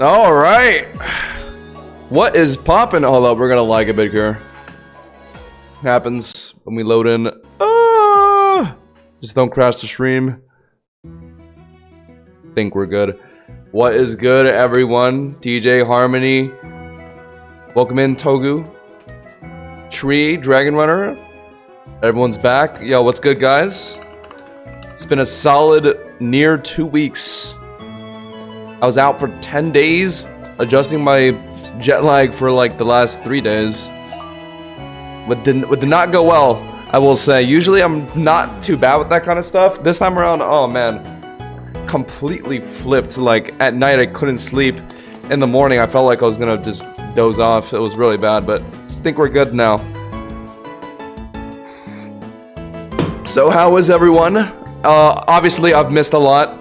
All right. What is popping? Hold up, we're gonna lag a bit here. Happens when we load in. Just don't crash the stream. Think we're good. What is good, everyone? DJ Harmony. Welcome in, Togu. Tree, Dragon Runner. Everyone's back. Yo, what's good, guys? It's been a solid near 2 weeks. I was out for 10 days, adjusting my jet lag for like the last 3 days. What did not go well, I will say. Usually I'm not too bad with that kind of stuff. This time around, oh man, completely flipped. Like at night I couldn't sleep. In the morning I felt like I was gonna just doze off. It was really bad, but I think we're good now. So how is everyone? Obviously I've missed a lot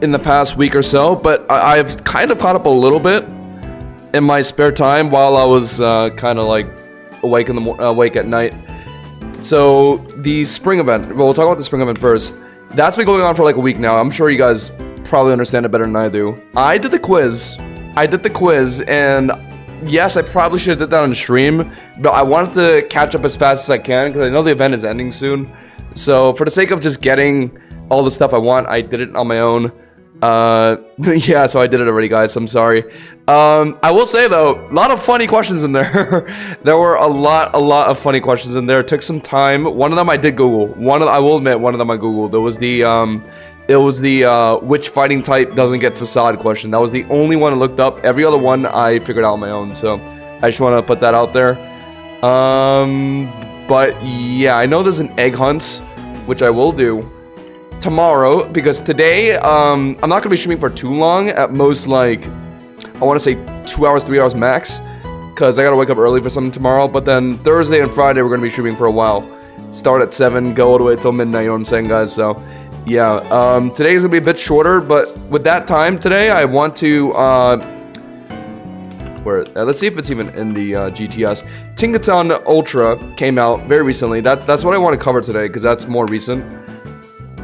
in the past week or so, but I've kind of caught up a little bit in my spare time while I was kind of like awake at night. So the spring event, well, we'll talk about the spring event first. That's been going on for like a week now. I'm sure you guys probably understand it better than I do. I did the quiz, and yes, I probably should have did that on stream, but I wanted to catch up as fast as I can because I know the event is ending soon. So for the sake of just getting all the stuff I want, I did it on my own. Yeah, so I did it already, guys. I'm sorry. I will say though, a lot of funny questions in there. There were a lot of funny questions in there. It took some time. One of them I did Google. I will admit, one of them I Googled. It was the which fighting type doesn't get facade question. That was the only one I looked up. Every other one I figured out on my own. So I just want to put that out there. But yeah, I know there's an egg hunt, which I will do tomorrow, because today I'm not gonna be streaming for too long. At most, like, I want to say 2 hours, 3 hours max, because I gotta wake up early for something tomorrow. But then Thursday and Friday we're gonna be streaming for a while. Start at 7, go all the way till midnight. You know what I'm saying, guys? So yeah, today is gonna be a bit shorter, but with that time today, I want to let's see if it's even in the GTS. Tinkaton-Ultra came out very recently. That's what I want to cover today, because that's more recent.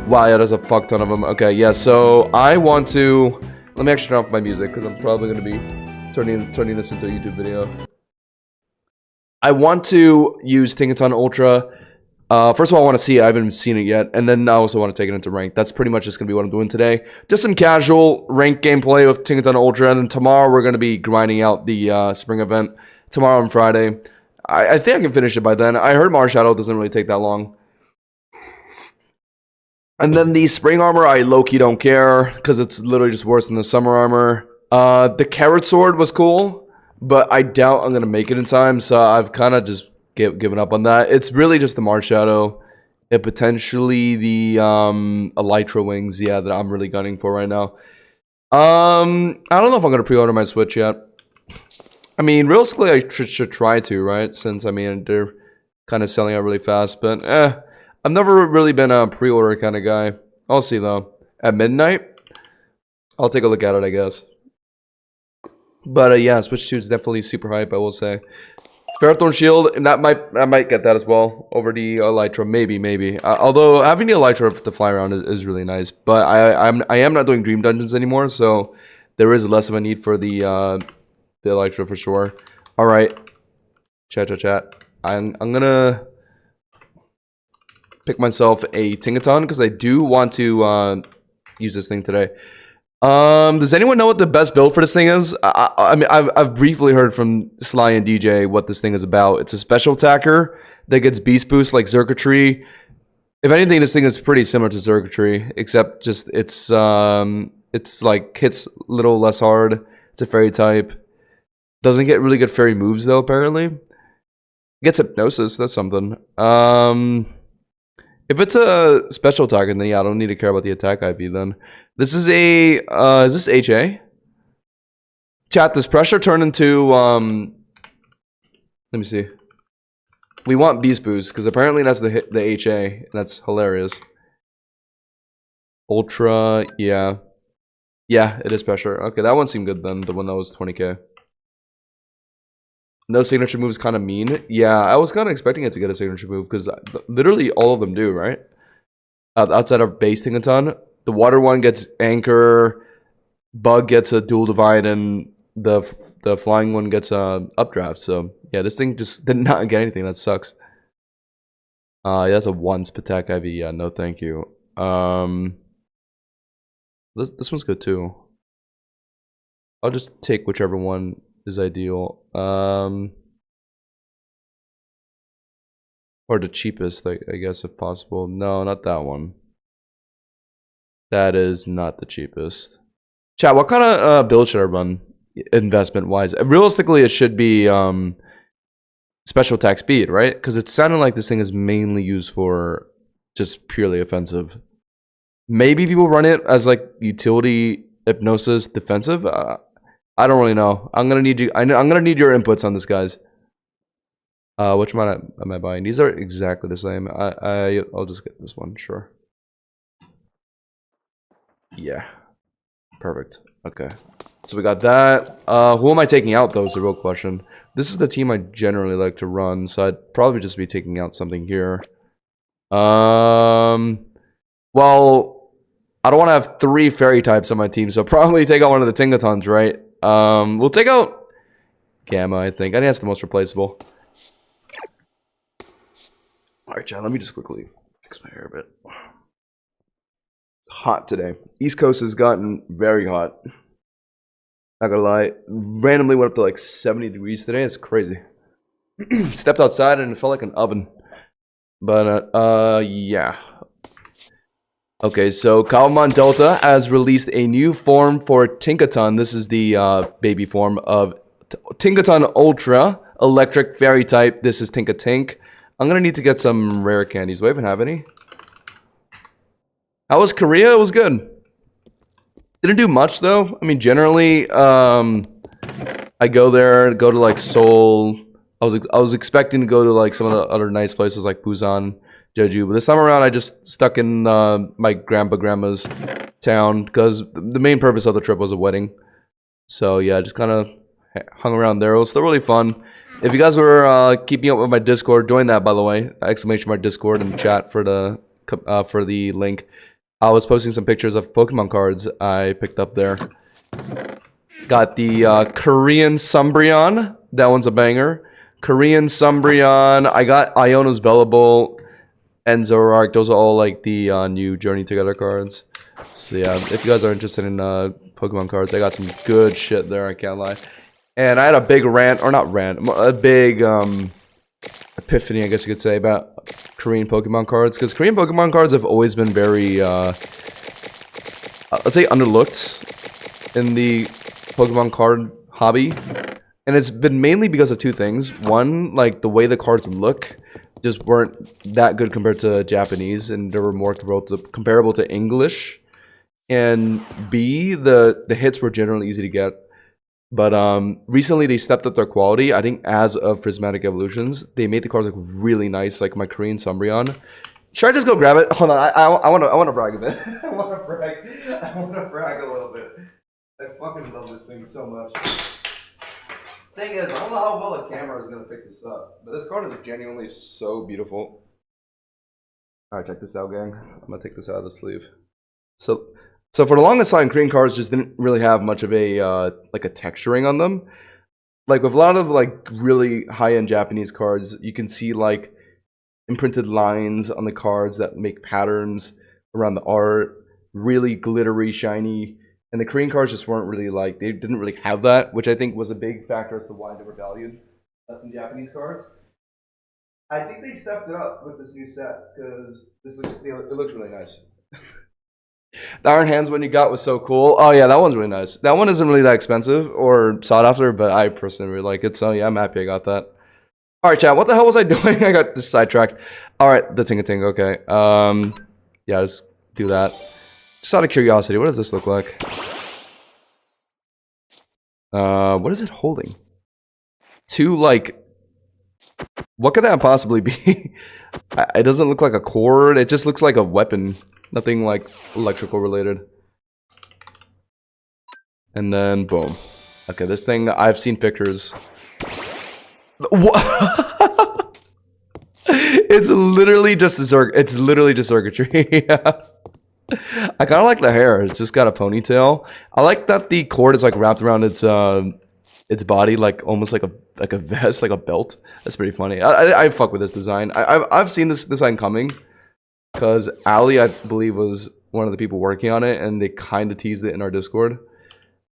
Wow, yeah, there's a fuck ton of them. Okay, yeah, so I want to... Let me actually turn off my music, because I'm probably going to be turning this into a YouTube video. I want to use Tinkaton-Ultra. First of all, I want to see it. I haven't seen it yet. And then I also want to take it into rank. That's pretty much just going to be what I'm doing today. Just some casual rank gameplay with Tinkaton-Ultra. And then tomorrow we're going to be grinding out the spring event. Tomorrow and Friday. I think I can finish it by then. I heard Mars Shadow doesn't really take that long. And then the spring armor, I low-key don't care, because it's literally just worse than the summer armor. The carrot sword was cool, but I doubt I'm going to make it in time, so I've kind of just given up on that. It's really just the Mars Shadow and potentially the Elytra wings, yeah, that I'm really gunning for right now. I don't know if I'm going to pre-order my Switch yet. I mean, realistically, I should try to, right? Since, I mean, they're kind of selling out really fast, but I've never really been a pre-order kind of guy. I'll see though. At midnight, I'll take a look at it, I guess. But yeah, Switch 2 is definitely super hype, I will say. Marathon Shield, and I might get that as well over the Elytra, maybe. Although having the Elytra to fly around is really nice. But I am not doing Dream Dungeons anymore, so there is less of a need for the Elytra for sure. All right, chat. I'm gonna pick myself a Tinkaton because I do want to use this thing today. Does anyone know what the best build for this thing is? I mean, I've briefly heard from Sly and DJ what this thing is about. It's a special attacker that gets beast boost like circuitry. If anything, this thing is pretty similar to circuitry, except just it's like hits a little less hard. It's a fairy type. Doesn't get really good fairy moves though. Apparently, gets hypnosis. That's something. If it's a special attacker, then yeah, I don't need to care about the attack IP then. This is a, is this HA? Chat, does pressure turn into, let me see. We want beast boost, because apparently that's the HA, and that's hilarious. Ultra, yeah. Yeah, it is pressure. Okay, that one seemed good then, the one that was 20k. No signature moves kind of mean. Yeah, I was kind of expecting it to get a signature move, because literally all of them do, right? Outside of base Tinkaton. The water one gets anchor. Bug gets a dual divide, and the flying one gets a updraft. So yeah, this thing just did not get anything. That sucks. Yeah, that's a 1 attack IV. Yeah, no thank you. This one's good too. I'll just take whichever one is ideal. Or the cheapest, I guess, if possible. No, not that one. That is not the cheapest. Chat, what kind of build should I run investment-wise? Realistically, it should be special attack speed, right? Because it sounded like this thing is mainly used for just purely offensive. Maybe people run it as like utility hypnosis defensive. I don't really know. I'm gonna need you. I'm gonna need your inputs on this, guys. Which one am I buying? These are exactly the same. I'll just get this one, sure. Yeah, perfect. Okay, so we got that. Who am I taking out though is the real question. This is the team I generally like to run, so I'd probably just be taking out something here. Well, I don't want to have 3 fairy types on my team, so probably take out one of the Tinkatons, right? We'll take out Gamma, I think. I think that's the most replaceable. Alright, John, let me just quickly fix my hair a bit. It's hot today. East Coast has gotten very hot. Not gonna lie. Randomly went up to like 70 degrees today. It's crazy. Stepped outside and it felt like an oven. But, yeah. Okay, so Cobblemon Delta has released a new form for Tinkaton. This is the baby form of Tinkaton-Ultra, electric fairy type. This is Tinkatink. I'm gonna need to get some rare candies. Do I even have any? How was Korea? It was good. Didn't do much though. I mean, generally, I go there, go to like Seoul. I was expecting to go to like some of the other nice places like Busan, Jeju, but this time around I just stuck in my grandma's town because the main purpose of the trip was a wedding. So yeah, I just kind of hung around there. It was still really fun. If you guys were keeping up with my Discord, join that, by the way. Exclamation mark Discord in the chat for the link. I was posting some pictures of Pokemon cards I picked up there. Got the Korean Sumbreon. That one's a banger. Korean Sumbreon. I got Iono's Bellable and Zoroark. Those are all like the new Journey Together cards. So yeah, if you guys are interested in Pokemon cards, I got some good shit there, I can't lie. And I had a big rant, or not rant, a big epiphany, I guess you could say, about Korean Pokemon cards. Because Korean Pokemon cards have always been very, let's say, underlooked in the Pokemon card hobby. And it's been mainly because of 2 things. One, like the way the cards look just weren't that good compared to Japanese, and they were more comparable to English. And B, the hits were generally easy to get. But recently they stepped up their quality. I think as of Prismatic Evolutions, they made the cards look really nice, like my Korean Sumbreon. Should I just go grab it? Hold on, I want to brag a bit. I want to brag a little bit. I fucking love this thing so much. Thing is, I don't know how well the camera is gonna pick this up, but this card is genuinely so beautiful. All right, check this out, gang. I'm gonna take this out of the sleeve. So for the longest time, Korean cards just didn't really have much of a like a texturing on them. Like with a lot of like really high-end Japanese cards, you can see like imprinted lines on the cards that make patterns around the art, really glittery, shiny. And the Korean cards just weren't really like, they didn't really have that, which I think was a big factor as to why they were valued less than Japanese cards. I think they stepped it up with this new set because it looks really nice. The Iron Hands one you got was so cool. Oh yeah, that one's really nice. That one isn't really that expensive or sought after, but I personally really like it. So yeah, I'm happy I got that. All right, chat. What the hell was I doing? I got this sidetracked. All right, the Tinkaton. Okay. Yeah, let's do that. Just out of curiosity, what does this look like? What is it holding? 2 like. What could that possibly be? It doesn't look like a cord. It just looks like a weapon. Nothing like electrical related. And then boom. Okay, this thing, I've seen pictures. What? It's literally just circuitry. Yeah. I kind of like the hair. It's just got a ponytail. I like that the cord is like wrapped around its body, like almost like a vest, like a belt. That's pretty funny. I fuck with this design. I've seen this design coming because Ali, I believe, was one of the people working on it, and they kind of teased it in our Discord.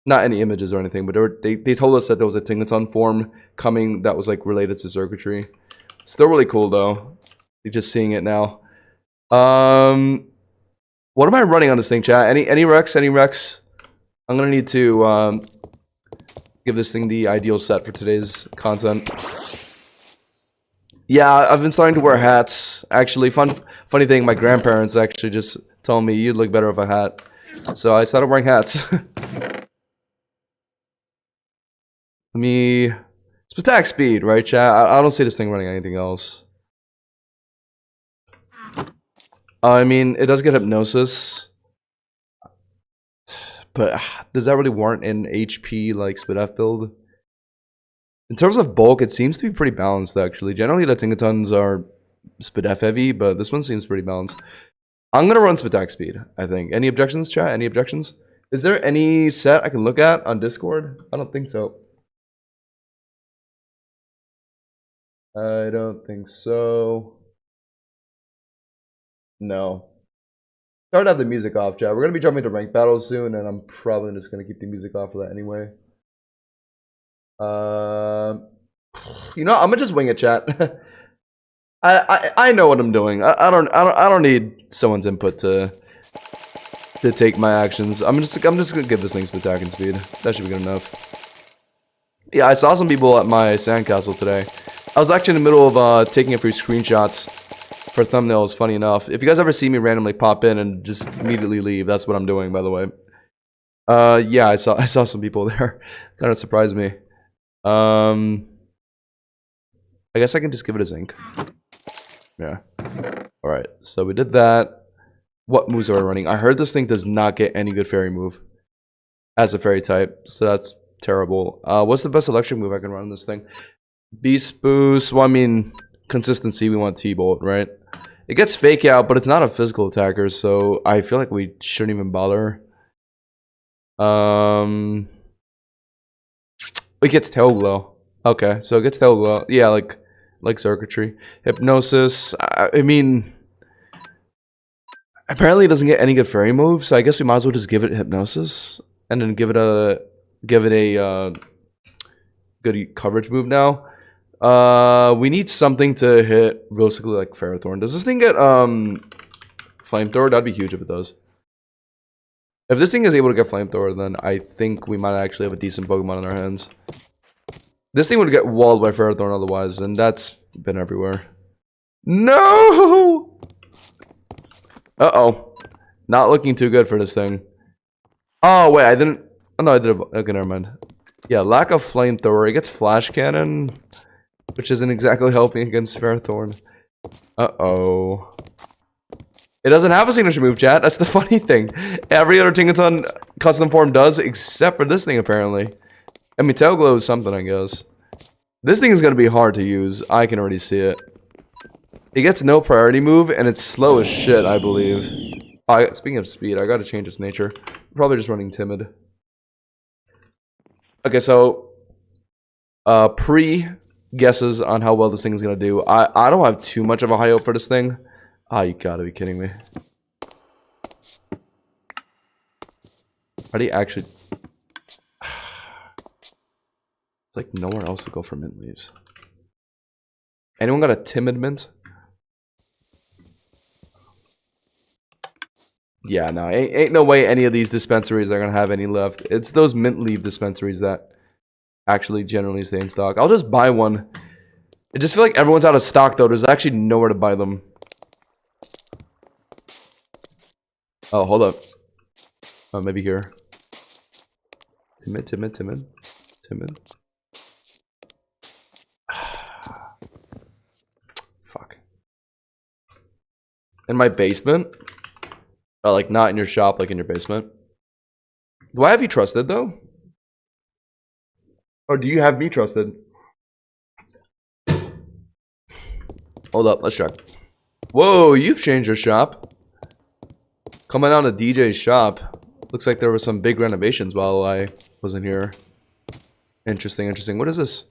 Not any images or anything, but they told us that there was a Tinkaton form coming that was like related to circuitry. Still really cool though. You're just seeing it now. What am I running on this thing, chat? Any recs? Any recs? I'm gonna need to give this thing the ideal set for today's content. Yeah, I've been starting to wear hats. Actually, funny thing, my grandparents actually just told me you'd look better with a hat, so I started wearing hats. It's attack speed, right, chat? I don't see this thing running anything else. I mean, it does get hypnosis, but does that really warrant an HP like SpitF build? In terms of bulk, it seems to be pretty balanced actually. Generally, the Tinkatons are SpitF heavy, but this one seems pretty balanced. I'm gonna run attack speed, I think. Any objections, chat? Any objections? Is there any set I can look at on Discord? I don't think so. I don't think so. No. Try to have the music off, chat. We're gonna be jumping to ranked battles soon, and I'm probably just gonna keep the music off for that anyway. You know, I'm gonna just wing it, chat. I know what I'm doing. I don't need someone's input to take my actions. I'm just gonna give this thing some attacking speed. That should be good enough. Yeah, I saw some people at my sandcastle today. I was actually in the middle of taking a few screenshots for thumbnails, funny enough. If you guys ever see me randomly pop in and just immediately leave, that's what I'm doing, by the way. Yeah, I saw some people there. Kind of surprised me. I guess I can just give it a zinc. Yeah. Alright, so we did that. What moves are we running? I heard this thing does not get any good fairy move as a fairy type, so that's terrible. What's the best electric move I can run on this thing? Beast boost. Well, I mean, consistency, we want T-Bolt, right? It gets fake out, but it's not a physical attacker, so I feel like we shouldn't even bother. It gets tail glow. Okay, so it gets tail glow. Yeah, like circuitry. Hypnosis. I mean, apparently it doesn't get any good fairy moves, so I guess we might as well just give it hypnosis and then give it a good coverage move now. We need something to hit realistically like Ferrothorn. Does this thing get Flamethrower? That'd be huge if it does. If this thing is able to get Flamethrower, then I think we might actually have a decent Pokemon in our hands. This thing would get walled by Ferrothorn otherwise, and that's been everywhere. No! Uh-oh. Not looking too good for this thing. Oh, wait, I didn't... Oh, no, I did... Okay, never mind. Yeah, lack of Flamethrower. It gets Flash Cannon, which isn't exactly helping against Ferrothorn. Uh-oh. It doesn't have a signature move, chat. That's the funny thing. Every other Tinkaton custom form does, except for this thing, apparently. I mean, Tail Glow is something, I guess. This thing is going to be hard to use. I can already see it. It gets no priority move, and it's slow as shit, I believe. Speaking of speed, I got to change its nature. I'm probably just running Timid. Okay, so... pre-guesses on how well this thing is going to do. I don't have too much of a high hope for this thing. Ah, you gotta be kidding me. Are they actually... It's like nowhere else to go for mint leaves. Anyone got a timid mint? Yeah, no, ain't no way any of these dispensaries are gonna have any left. It's those mint leaf dispensaries that actually generally stay in stock. I'll just buy one. I just feel like everyone's out of stock though. There's actually nowhere to buy them. Oh, hold up. Oh, maybe here. Timid. Fuck. In my basement? Oh, like not in your shop, like in your basement. Do I have you trusted though? Or do you have me trusted? Hold up, let's check. Whoa, you've changed your shop. Coming out of DJ's shop. Looks like there were some big renovations while I wasn't here. Interesting, interesting. What is this?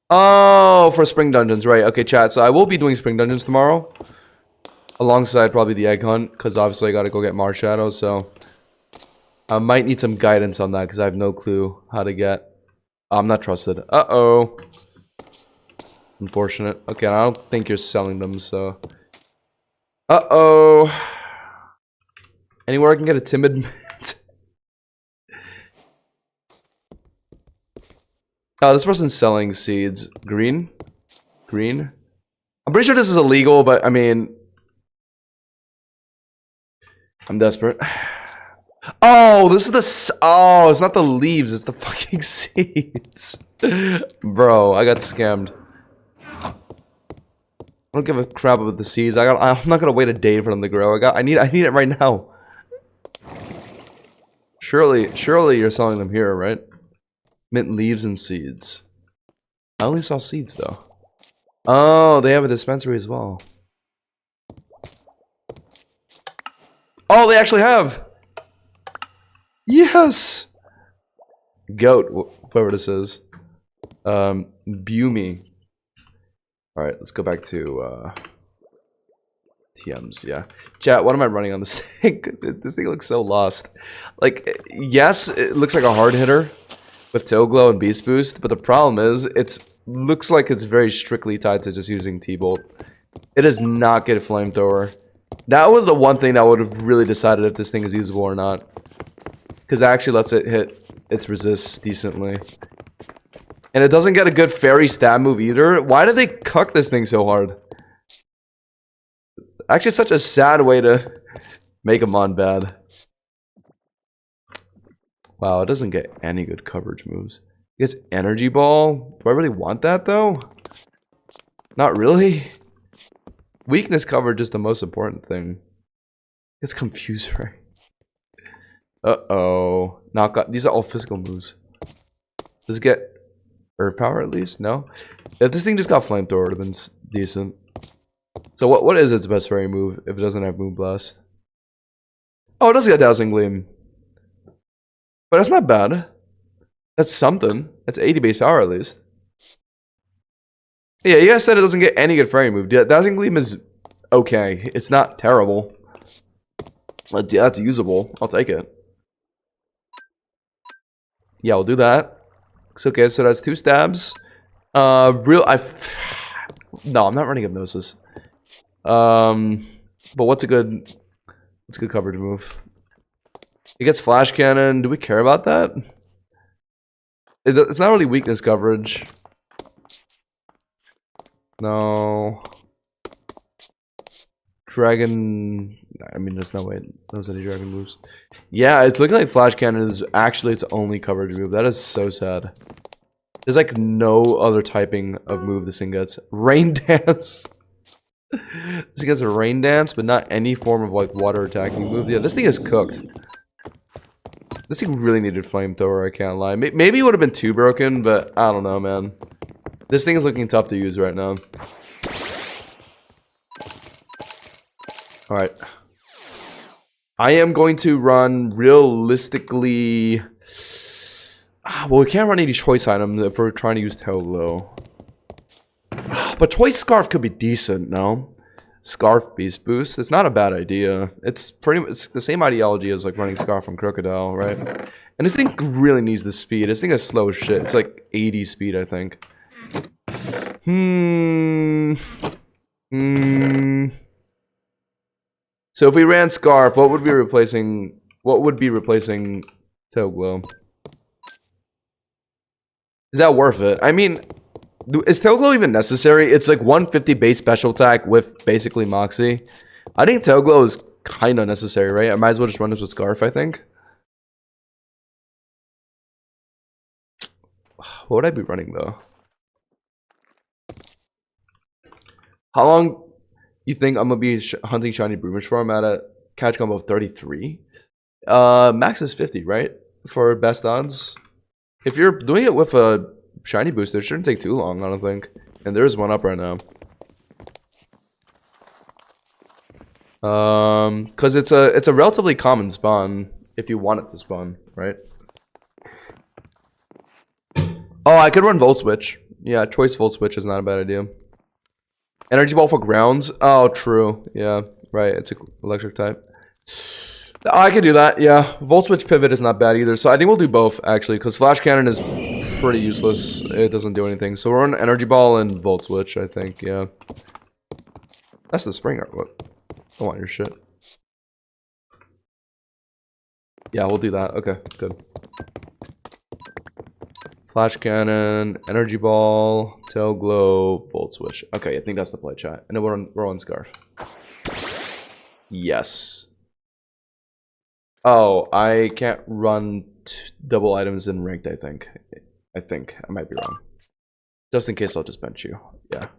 Oh, for spring dungeons, right? Okay, chat. So I will be doing spring dungeons tomorrow, alongside probably the egg hunt, because obviously I gotta go get Mars Shadow. So I might need some guidance on that because I have no clue how to get. I'm not trusted. Uh-oh. Unfortunate. Okay, I don't think you're selling them, so. Uh-oh. Anywhere I can get a timid. Oh, this person's selling seeds. Green? Green? I'm pretty sure this is illegal, but I mean... I'm desperate. Oh, this is the... Oh, it's not the leaves, it's the fucking seeds. Bro, I got scammed. I don't give a crap about the seeds. I'm not gonna wait a day for them to grow. I need it right now. Surely you're selling them here, right? Mint leaves and seeds. I only saw seeds though. Oh, they have a dispensary as well. Oh, they actually have. Yes. Goat, whatever this is. Bumi. All right, let's go back to TMs. Yeah, chat. What am I running on this thing? This thing looks so lost. Like, yes, it looks like a hard hitter with Toe Glow and Beast Boost, but the problem is, looks like it's very strictly tied to just using T-Bolt. It does not get a Flamethrower. That was the one thing that would have really decided if this thing is usable or not, because it actually lets it hit its resists decently. And it doesn't get a good fairy stab move either. Why did they cuck this thing so hard? Actually, such a sad way to make a mon bad. Wow, it doesn't get any good coverage moves. It gets Energy Ball. Do I really want that though? Not really. Weakness coverage is the most important thing. It's confused, right? Uh-oh. Knockout. These are all physical moves. Does it get Earth Power at least? No? If this thing just got Flamethrower, it would have been decent. So what is its best fairy move if it doesn't have Moonblast? Oh, it does get Dazzling Gleam. But that's not bad. That's something. That's 80 base power at least. Yeah, you guys said it doesn't get any good fairy move. Yeah, Dazzling Gleam is okay. It's not terrible. But yeah, it's usable. I'll take it. Yeah, we'll do that. It's okay, so that's 2 stabs. No, I'm not running Hypnosis. But what's a good coverage move? It gets Flash Cannon. Do we care about that? It's not really weakness coverage. No. Dragon. I mean, there's no way it knows any dragon moves. Yeah, it's looking like Flash Cannon is actually its only coverage move. That is so sad. There's like no other typing of move this thing gets. Rain Dance. This thing gets a Rain Dance, but not any form of like water attacking move. Yeah, this thing is cooked. This thing really needed Flamethrower, I can't lie. Maybe it would have been too broken, but I don't know, man. This thing is looking tough to use right now. Alright. I am going to run realistically... Well, we can't run any choice items if we're trying to use Toe Glow. But Choice Scarf could be decent, no? Scarf Beast Boost. It's not a bad idea. It's the same ideology as like running Scarf from Crocodile, right? And this thing really needs the speed. This thing is slow as shit. It's like 80 speed, I think. So if we ran Scarf, what would be replacing Toe Glow? Is that worth it? I mean, is Toe Glow even necessary? It's like 150 base special attack with basically Moxie. I think Toe Glow is kind of necessary, right? I might as well just run this with Scarf, I think. What would I be running, though? How long you think I'm going to be hunting Shiny Broomish for? I'm at a catch combo of 33. Max is 50, right? For best odds. If you're doing it with a Shiny Booster, it shouldn't take too long, I don't think. And there's one up right now. Because it's a relatively common spawn if you want it to spawn, right? Oh, I could run Volt Switch. Yeah, Choice Volt Switch is not a bad idea. Energy Ball for grounds. Oh, true. Yeah, right. It's an electric type. Oh, I could do that. Yeah, Volt Switch Pivot is not bad either. So I think we'll do both actually, because Flash Cannon is pretty useless. It doesn't do anything. So we're on Energy Ball and Volt Switch, I think. Yeah. That's the spring artwork. I want your shit. Yeah, we'll do that. Okay, good. Flash Cannon, Energy Ball, Tail Glow, Volt Switch. Okay, I think that's the play, chat. And then we're on Scarf. Yes. Oh, I can't run double items in ranked, I think. I might be wrong. Just in case, I'll just bench you. Yeah.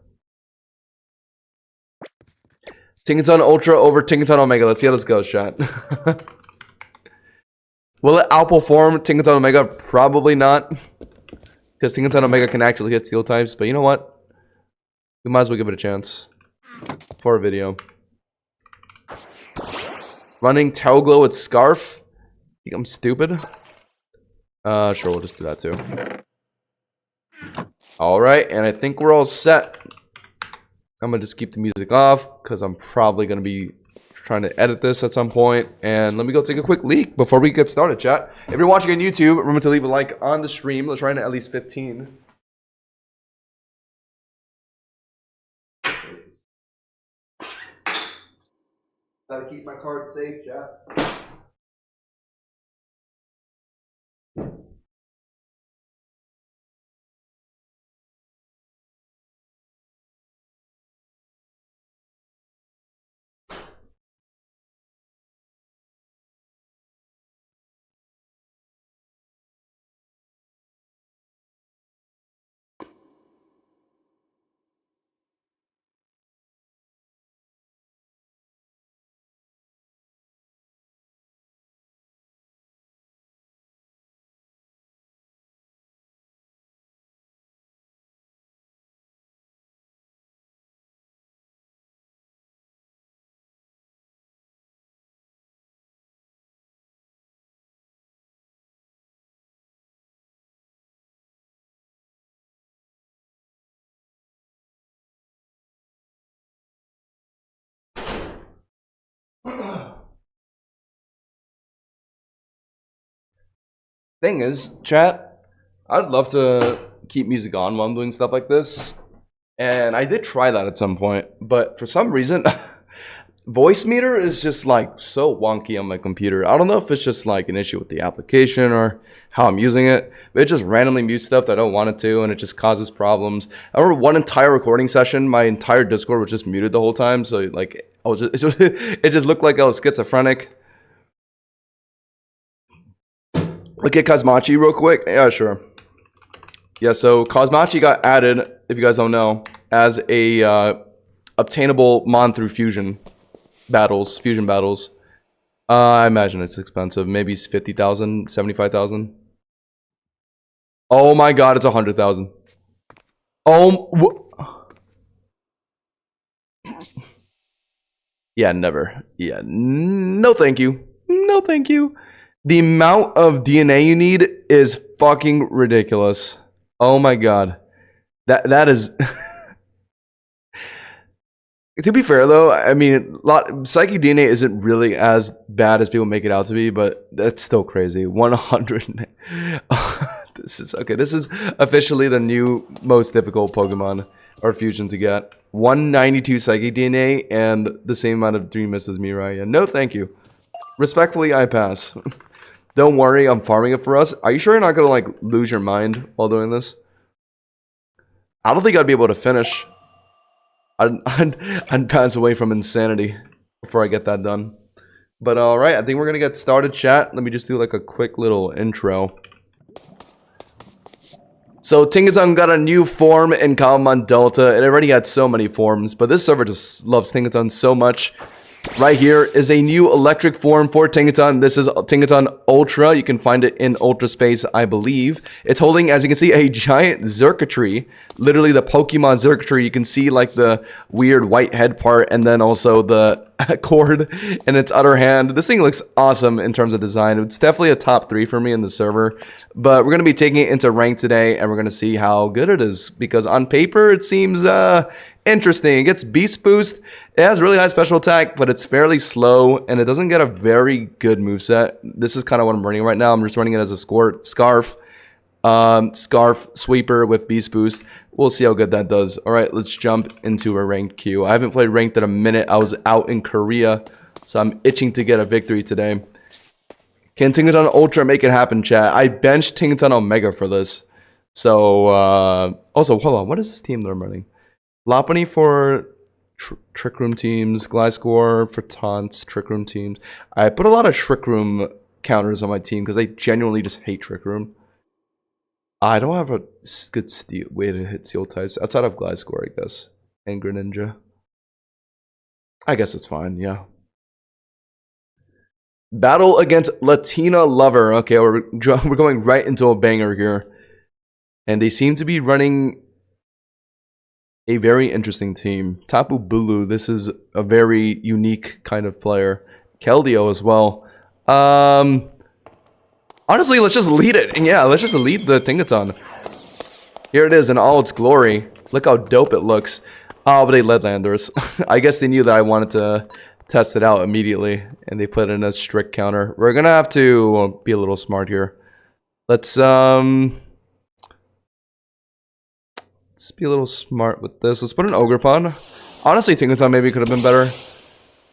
Tinkaton-Ultra over Tinkaton-Omega. Let's see how this goes, chat. Will it outperform Tinkaton-Omega? Probably not. Because Tinkaton-Omega can actually hit steel types. But you know what? We might as well give it a chance. For a video. Running Tail Glow with Scarf? Think I'm stupid? Sure, we'll just do that too. Alright, and I think we're all set. I'm gonna just keep the music off, because I'm probably gonna be trying to edit this at some point. And let me go take a quick leak before we get started, chat. If you're watching on YouTube, remember to leave a like on the stream. Let's try to at least 15. Gotta keep my card safe, chat. Thing is, chat, I'd love to keep music on while I'm doing stuff like this. And I did try that at some point, but for some reason, voice meter is just like so wonky on my computer. I don't know if it's just like an issue with the application or how I'm using it, but it just randomly mutes stuff that I don't want it to, and it just causes problems. I remember one entire recording session, my entire Discord was just muted the whole time, so like I was just, it just looked like I was schizophrenic. Look at Cosmachi real quick. Yeah, sure. Yeah, so Cosmachi got added, if you guys don't know, as a obtainable mon through fusion battles. I imagine it's expensive. Maybe it's 50,000, 75,000. Oh my god, it's 100,000. Yeah, never. Yeah, no thank you. No thank you. The amount of DNA you need is fucking ridiculous. Oh my god. That is... To be fair though, I mean, psychic DNA isn't really as bad as people make it out to be, but that's still crazy. 100... This is... Okay, this is officially the new most difficult Pokemon or fusion to get. 192 psychic DNA and the same amount of dream mist as Mirai. And no thank you. Respectfully, I pass. Don't worry, I'm farming it for us. Are you sure you're not gonna like lose your mind while doing this? I don't think I'd be able to finish. I'd pass away from insanity before I get that done. But alright, I think we're gonna get started, chat. Let me just do like a quick little intro. So Tinkaton got a new form in Cobblemon Delta. It already had so many forms, but this server just loves Tinkaton so much. Right here is a new electric form for Tinkaton. This is Tinkaton-Ultra. You can find it in Ultra Space, I believe. It's holding, as you can see, a giant Xurkitree. Literally the Pokemon Xurkitree. You can see like the weird white head part and then also the cord in its other hand. This thing looks awesome in terms of design. It's definitely a top 3 for me in the server. But we're going to be taking it into rank today, and we're going to see how good it is. Because on paper, it seems interesting. It gets beast boost. It has really high special attack, but it's fairly slow, and it doesn't get a very good moveset. This is kind of what I'm running right now. I'm just running it as a scarf. Scarf sweeper with beast boost. We'll see how good that does. All right, let's jump into a ranked queue. I haven't played ranked in a minute. I was out in Korea, so I'm itching to get a victory today. Can Tinkaton-Ultra make it happen, chat? I benched Tinkaton-Omega for this. So, also, hold on. What is this team that I'm running? Lopunny for Trick Room teams. Gliscor for taunts, Trick Room teams. I put a lot of Trick Room counters on my team because I genuinely just hate Trick Room. I don't have a good way to hit Seal types outside of Gliscor, I guess. And Greninja. I guess it's fine, yeah. Battle against Latina Lover. Okay, we're going right into a banger here. And they seem to be running a very interesting team. Tapu Bulu, this is a very unique kind of player. Keldeo as well. Honestly, let's just lead it. Yeah, let's just lead the Tinkaton. Here it is in all its glory. Look how dope it looks. Oh, but they led Landers. I guess they knew that I wanted to test it out immediately, and they put in a strict counter. We're gonna have to be a little smart here. Let's be a little smart with this. Let's put an Ogerpon. Honestly, Tinkaton maybe could have been better.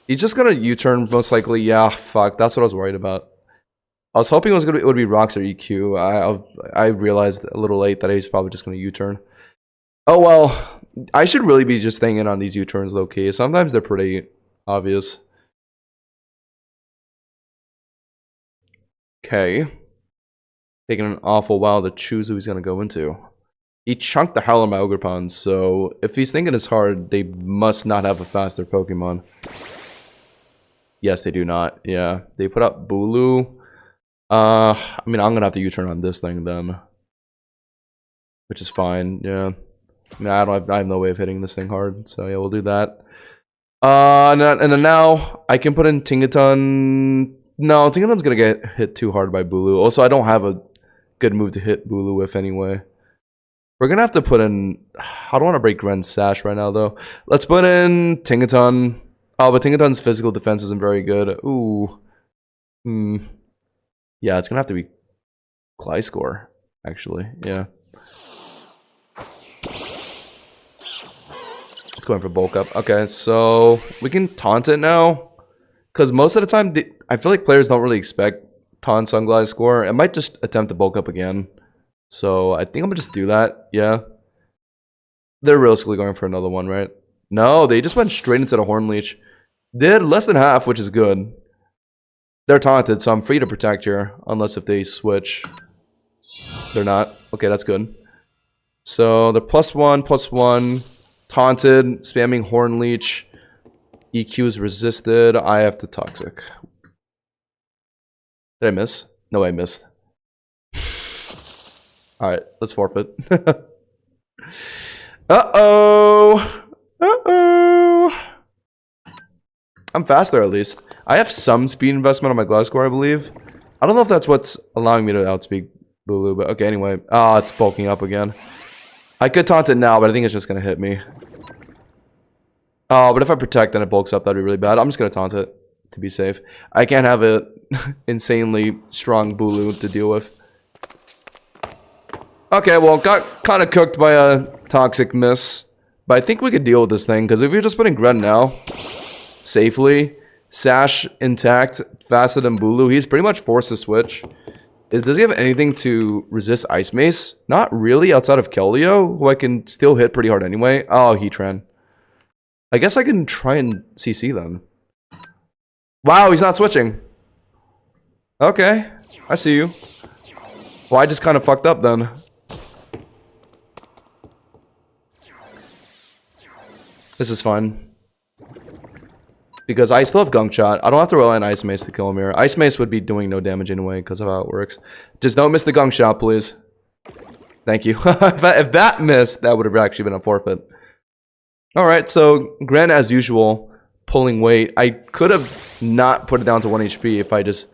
He's just gonna U-turn most likely. Yeah, fuck. That's what I was worried about. I was hoping it would be Rocks or EQ. I realized a little late that he's probably just going to U-turn. Oh well, I should really be just staying in on these U-turns low key. Sometimes they're pretty obvious. Okay. Taking an awful while to choose who he's going to go into. He chunked the hell out of my Ogerpon, so if he's thinking it's hard, they must not have a faster Pokemon. Yes, they do not. Yeah, they put up Bulu. I mean, I'm gonna have to U-turn on this thing then, which is fine. Yeah, I mean, I have no way of hitting this thing hard, so yeah, we'll do that. And then now I can put in Tinkaton. No, Tinkaton's gonna get hit too hard by Bulu. Also, I don't have a good move to hit Bulu with anyway. We're gonna have to put in. I don't want to break Gren's Sash right now though. Let's put in Tinkaton. Oh, but Tinkaton's physical defense isn't very good. Ooh. Yeah, it's gonna have to be Gliscor, actually. Yeah. It's going for bulk up. Okay, so we can taunt it now. Because most of the time, I feel like players don't really expect taunts on Gliscor. It might just attempt to bulk up again. So I think I'm gonna just do that. Yeah. They're realistically going for another one, right? No, they just went straight into the Horn Leech. Did less than half, which is good. They're taunted, so I'm free to protect here. Unless if they switch. They're not. Okay, that's good. So they're +1/+1. Taunted. Spamming Horn Leech. EQ is resisted. I have to Toxic. Did I miss? No, I missed. Alright, let's forfeit. Uh-oh! Uh-oh! I'm faster at least. I have some speed investment on my Gliscor, I believe. I don't know if that's what's allowing me to outspeed Bulu, but okay, anyway. Ah, it's bulking up again. I could taunt it now, but I think it's just gonna hit me. Oh, but if I protect, then it bulks up. That'd be really bad. I'm just gonna taunt it to be safe. I can't have a insanely strong Bulu to deal with. Okay, well, got kind of cooked by a Toxic miss. But I think we could deal with this thing, because if you're just putting Gren now, safely, Sash intact, faster than Bulu, he's pretty much forced to switch. Does he have anything to resist Ice Mace? Not really, outside of Keldeo, who I can still hit pretty hard anyway. Oh, Heatran. I guess I can try and CC then. Wow, he's not switching. Okay, I see you. Well, I just kind of fucked up then. This is fun. Because I still have Gunk Shot. I don't have to rely on Ice Mace to kill him here. Ice Mace would be doing no damage anyway because of how it works. Just don't miss the Gunk Shot, please. Thank you. If that missed, that would have actually been a forfeit. Alright, so Gren, as usual, pulling weight. I could have not put it down to 1 HP if I just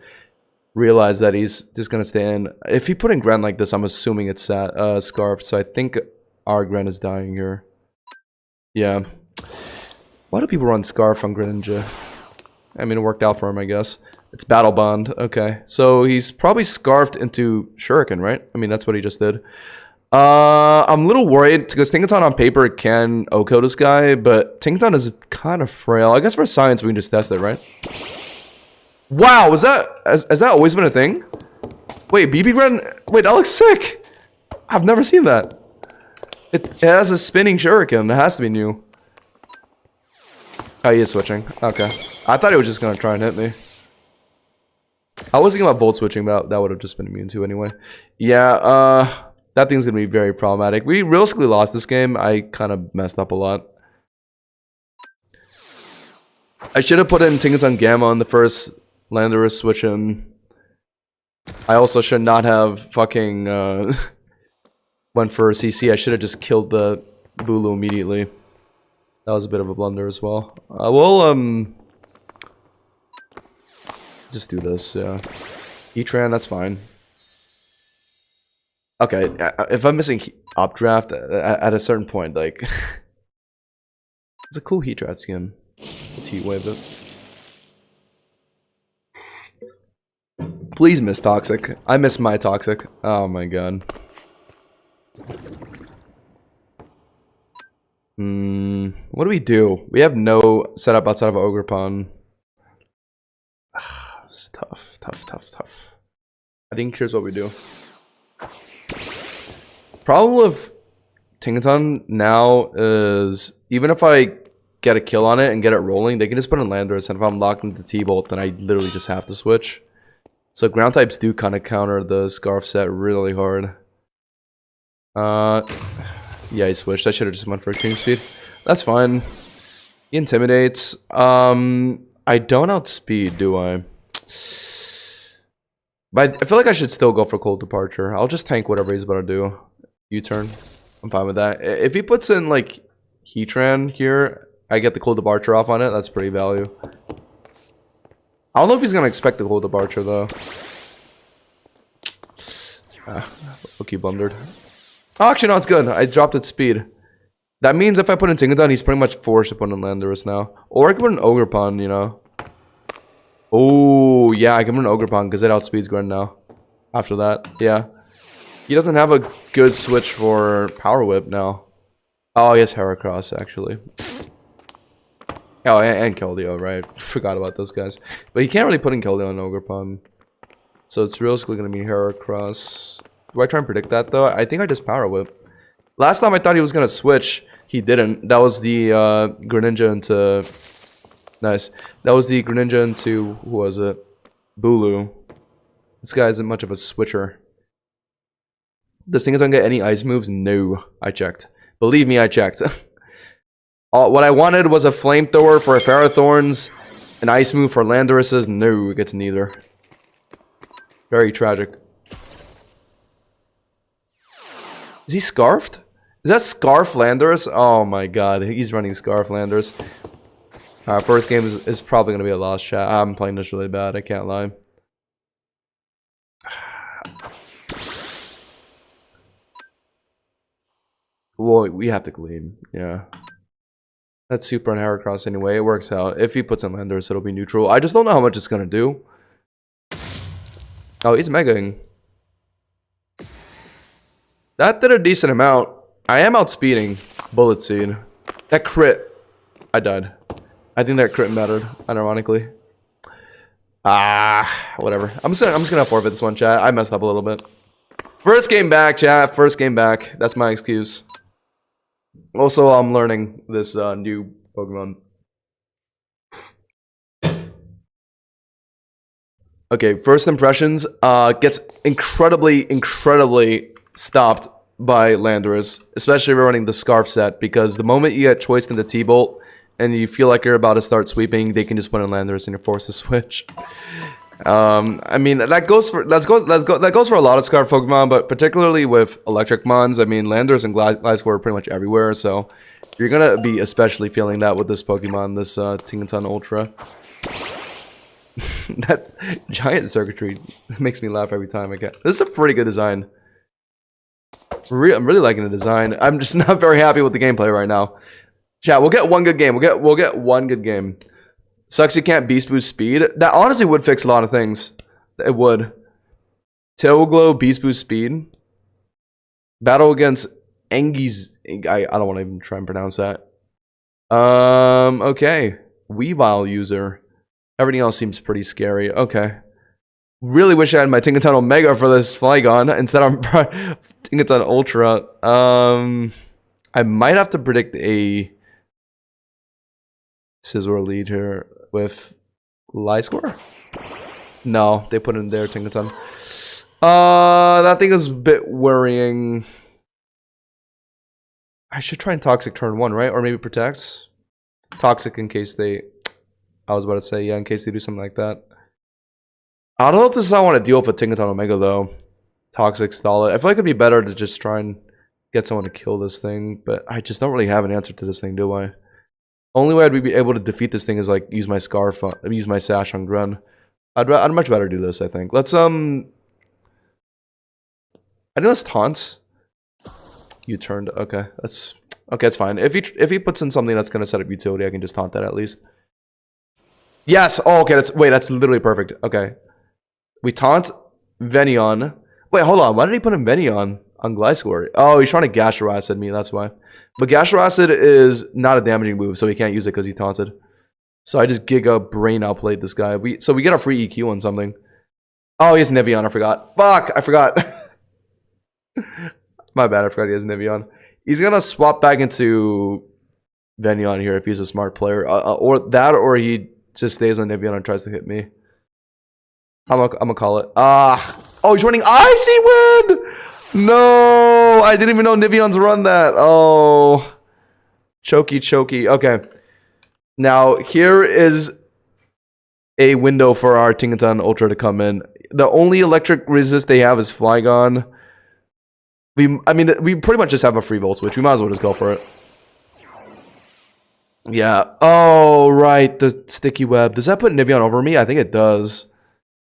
realized that he's just gonna stay in. If he put in Gren like this, I'm assuming it's Scarf. So I think our Gren is dying here. Yeah. Why do people run Scarf on Greninja? I mean, it worked out for him, I guess. It's Battle Bond. Okay. So he's probably Scarfed into Shuriken, right? I mean, that's what he just did. I'm a little worried because Tinkaton on paper can OHKO this guy, but Tinkaton is kind of frail. I guess for science, we can just test it, right? Wow, has that always been a thing? Wait, BB Gren? Wait, that looks sick. I've never seen that. It has a spinning Shuriken. It has to be new. Oh, he is switching. Okay. I thought he was just going to try and hit me. I was thinking about Volt switching, but that would have just been immune to anyway. Yeah, that thing's going to be very problematic. We realistically lost this game. I kind of messed up a lot. I should have put in Tinkaton Gamma on the first Landorus switch in. I also should not have fucking went for a CC. I should have just killed the Bulu immediately. That was a bit of a blunder as well. We'll just do this, yeah. Heatran, that's fine. Okay, if I'm missing Updraft at a certain point, like... it's a cool Heatran skin. Let's Heat Wave it. Please miss Toxic. I miss my Toxic. Oh my god. What do we do? We have no setup outside of Ogerpon. It's tough, tough, tough, tough. I think here's what we do. Problem with Tinkaton now is even if I get a kill on it and get it rolling, they can just put in Landorus, and if I'm locked into T-Bolt, then I literally just have to switch. So ground types do kind of counter the Scarf set really hard. Yeah, he switched. I should have just went for Extreme Speed. That's fine. He intimidates. I don't outspeed, do I? But I feel like I should still go for Cold Departure. I'll just tank whatever he's about to do. U-turn. I'm fine with that. If he puts in, like, Heatran here, I get the Cold Departure off on it. That's pretty value. I don't know if he's going to expect the Cold Departure, though. Okay, blundered. Oh, actually, no, it's good. I dropped its speed. That means if I put in Tinkaton, he's pretty much forced to put in Landorus now. Or I can put in Ogerpon, you know. Oh, yeah, I can put in Ogerpon because it outspeeds Gren now. After that, yeah. He doesn't have a good switch for Power Whip now. Oh, he has Heracross, actually. Oh, and Keldeo, right? Forgot about those guys. But he can't really put in Keldeo on Ogerpon. So it's realistically going to be Heracross. Do I try and predict that, though? I think I just Power Whip. Last time I thought he was going to switch. He didn't. That was the Greninja into... Nice. That was the Greninja into... Who was it? Bulu. This guy isn't much of a switcher. This thing doesn't get any ice moves? No. I checked. Believe me, I checked. What I wanted was a Flamethrower for Ferrothorns. An ice move for Landorus's. No, it gets neither. Very tragic. Is he Scarfed? Is that Scarf Landorus? Oh my god, he's running Scarf Landorus. First game is probably going to be a lost chat. I'm playing this really bad, I can't lie. Well, we have to clean, yeah. That's super on Heracross anyway, it works out. If he puts in Landorus, it'll be neutral. I just don't know how much it's going to do. Oh, he's Megaing. That did a decent amount. I am outspeeding Bullet Seed. That crit. I died. I think that crit mattered, unironically. Whatever. I'm just gonna forfeit this one, chat. I messed up a little bit. First game back, chat. First game back. That's my excuse. Also, I'm learning this new Pokemon. Okay, first impressions. Gets incredibly stopped by Landorus, especially if you're running the Scarf set, because the moment you get choiced into T-Bolt and you feel like you're about to start sweeping, they can just put in Landorus and you're forced to switch. I mean that goes for a lot of Scarf Pokemon, but particularly with Electric Mons. I mean, Landers and Gliscor are pretty much everywhere, so you're gonna be especially feeling that with this Pokemon, this Tinkaton-Ultra. That giant circuitry makes me laugh every time I get. This is a pretty good design. I'm really liking the design. I'm just not very happy with the gameplay right now. Chat, we'll get one good game. We'll get one good game. Sucks you can't Beast Boost speed. That honestly would fix a lot of things. It would. Tail Glow, Beast Boost speed. Battle against Engi's. I don't want to even try and pronounce that. Okay. Weavile user. Everything else seems pretty scary. Okay. Really wish I had my Tinkaton Omega for this Flygon instead of Tinkaton Ultra. I might have to predict a Scizor lead here with Gliscor. No, they put in their Tinkaton. That thing is a bit worrying. I should try and Toxic turn 1, right? Or maybe Protects. Toxic in case they... I was about to say, yeah, in case they do something like that. I don't know if this is how I want to deal with a Tinkaton Omega, though. Toxic, stall it. I feel like it'd be better to just try and get someone to kill this thing, but I just don't really have an answer to this thing, do I? Only way I'd be able to defeat this thing is, like, use my Scarf, use my Sash on Grun. I'd much rather do this, I think. Let's, I think let's Taunt. You turned, okay, that's fine. If he puts in something that's gonna set up utility, I can just Taunt that at least. Yes! Oh, okay, that's literally perfect. Okay. We Taunt Venion. Wait, hold on. Why did he put in Venion on Gliscor? Oh, he's trying to Gastro Acid me, that's why. But Gastro Acid is not a damaging move, so he can't use it because he taunted. So I just Giga Brain outplayed this guy. So we get a free EQ on something. Oh, he has Niveon, I forgot. Fuck, I forgot. My bad, I forgot he has Niveon. He's gonna swap back into Venion here if he's a smart player. Or he just stays on Niveon and tries to hit me. I'm gonna call it. Oh, he's running Icy Wind! No! I didn't even know Niveon's run that. Oh. Chokey. Okay. Now, here is a window for our Tinkaton-Ultra to come in. The only electric resist they have is Flygon. I mean, we pretty much just have a free Volt Switch. We might as well just go for it. Yeah. Oh, right. The sticky web. Does that put Niveon over me? I think it does.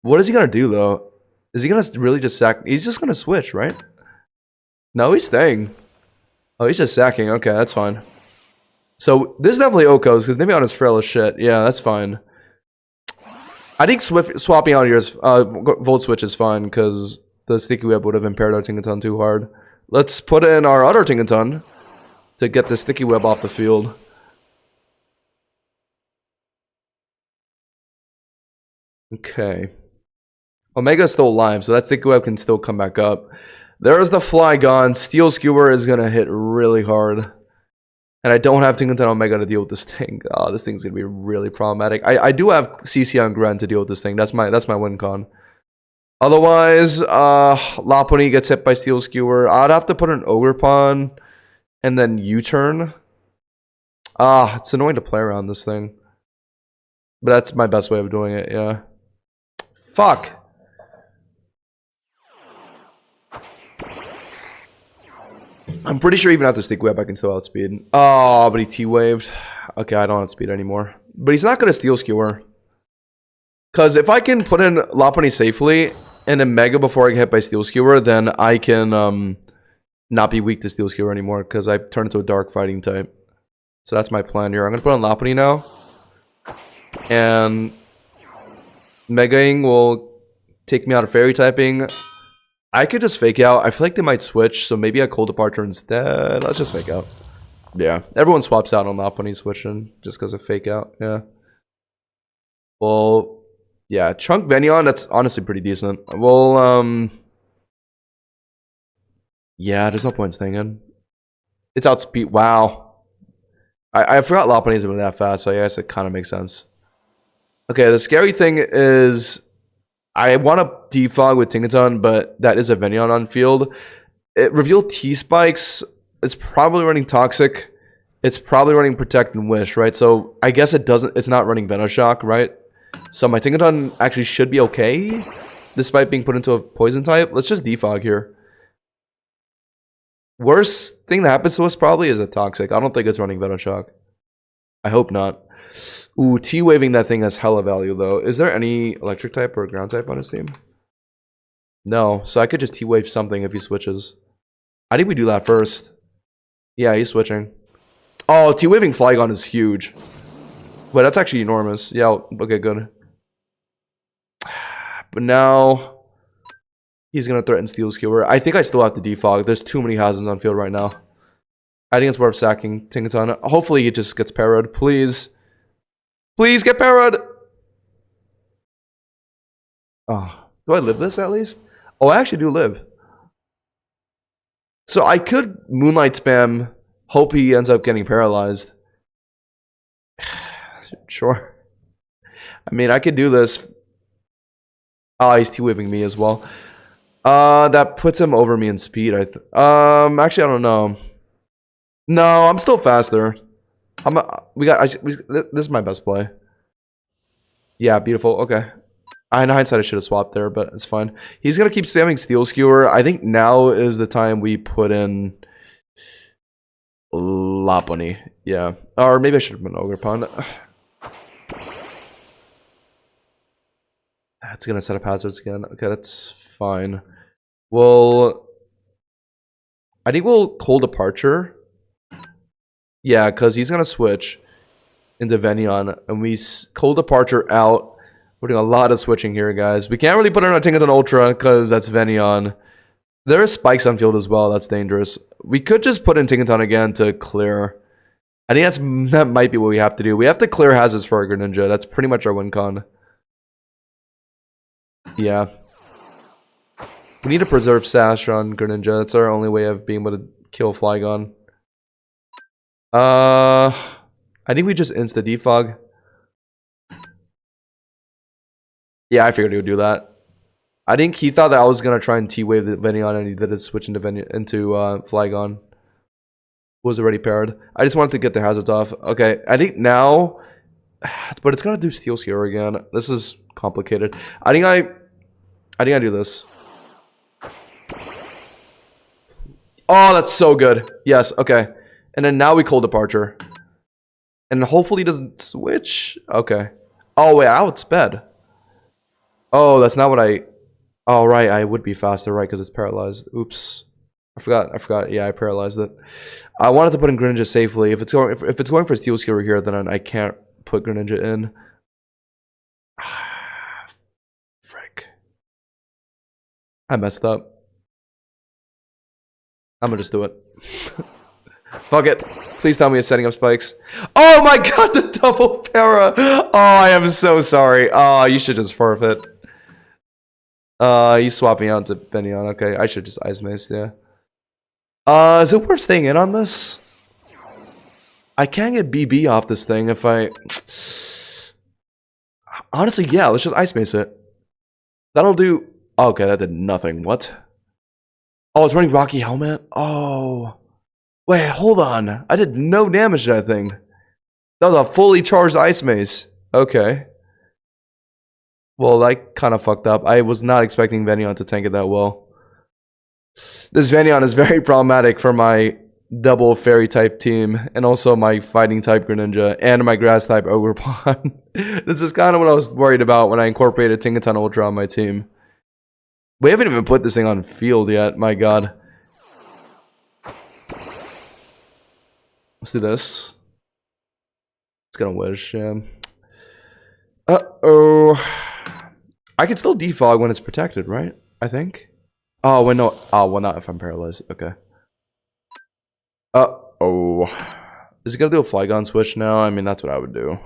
What is he going to do, though? Is he going to really just sack? He's just going to switch, right? No, he's staying. Oh, he's just sacking. Okay, that's fine. So, this is definitely Oko's, because Niveon is frail as shit. Yeah, that's fine. I think swapping out your Volt Switch is fine, because the sticky web would have impaired our Tinkaton too hard. Let's put in our other Tinkaton to get the sticky web off the field. Okay. Omega's still alive, so that sticky web can still come back up. There's the Flygon. Steel Skewer is going to hit really hard. And I don't have Tinkaton Omega to deal with this thing. Oh, this thing's going to be really problematic. I do have CC on Gren to deal with this thing. That's my win con. Otherwise, Lopunny gets hit by Steel Skewer. I'd have to put an Ogerpon and then U-turn. It's annoying to play around this thing. But that's my best way of doing it, yeah. Fuck. I'm pretty sure even after Stick Web I can still outspeed. Oh, but he T-waved. Okay, I don't outspeed anymore. But he's not going to Steel Skewer. Because if I can put in Lopunny safely and a Mega before I get hit by Steel Skewer, then I can not be weak to Steel Skewer anymore because I turn into a Dark Fighting type. So that's my plan here. I'm going to put on Lopunny now. And Megaing will take me out of Fairy typing. I could just fake out. I feel like they might switch, so maybe I Cold Departure instead. Let's just fake out. Yeah, everyone swaps out on Lopunny switching just because of fake out. Yeah. Well, yeah, Chunk Venion, that's honestly pretty decent. Well, yeah, there's no point in staying in. It's outspeed. Wow. I forgot Lopunny's moving that fast, so I guess it kind of makes sense. Okay, the scary thing is I want to defog with Tinkaton, but that is a Venion on field. It revealed T-Spikes. It's probably running Toxic. It's probably running Protect and Wish, right? So I guess it's not running Venoshock, right? So my Tinkaton actually should be okay, despite being put into a poison type. Let's just defog here. Worst thing that happens to us probably is a toxic. I don't think it's running Venom Shock. I hope not. Ooh, T-waving that thing has hella value though. Is there any electric type or ground type on his team? No, so I could just T-wave something if he switches. I think we do that first. Yeah, he's switching. Oh, T-waving Flygon is huge. But that's actually enormous. Yeah, okay, good. But now he's gonna threaten Steel Skewer. I think I still have to defog. There's too many hazards on field right now. I think it's worth sacking Tinkaton. Hopefully he just gets parried. Please. Please get parried! Oh, do I live this at least? Oh, I actually do live. So I could Moonlight Spam, hope he ends up getting paralyzed. Sure. I mean, I could do this. Oh, he's T-waving me as well. That puts him over me in speed. Actually, I don't know. No, I'm still faster. This is my best play. Yeah, beautiful. Okay. In hindsight, I should have swapped there, but it's fine. He's gonna keep spamming Steel Skewer. I think now is the time we put in Lopunny. Yeah. Or maybe I should have been Ogerpon. It's gonna set up hazards again. Okay, that's fine. Well, I think we'll Cold Departure. Yeah, because he's gonna switch into Venion, and we Cold Departure out. We're doing a lot of switching here, guys. We can't really put it on a Tinkaton-Ultra because that's Venion. There are spikes on field as well. That's dangerous. We could just put in Tinkaton again to clear. I think that might be what we have to do. We have to clear hazards for our Greninja. That's pretty much our win con. Yeah. We need to preserve Sash on Greninja. That's our only way of being able to kill Flygon. I think we just insta defog. Yeah, I figured he would do that. I think he thought that I was gonna try and T-wave the Venion, and he did it switch into Flygon. Was already paired. I just wanted to get the hazards off. Okay, I think now, but it's gonna do Steel Skewer again. This is complicated. I think I do this. Oh, that's so good. Yes, okay. And then now we Cold Departure. And hopefully he doesn't switch. Okay. Oh, wait, I outsped. Oh, that's not what I... Oh, right, I would be faster, right, because it's paralyzed. Oops. I forgot. Yeah, I paralyzed it. I wanted to put in Greninja safely. If it's going for Steel Skewer here, then I can't put Greninja in. Frick. I messed up. I'm gonna just do it. Fuck it. Please tell me it's setting up spikes. Oh my god, the double para! Oh, I am so sorry. Oh, you should just forfeit. He's swapping out to Venion. Okay, I should just Ice Mace, yeah. Is it worth staying in on this? I can't get BB off this thing if I... Honestly, yeah, let's just Ice Mace it. That'll do... Okay, that did nothing. What? Oh, it's running Rocky Helmet? Oh. Wait, hold on. I did no damage to that thing. That was a fully charged Ice Mace. Okay. Well, I kind of fucked up. I was not expecting Venion to tank it that well. This Venion is very problematic for my double fairy type team, and also my fighting type Greninja, and my grass type Ogerpon. This is kind of what I was worried about when I incorporated Tinkaton-Ultra on my team. We haven't even put this thing on field yet, my god. Let's do this. It's gonna wish, yeah. Uh-oh. I can still defog when it's protected, right? I think. Oh, wait, no. Oh, well, not if I'm paralyzed. Okay. Uh-oh. Is it gonna do a Flygon switch now? I mean, that's what I would do.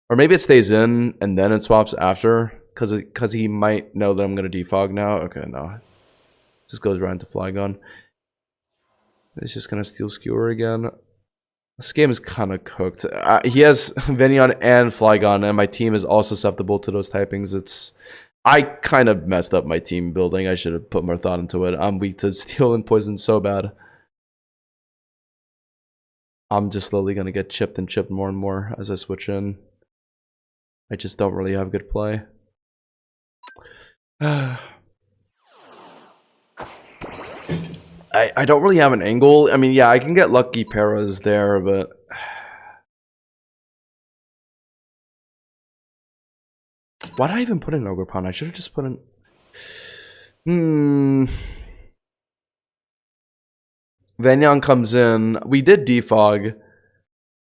Or maybe it stays in and then it swaps after. Because he might know that I'm gonna defog now. Okay, no. Just goes right into Flygon. It's just gonna Steel Skewer again. This game is kind of cooked. He has Venion and Flygon, and my team is all susceptible to those typings. I kind of messed up my team building. I should have put more thought into it. I'm weak to Steel and Poison so bad. I'm just slowly gonna get chipped and chipped more and more as I switch in. I just don't really have good play. I don't really have an angle. I mean, yeah, I can get lucky paras there, but why did I even put in Ogre Pawn? I should have just put in. Venyon comes in. We did defog.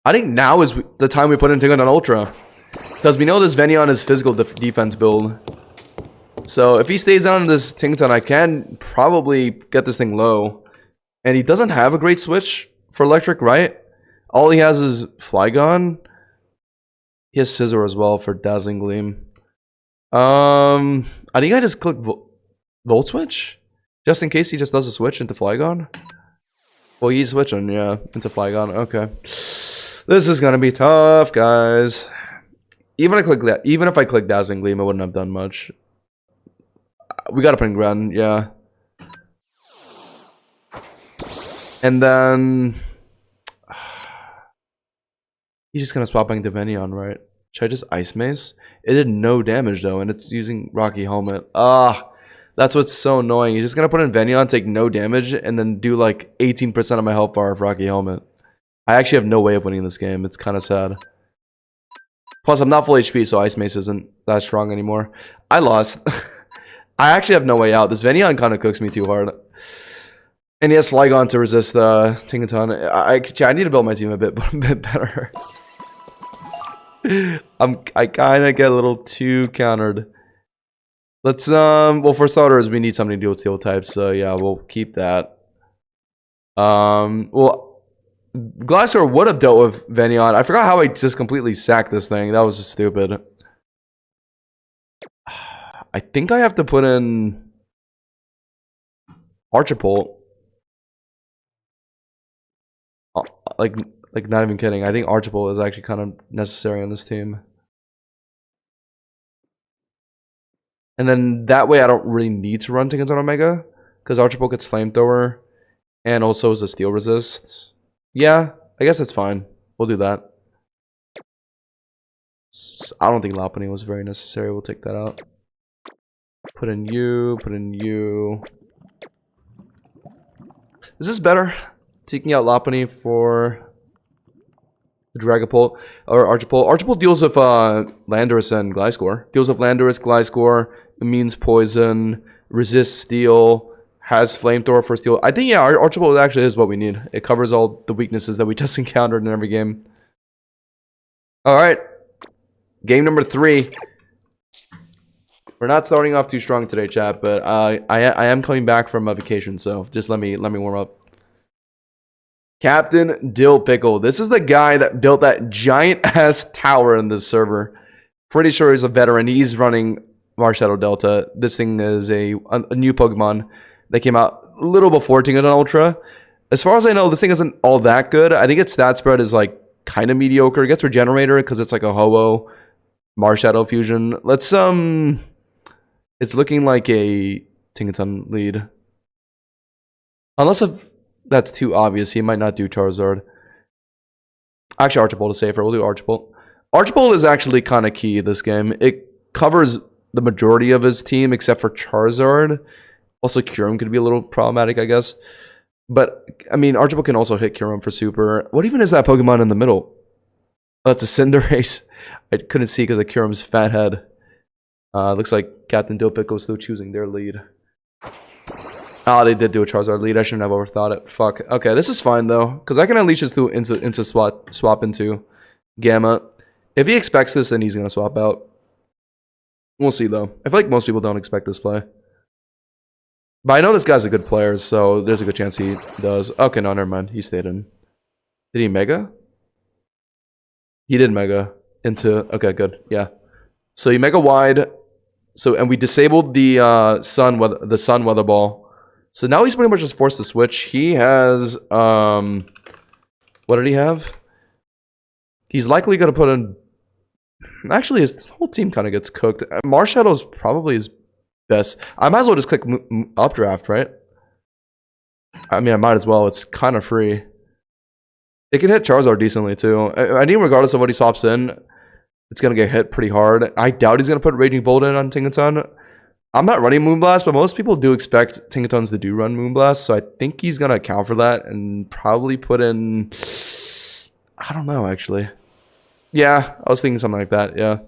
I think now is the time we put in Tinkaton-Ultra. Because we know this Venyon is physical defense build. So if he stays down in this Tinkaton, I can probably get this thing low. And he doesn't have a great switch for electric, right? All he has is Flygon. He has Scissor as well for Dazzling Gleam. I think I just click Volt Switch? Just in case he just does a switch into Flygon? Well, he's switching, yeah, into Flygon. Okay. This is gonna be tough, guys. Even if I click Dazzling Gleam, I wouldn't have done much. We gotta put in Gren, yeah. And then he's just gonna swap into Venyon, right? Should I just Ice Mace? It did no damage though, and it's using Rocky Helmet. That's what's so annoying. You're just gonna put in Venyon, take no damage, and then do like 18% of my health bar of Rocky Helmet. I actually have no way of winning this game. It's kind of sad. Plus, I'm not full HP, so Ice Mace isn't that strong anymore. I lost. I actually have no way out. This Venyon kind of cooks me too hard. And he has Flygon to resist Tinkaton. I need to build my team a bit better. I kind of get a little too countered. Let's well, for starters, we need something to do with steel types, so yeah, we'll keep that. Well, Gliscor would have dealt with Venyon. I forgot how I just completely sacked this thing. That was just stupid. I think I have to put in Archipult. Like not even kidding. I think Archipult is actually kind of necessary on this team. And then that way I don't really need to run Tinkaton Omega, because Archipult gets Flamethrower and also is a Steel Resist. Yeah, I guess it's fine. We'll do that. I don't think Lopunny was very necessary. We'll take that out. Put in you, put in you. Is this better? Taking out Lopunny for the Dragapult or Archipult. Archipult deals with Landorus and Gliscor. Deals with Landorus, Gliscor, immunes poison, resists steel, has Flamethrower for steel. I think, yeah, Archipult actually is what we need. It covers all the weaknesses that we just encountered in every game. Alright. Game number 3. We're not starting off too strong today, chat, but I am coming back from a vacation, so just let me warm up. Captain Dill Pickle. This is the guy that built that giant-ass tower in this server. Pretty sure he's a veteran. He's running Marshadow Delta. This thing is a new Pokemon that came out a little before Tinkaton-Ultra. As far as I know, this thing isn't all that good. I think its stat spread is like kind of mediocre. It gets Regenerator because it's like a Ho-Oh Marshadow fusion. Let's it's looking like a Tinkaton lead. Unless if that's too obvious, he might not do Charizard. Actually, Archipult is safer. We'll do Archipult. Archipult is actually kind of key this game. It covers the majority of his team except for Charizard. Also, Kyurem could be a little problematic, I guess. But, I mean, Archipult can also hit Kyurem for super. What even is that Pokemon in the middle? Oh, it's a Cinderace. I couldn't see because of Kyurem's fat head. Looks like Captain Dilpico is still choosing their lead. Oh, they did do a Charizard lead. I shouldn't have overthought it. Fuck. Okay, this is fine, though. Because I can unleash this to into swap into Gamma. If he expects this, then he's going to swap out. We'll see, though. I feel like most people don't expect this play. But I know this guy's a good player, so there's a good chance he does. Okay, no, never mind. He stayed in. Did he Mega? He did Mega into... Okay, good. Yeah. So he Mega Wide. So, and we disabled the Sun Weather Ball. So now he's pretty much just forced to switch. He has... what did he have? He's likely going to put in... Actually, his whole team kind of gets cooked. Marshallow's probably his best. I might as well just click Updraft, right? I mean, I might as well. It's kind of free. It can hit Charizard decently, too. I think regardless of what he swaps in, it's gonna get hit pretty hard. I doubt he's gonna put Raging Bolt in on Tinkaton. I'm not running Moonblast, but most people do expect Tinkatons to do run Moonblast, so I think he's gonna account for that and probably put in... I don't know, actually. Yeah, I was thinking something like that, yeah.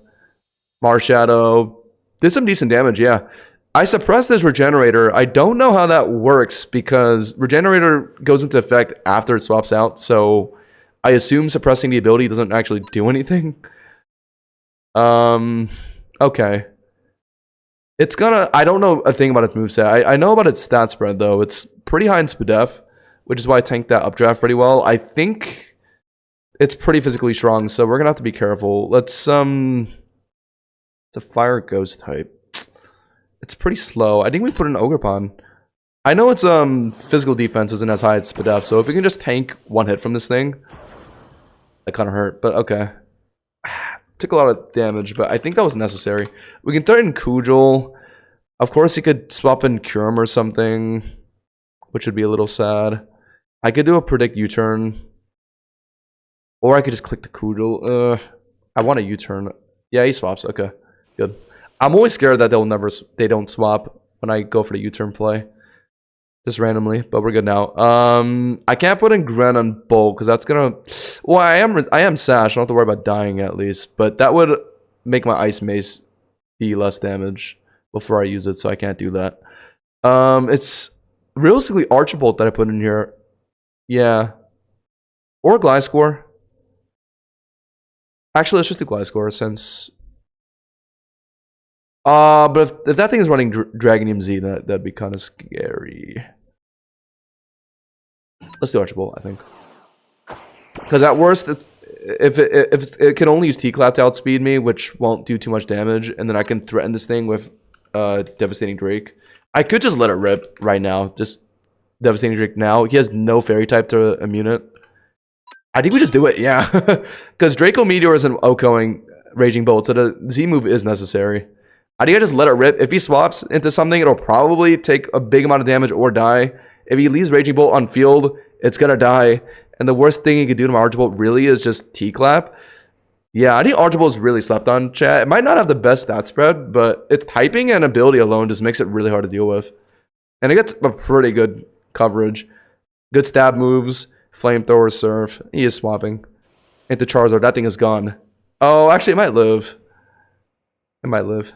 Marshadow. Did some decent damage, yeah. I suppressed this Regenerator. I don't know how that works because Regenerator goes into effect after it swaps out, so I assume suppressing the ability doesn't actually do anything. Okay. It's gonna... I don't know a thing about its moveset. I know about its stat spread, though. It's pretty high in SPDEF, which is why I tanked that updraft pretty well. I think it's pretty physically strong, so we're gonna have to be careful. Let's, It's a Fire Ghost type. It's pretty slow. I think we put an Ogerpon. I know its physical defense isn't as high as SPDEF, so if we can just tank one hit from this thing, that kind of hurt, but okay. Took a lot of damage, but I think that was necessary. We can throw in Kujal. Of course, he could swap in Kurum or something, which would be a little sad. I could do a Predict U-turn. Or I could just click the Kujal. I want a U-turn. Yeah, he swaps. Okay, good. I'm always scared that they don't swap when I go for the U-turn play. Just randomly, but we're good now. I can't put in Gren on Bolt because that's gonna... Well, I am Sash. I don't have to worry about dying at least, but that would make my Ice Mace be less damage before I use it, so I can't do that. It's realistically Archbolt that I put in here. Yeah. Or Gliscor. Actually, let's just do Gliscor since... but if that thing is running Dragonium Z, that'd be kind of scary. Let's do Archbolt, I think. Because at worst, if it can only use T-Clap to outspeed me, which won't do too much damage, and then I can threaten this thing with Devastating Drake. I could just let it rip right now. Just Devastating Drake now. He has no Fairy type to immune it. I think we just do it, yeah. Because Draco Meteor isn't OHKOing Raging Bolt, so the Z move is necessary. I think I just let it rip. If he swaps into something, it'll probably take a big amount of damage or die. If he leaves Raging Bolt on field, it's gonna die. And the worst thing he could do to my Archbolt really is just T-Clap. Yeah, I think Archbolt is really slept on, chat. It might not have the best stat spread, but its typing and ability alone just makes it really hard to deal with. And it gets a pretty good coverage. Good stab moves, Flamethrower, Surf. He is swapping. Into Charizard, that thing is gone. Oh, actually, it might live. It might live.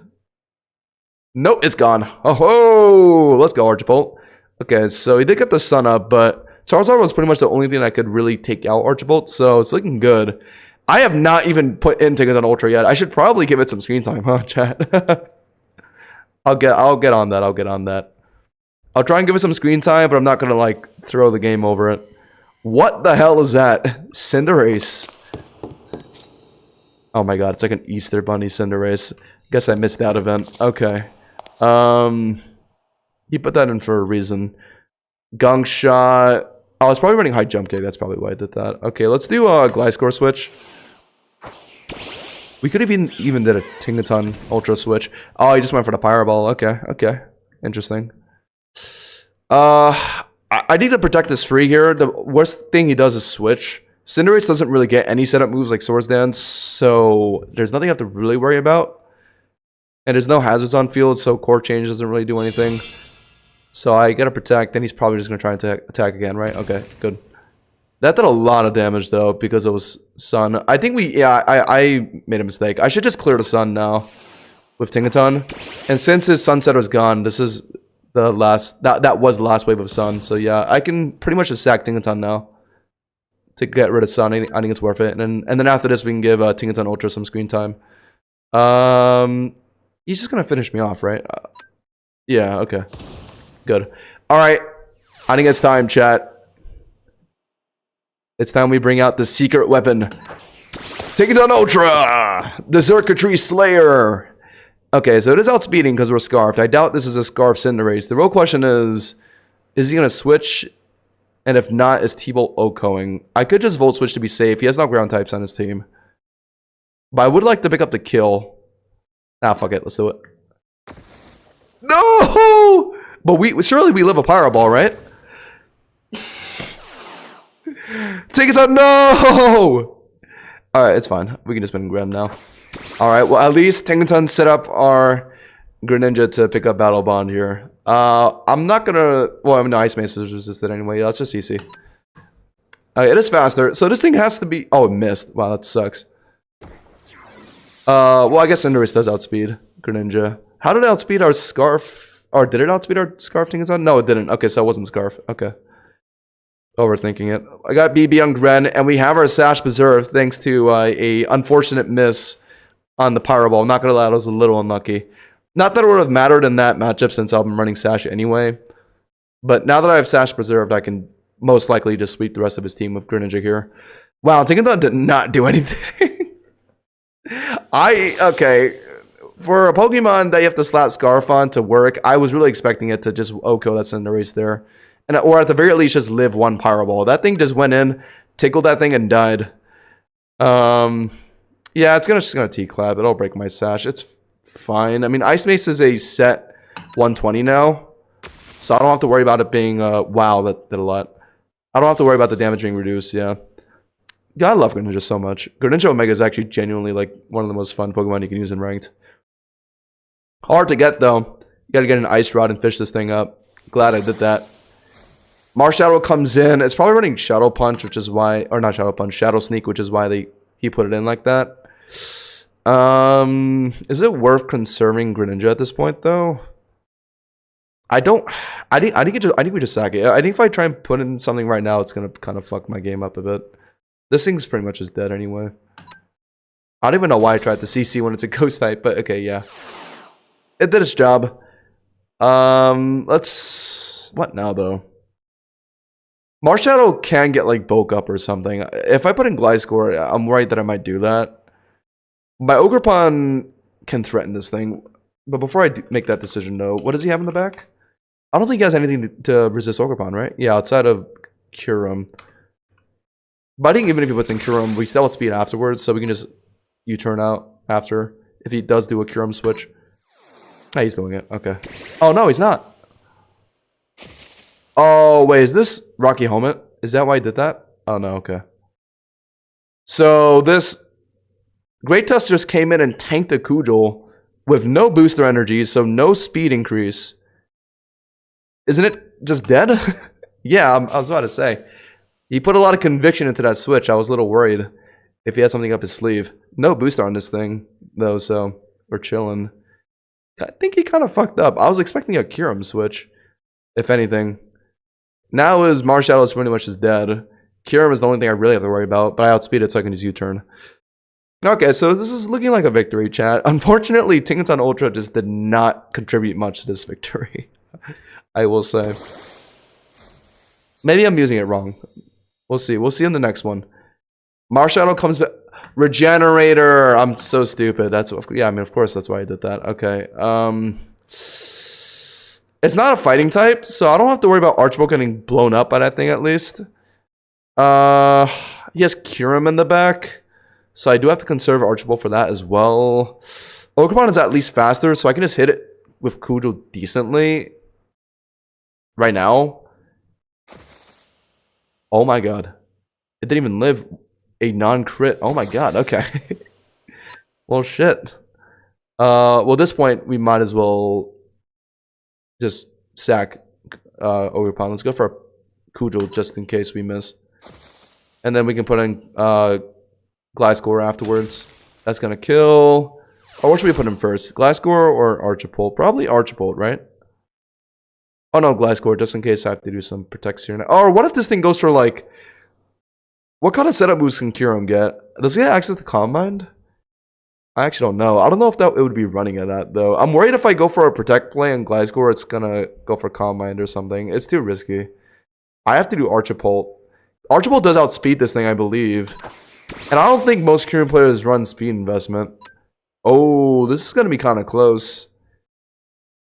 Nope, it's gone. Oh, ho! Let's go, Archbolt. Okay, so he did get the sun up, but Charizard was pretty much the only thing that could really take out Archbolt, so it's looking good. I have not even put in Tinkaton-Ultra yet. I should probably give it some screen time, huh, chat? I'll get on that. I'll get on that. I'll try and give it some screen time, but I'm not gonna like throw the game over it. What the hell is that? Cinderace. Oh my god, it's like an Easter Bunny Cinderace. Guess I missed that event. Okay. He put that in for a reason. Gunk Shot. Oh, I was probably running High Jump Kick. That's probably why I did that. Okay, let's do a Gliscor switch. We could have even did a Tinkaton-Ultra switch. Oh, he just went for the Pyro-Ball. Okay, okay. Interesting. I need to protect this free here. The worst thing he does is switch. Cinderace doesn't really get any setup moves like Swords Dance, so there's nothing I have to really worry about. And there's no hazards on field, so Core Change doesn't really do anything. So I gotta protect, then he's probably just gonna try and attack again, right? Okay, good. That did a lot of damage though, because it was Sun. I think I made a mistake. I should just clear the Sun now with Tinkaton. And since his Sunset was gone, this is the last, that was the last wave of Sun. So yeah, I can pretty much just sack Tinkaton now to get rid of Sun. I think it's worth it. And then after this, we can give Tinkaton-Ultra some screen time. He's just gonna finish me off, right? Yeah, okay. Good. Alright. I think it's time, chat. It's time we bring out the secret weapon. Tinkaton-Ultra! The Circuitry Slayer! Okay, so it is outspeeding because we're Scarfed. I doubt this is a Scarf Cinderace. The real question is he gonna switch? And if not, is T-Bolt OHKOing? I could just Volt Switch to be safe. He has no ground types on his team. But I would like to pick up the kill. Ah, fuck it. Let's do it. No! But surely we live a Pyro Ball, right? Take us out. No! Alright, it's fine. We can just spin Gren now. Alright, well at least Tinkaton set up our Greninja to pick up Battle Bond here. I'm not gonna... Well, I mean, no, Ice Mace is resisted anyway. Yeah, let's just CC. It is faster. So this thing has to be... Oh, it missed. Wow, that sucks. Well, I guess Cinderace does outspeed Greninja. How did it outspeed our Scarf? Or did it outspeed our Scarf Tinkaton? No, it didn't. Okay, so it wasn't Scarf. Okay. Overthinking it. I got BB on Gren, and we have our Sash preserved thanks to a unfortunate miss on the Pyro Ball. I'm not gonna lie, I was a little unlucky. Not that it would have mattered in that matchup since I've been running Sash anyway. But now that I have Sash preserved, I can most likely just sweep the rest of his team with Greninja here. Wow, Tinkaton did not do anything. Okay. For a Pokemon that you have to slap Scarf on to work, I was really expecting it to just OHKO that Cinderace there. Or at the very least, just live one Pyro Ball. That thing just went in, tickled that thing, and died. Yeah, it's just gonna T-Clap. It'll break my Sash. It's fine. I mean, Ice Mace is a set 120 now. So I don't have to worry about it being, wow, that did a lot. I don't have to worry about the damage being reduced, yeah. Yeah, I love Greninja so much. Greninja Omega is actually genuinely, like, one of the most fun Pokemon you can use in Ranked. Hard to get, though. You gotta get an Ice Rod and fish this thing up. Glad I did that. Marshadow comes in. It's probably running Shadow Punch, which is why... Or not Shadow Punch, Shadow Sneak, which is why he put it in like that. Is it worth conserving Greninja at this point, though? I think we just sack it. I think if I try and put in something right now, it's gonna kind of fuck my game up a bit. This thing's pretty much just dead anyway. I don't even know why I tried the CC when it's a ghost type, but okay, yeah. It did its job. Let's... What now, though? Marshadow can get, like, bulk up or something. If I put in Gliscor, I'm worried that I might do that. My Ogerpon can threaten this thing. But before I make that decision, though, what does he have in the back? I don't think he has anything to resist Ogerpon, right? Yeah, outside of Kyurem. But I think even if he puts in Kyurem, we still have speed afterwards, so we can just U-turn out after. If he does do a Kyurem switch. Oh, he's doing it. Okay. Oh, no, he's not. Oh, wait, is this Rocky Helmet? Is that why he did that? Oh, no, okay. So, this Great Tusk just came in and tanked the Kujol with no booster energy, so no speed increase. Isn't it just dead? Yeah, I was about to say. He put a lot of conviction into that switch. I was a little worried if he had something up his sleeve. No booster on this thing, though, so we're chilling. I think he kind of fucked up. I was expecting a Kyurem switch, if anything. Now his Marshadow is pretty much just dead. Kyurem is the only thing I really have to worry about, but I outspeed it so I can just U-turn. Okay, so this is looking like a victory, chat. Unfortunately, Tinkaton-Ultra just did not contribute much to this victory. I will say. Maybe I'm using it wrong. We'll see. We'll see in the next one. Marshadow comes back. Regenerator. I'm so stupid. That's yeah. I mean, of course, that's why I did that. Okay. It's not a fighting type, so I don't have to worry about Archibald getting blown up by that thing at least. He has Kyurem in the back, so I do have to conserve Archibald for that as well. Ogerpon is at least faster, so I can just hit it with Kujol decently right now. Oh my god. It didn't even live a non-crit. Oh my god, okay. Well, shit. Well, at this point, we might as well just sack Ogerpon. Let's go for a Kujol just in case we miss. And then we can put in Gliscor afterwards. That's gonna kill. Or what should we put in first? Gliscor or Archipult? Probably Archipult, right? Oh no, Gliscor, just in case I have to do some protection. Or what if this thing goes for like... What kind of setup moves can Kyurem get? Does he get access to Calm Mind? I actually don't know. I don't know if it would be running at that though. I'm worried if I go for a Protect play and Gliscor, it's gonna go for Calm Mind or something. It's too risky. I have to do Archipult. Archibald does outspeed this thing, I believe. And I don't think most Kyurem players run speed investment. Oh, this is gonna be kind of close.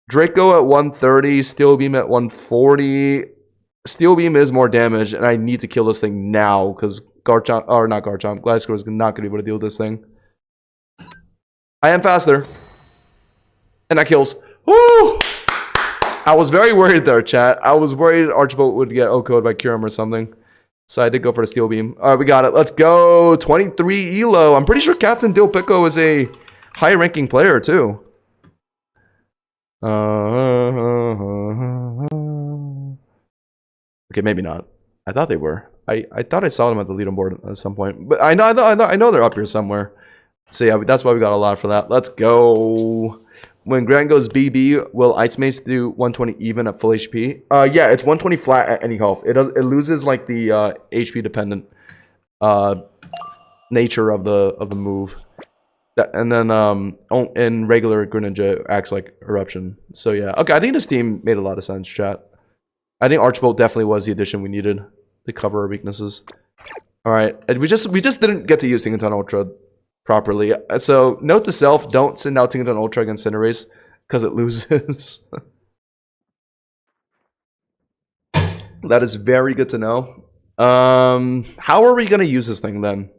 Draco at 130, Steel Beam at 140. Steel Beam is more damage, and I need to kill this thing now, because Garchomp, or not Garchomp, Gliscor is not going to be able to deal with this thing. I am faster. And that kills. Woo! I was very worried there, chat. I was worried Archibald would get OHKO'd by Kyurem or something. So I did go for the Steel Beam. All right, we got it. Let's go. 23 Elo. I'm pretty sure Captain Dill Pico is a high-ranking player, too. Okay, maybe not. I thought they were. I thought I saw them at the leaderboard at some point. But I know they're up here somewhere. So yeah, that's why we got a lot for that. Let's go. When Grant goes BB, will Ice Mace do 120 even at full HP? Yeah, it's 120 flat at any health. It loses like the HP dependent nature of the move. And then in regular Greninja acts like Eruption. So yeah, okay. I think this team made a lot of sense, chat. I think Archbolt definitely was the addition we needed to cover our weaknesses. All right, and we just didn't get to use Tinkaton-Ultra properly. So note to self: don't send out Tinkaton-Ultra against Cinderace because it loses. That is very good to know. How are we gonna use this thing then?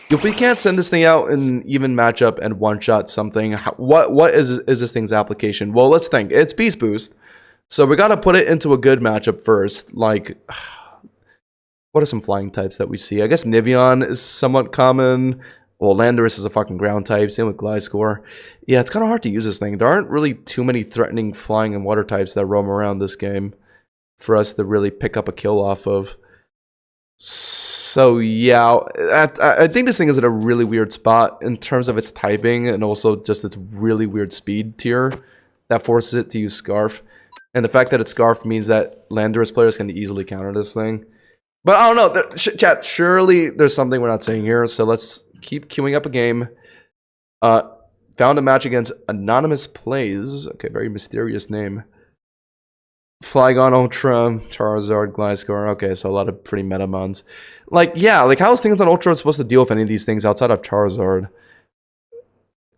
If we can't send this thing out in even matchup and one-shot something, what is this thing's application? Well, let's think. It's Beast Boost. So we gotta put it into a good matchup first. Like, what are some flying types that we see? I guess Niveon is somewhat common. Well, Landorus is a fucking ground type. Same with Gliscor. Yeah, it's kind of hard to use this thing. There aren't really too many threatening flying and water types that roam around this game for us to really pick up a kill off of. So yeah, I think this thing is at a really weird spot in terms of its typing and also just its really weird speed tier that forces it to use Scarf. And the fact that it's Scarf means that Landorus players can easily counter this thing. But I don't know, chat, surely there's something we're not saying here, so let's keep queuing up a game. Found a match against Anonymous Plays. Okay, very mysterious name. Flygon Ultra, Charizard, Gliscor. Okay, so a lot of pretty meta mons. Like, yeah, like how is Tinkaton-Ultra supposed to deal with any of these things outside of Charizard?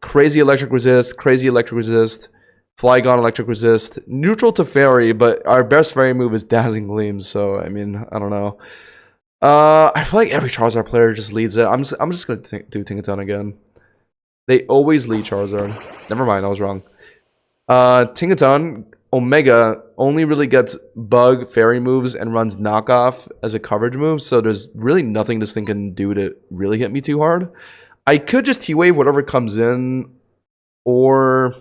Crazy Electric Resist, Flygon Electric Resist, neutral to Fairy, but our best Fairy move is Dazzling Gleam, so I mean, I don't know. I feel like every Charizard player just leads it. I'm just gonna do Tinkaton again. They always lead Charizard. Never mind, I was wrong. Tinkaton Omega only really gets Bug, Fairy moves, and runs Knockoff as a coverage move, so there's really nothing this thing can do to really hit me too hard. I could just T-Wave whatever comes in, or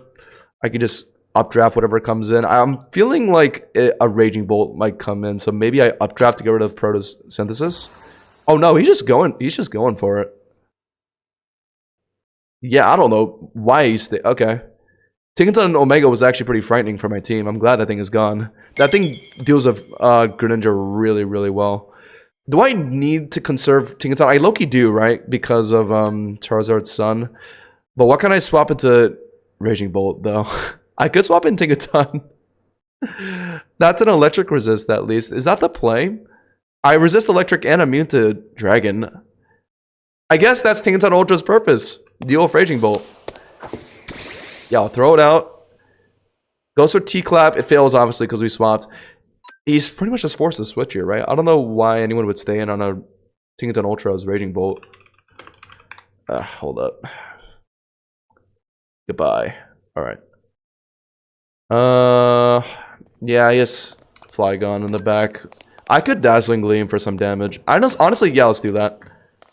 I could just updraft whatever comes in. I'm feeling like a Raging Bolt might come in, so maybe I updraft to get rid of Photosynthesis. Oh no, he's just going for it. Yeah, I don't know why he's okay. Tinkaton Omega was actually pretty frightening for my team. I'm glad that thing is gone. That thing deals with Greninja really, really well. Do I need to conserve Tinkaton? I low-key do, right? Because of Charizard's son. But what can I swap into Raging Bolt, though? I could swap in Tinkaton. That's an electric resist, at least. Is that the play? I resist electric and immune to Dragon. I guess that's Tinkaton-Ultra's purpose. Deal with Raging Bolt. Yeah, I'll throw it out. Goes for T-Clap. It fails, obviously, because we swapped. He's pretty much just forced to switch here, right? I don't know why anyone would stay in on a Tinkaton-Ultra's Raging Bolt. Hold up. Goodbye. Alright. Yeah, yes. Flygon in the back. I could Dazzling Gleam for some damage. Honestly, yeah, let's do that.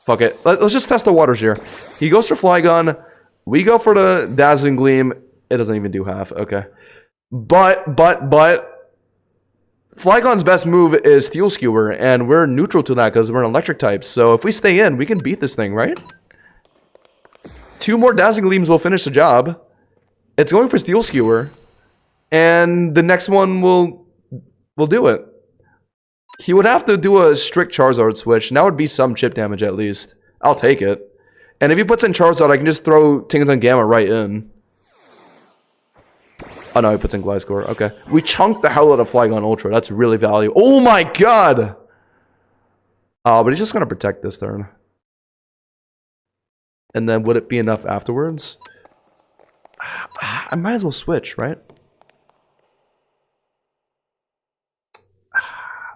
Fuck it. Let's just test the waters here. He goes for Flygon. We go for the Dazzling Gleam. It doesn't even do half. Okay. But Flygon's best move is Steel Skewer, and we're neutral to that because we're an electric type. So if we stay in, we can beat this thing, right? 2 more Dazzling Gleams will finish the job. It's going for Steel Skewer, and the next one will do it. He would have to do a strict Charizard switch, and that would be some chip damage at least. I'll take it. And if he puts in Charizard, I can just throw Tinkaton Gamma right in. Oh no, he puts in Gliscor. Okay. We chunked the hell out of Flygon Ultra. That's really valuable. Oh my god! Oh, but he's just gonna protect this turn. And then would it be enough afterwards? I might as well switch, right?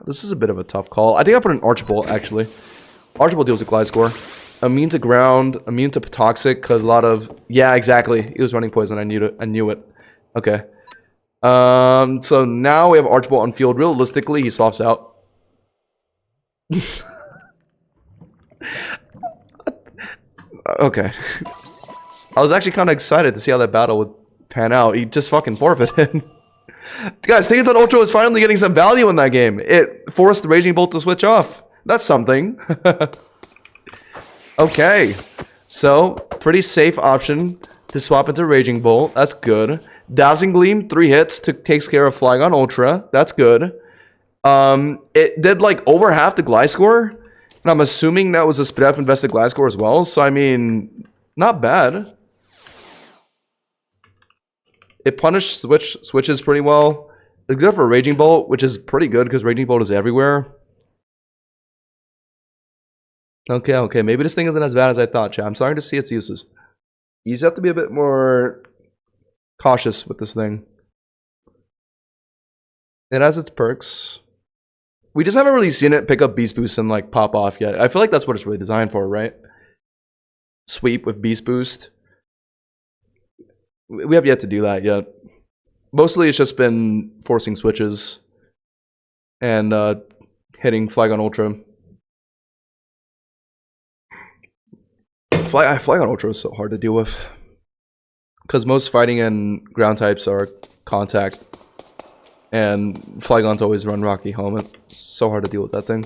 This is a bit of a tough call. I think I put an Archbolt, actually. Archbolt deals with Gliscor. Immune to ground, immune to toxic, because a lot of... Yeah, exactly. He was running poison. I knew it. Okay. So now we have Archbolt on field. Realistically, he swaps out. Okay. I was actually kind of excited to see how that battle would pan out. He just fucking forfeited. Guys, Tinkaton-Ultra was finally getting some value in that game. It forced the Raging Bolt to switch off. That's something. Okay. So, pretty safe option to swap into Raging Bolt. That's good. Dazzling Gleam, 3 hits, takes care of Flygon-Ultra. That's good. It did like over half the Gliscor. And I'm assuming that was a spit up invested Gliscor as well. So, I mean, not bad. It punished switches pretty well. Except for Raging Bolt, which is pretty good because Raging Bolt is everywhere. Okay. Maybe this thing isn't as bad as I thought, chat. I'm starting to see its uses. You just have to be a bit more cautious with this thing. It has its perks. We just haven't really seen it pick up Beast Boost and like pop off yet. I feel like that's what it's really designed for, right? Sweep with Beast Boost. We have yet to do that yet. Mostly it's just been forcing switches and hitting Flygon-Ultra. Flygon-Ultra is so hard to deal with. Because most fighting and ground types are contact. And Flygon's always run Rocky Helmet. It's so hard to deal with that thing.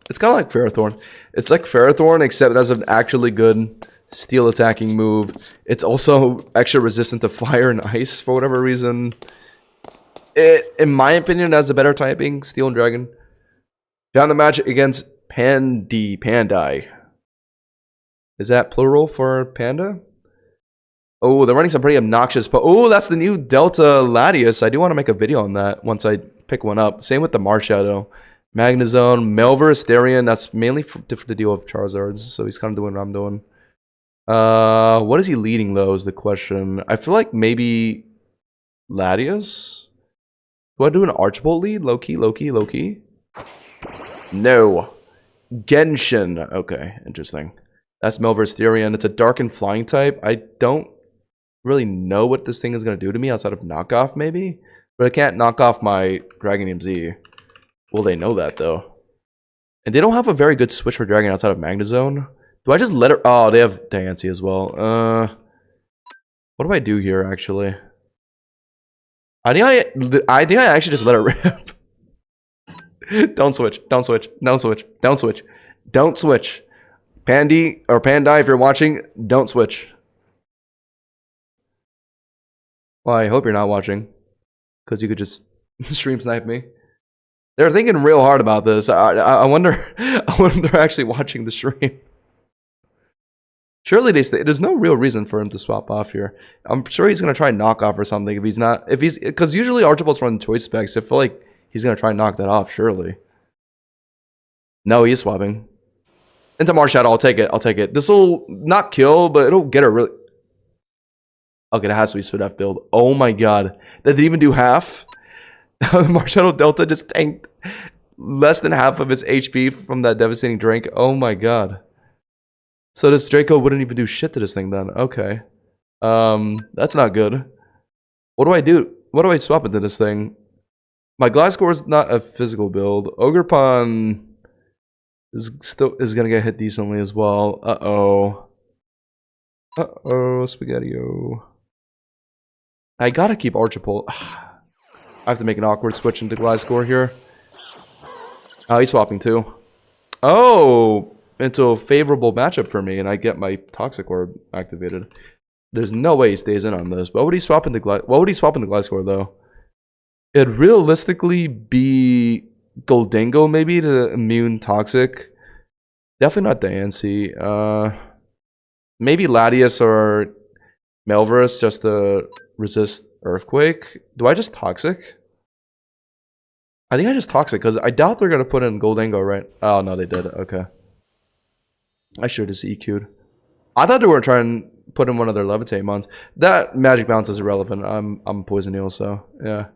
It's kind of like Ferrothorn. It's like Ferrothorn, except it has an actually good steel attacking move. It's also extra resistant to fire and ice for whatever reason. It, in my opinion, has a better typing, Steel and Dragon. Found the match against Pandi. Is that plural for panda? Oh, they're running some pretty obnoxious. Oh, that's the new Delta Latias. I do want to make a video on that once I pick one up. Same with the Marshadow. Magnezone, Melver, Asterion. That's mainly for to deal with Charizards. So he's kind of doing what I'm doing. What is he leading though is the question. I feel like maybe Latias? Do I do an Archbolt lead? Low-key? No. Genshin. Okay, interesting. That's Melver, Asterion. It's a dark and flying type. I don't really know what this thing is going to do to me outside of knockoff maybe. But I can't knock off my Dragon MZ. Will they know that though? And they don't have a very good switch for Dragon outside of Magnezone. Do I just let her... Oh, they have Diancie as well. What do I do here, actually? I think I actually just let her rip. Don't switch. Pandy, or Pandai, if you're watching, don't switch. Well, I hope you're not watching. Because you could just stream snipe me. They're thinking real hard about this. I wonder they're actually watching the stream. Surely there's no real reason for him to swap off here. I'm sure he's gonna try and knock off or something if he's not. Because usually Archibalds run choice specs. I feel like he's gonna try and knock that off. Surely. No, he's swapping. Into Marshadow, I'll take it. This will not kill, but it'll get her really. Okay, it has to be Spit F build. Oh my god, that didn't even do half. The Marshadow Delta just tanked less than half of its HP from that devastating drink. Oh my god. So this Draco wouldn't even do shit to this thing then. Okay. That's not good. What do I do? What do I swap into this thing? My Gliscor is not a physical build. Ogerpon is gonna get hit decently as well. Uh-oh. Spaghetti-O. I gotta keep Archipole. I have to make an awkward switch into Gliscor here. Oh, he's swapping too. Oh! Into a favorable matchup for me, and I get my Toxic Orb activated. There's no way he stays in on this. What would he swap into Gliscor though? It'd realistically be Goldengo maybe to immune Toxic. Definitely not Diancie. Maybe Latias or Melverus just to resist Earthquake. Do I just Toxic? I think I just Toxic because I doubt they're gonna put in Goldengo, right? Oh no, they did. Okay. I should have just EQ'd. I thought they were trying to put in one of their Levitate mons. That Magic Bounce is irrelevant. I'm Poison Eel, so yeah.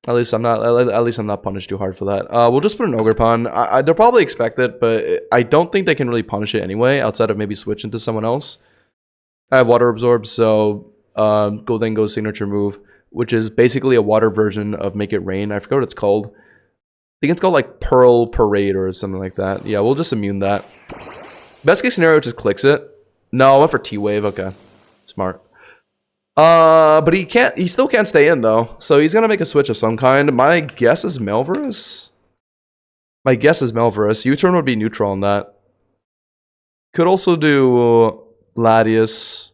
At least I'm not punished too hard for that. We'll just put an Ogerpon. They'll probably expect it, but I don't think they can really punish it anyway, outside of maybe switch into someone else. I have Water Absorb, so Goldengo's signature move, which is basically a water version of Make It Rain. I forgot what it's called. I think it's called like Pearl Parade or something like that. Yeah, we'll just immune that. Best case scenario, just clicks it. No, I went for T-Wave. Okay, smart. But he still can't stay in though. So he's gonna make a switch of some kind. My guess is Malvarus. U-turn would be neutral on that. Could also do Latias.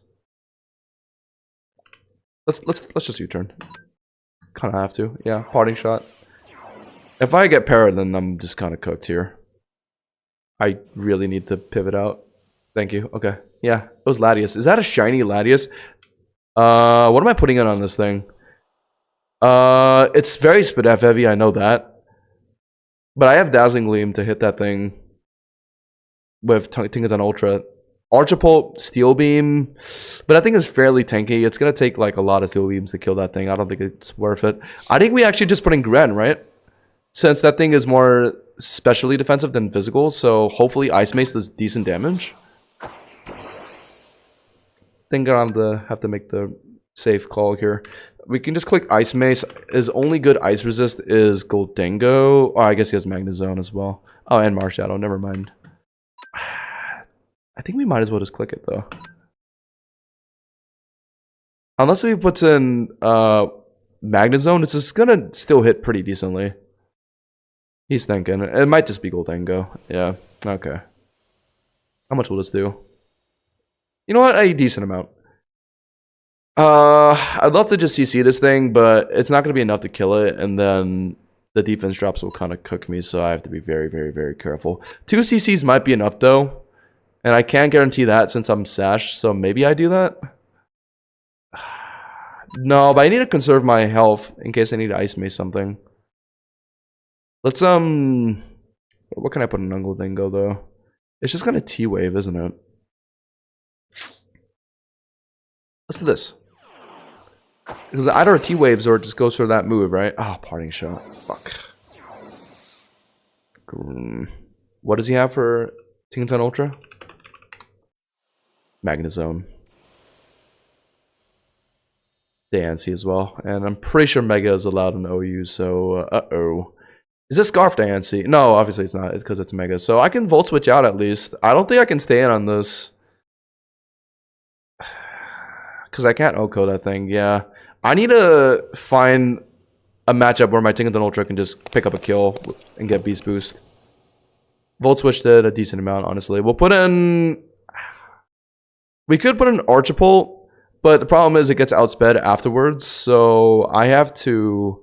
Let's just U-turn. Kind of have to. Yeah, parting shot. If I get parried, then I'm just kind of cooked here. I really need to pivot out. Thank you. Okay. Yeah, it was Latias. Is that a shiny Latias? What am I putting in on this thing? It's very Spadef heavy, I know that. But I have Dazzling Gleam to hit that thing with Tinkaton-Ultra. Archipult, Steel Beam, but I think it's fairly tanky. It's gonna take like a lot of Steel Beams to kill that thing. I don't think it's worth it. I think we actually just put in Gren, right? Since that thing is more specially defensive than physical, so hopefully Ice Mace does decent damage. I think I'm gonna have to make the safe call here. We can just click Ice Mace. His only good ice resist is Goldango. Oh, I guess he has Magnezone as well. Oh, and Marshadow. Never mind. I think we might as well just click it though. Unless he puts in Magnezone, it's just gonna still hit pretty decently. He's thinking. It might just be Goldango. Yeah. Okay. How much will this do? You know what? A decent amount. I'd love to just CC this thing, but it's not gonna be enough to kill it, and then the defense drops will kind of cook me, so I have to be very, very, very careful. 2 CCs might be enough though. And I can't guarantee that since I'm Sash, so maybe I do that? No, but I need to conserve my health in case I need to Ice Mace something. Let's, what can I put in Goldango, though? It's just gonna T-Wave, isn't it? Let's do this. Because either T-Waves or it just goes for that move, right? Oh, parting shot. Fuck. What does he have for Tinkaton-Ultra? Magnezone. Diancie as well. And I'm pretty sure Mega is allowed in OU, so... uh-oh. Is it Scarf Diancie? No, obviously it's not. It's because it's Mega. So I can Volt Switch out at least. I don't think I can stay in on this. Because I can't OHKO that thing, yeah. I need to find a matchup where my Tinkaton-Ultra can just pick up a kill and get Beast Boost. Volt Switch did a decent amount, honestly. We'll put in... We could put in Archipult, but the problem is it gets outsped afterwards, so I have to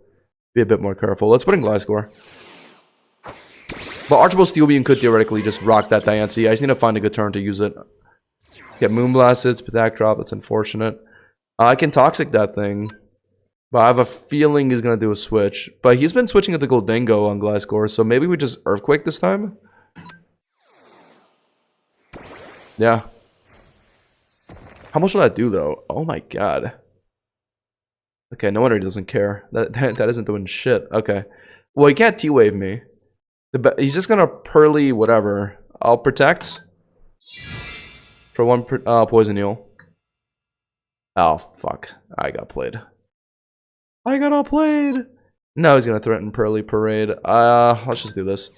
be a bit more careful. Let's put in Gliscor. But Archipult Steel Beam could theoretically just rock that Diancie. I just need to find a good turn to use it. Get Moonblasted, Spadak Drop, that's unfortunate. I can Toxic that thing, but I have a feeling he's going to do a switch. But he's been switching at the Goldango on Gliscor, so maybe we just Earthquake this time? Yeah. How much will that do, though? Oh my god. Okay, no wonder he doesn't care. That isn't doing shit. Okay. Well, he can't T-Wave me. He's just gonna Pearly whatever. I'll Protect. For 1 Poison Heal. Oh, fuck. I got played. I got outplayed! No, he's gonna threaten Pearly Parade. Let's just do this.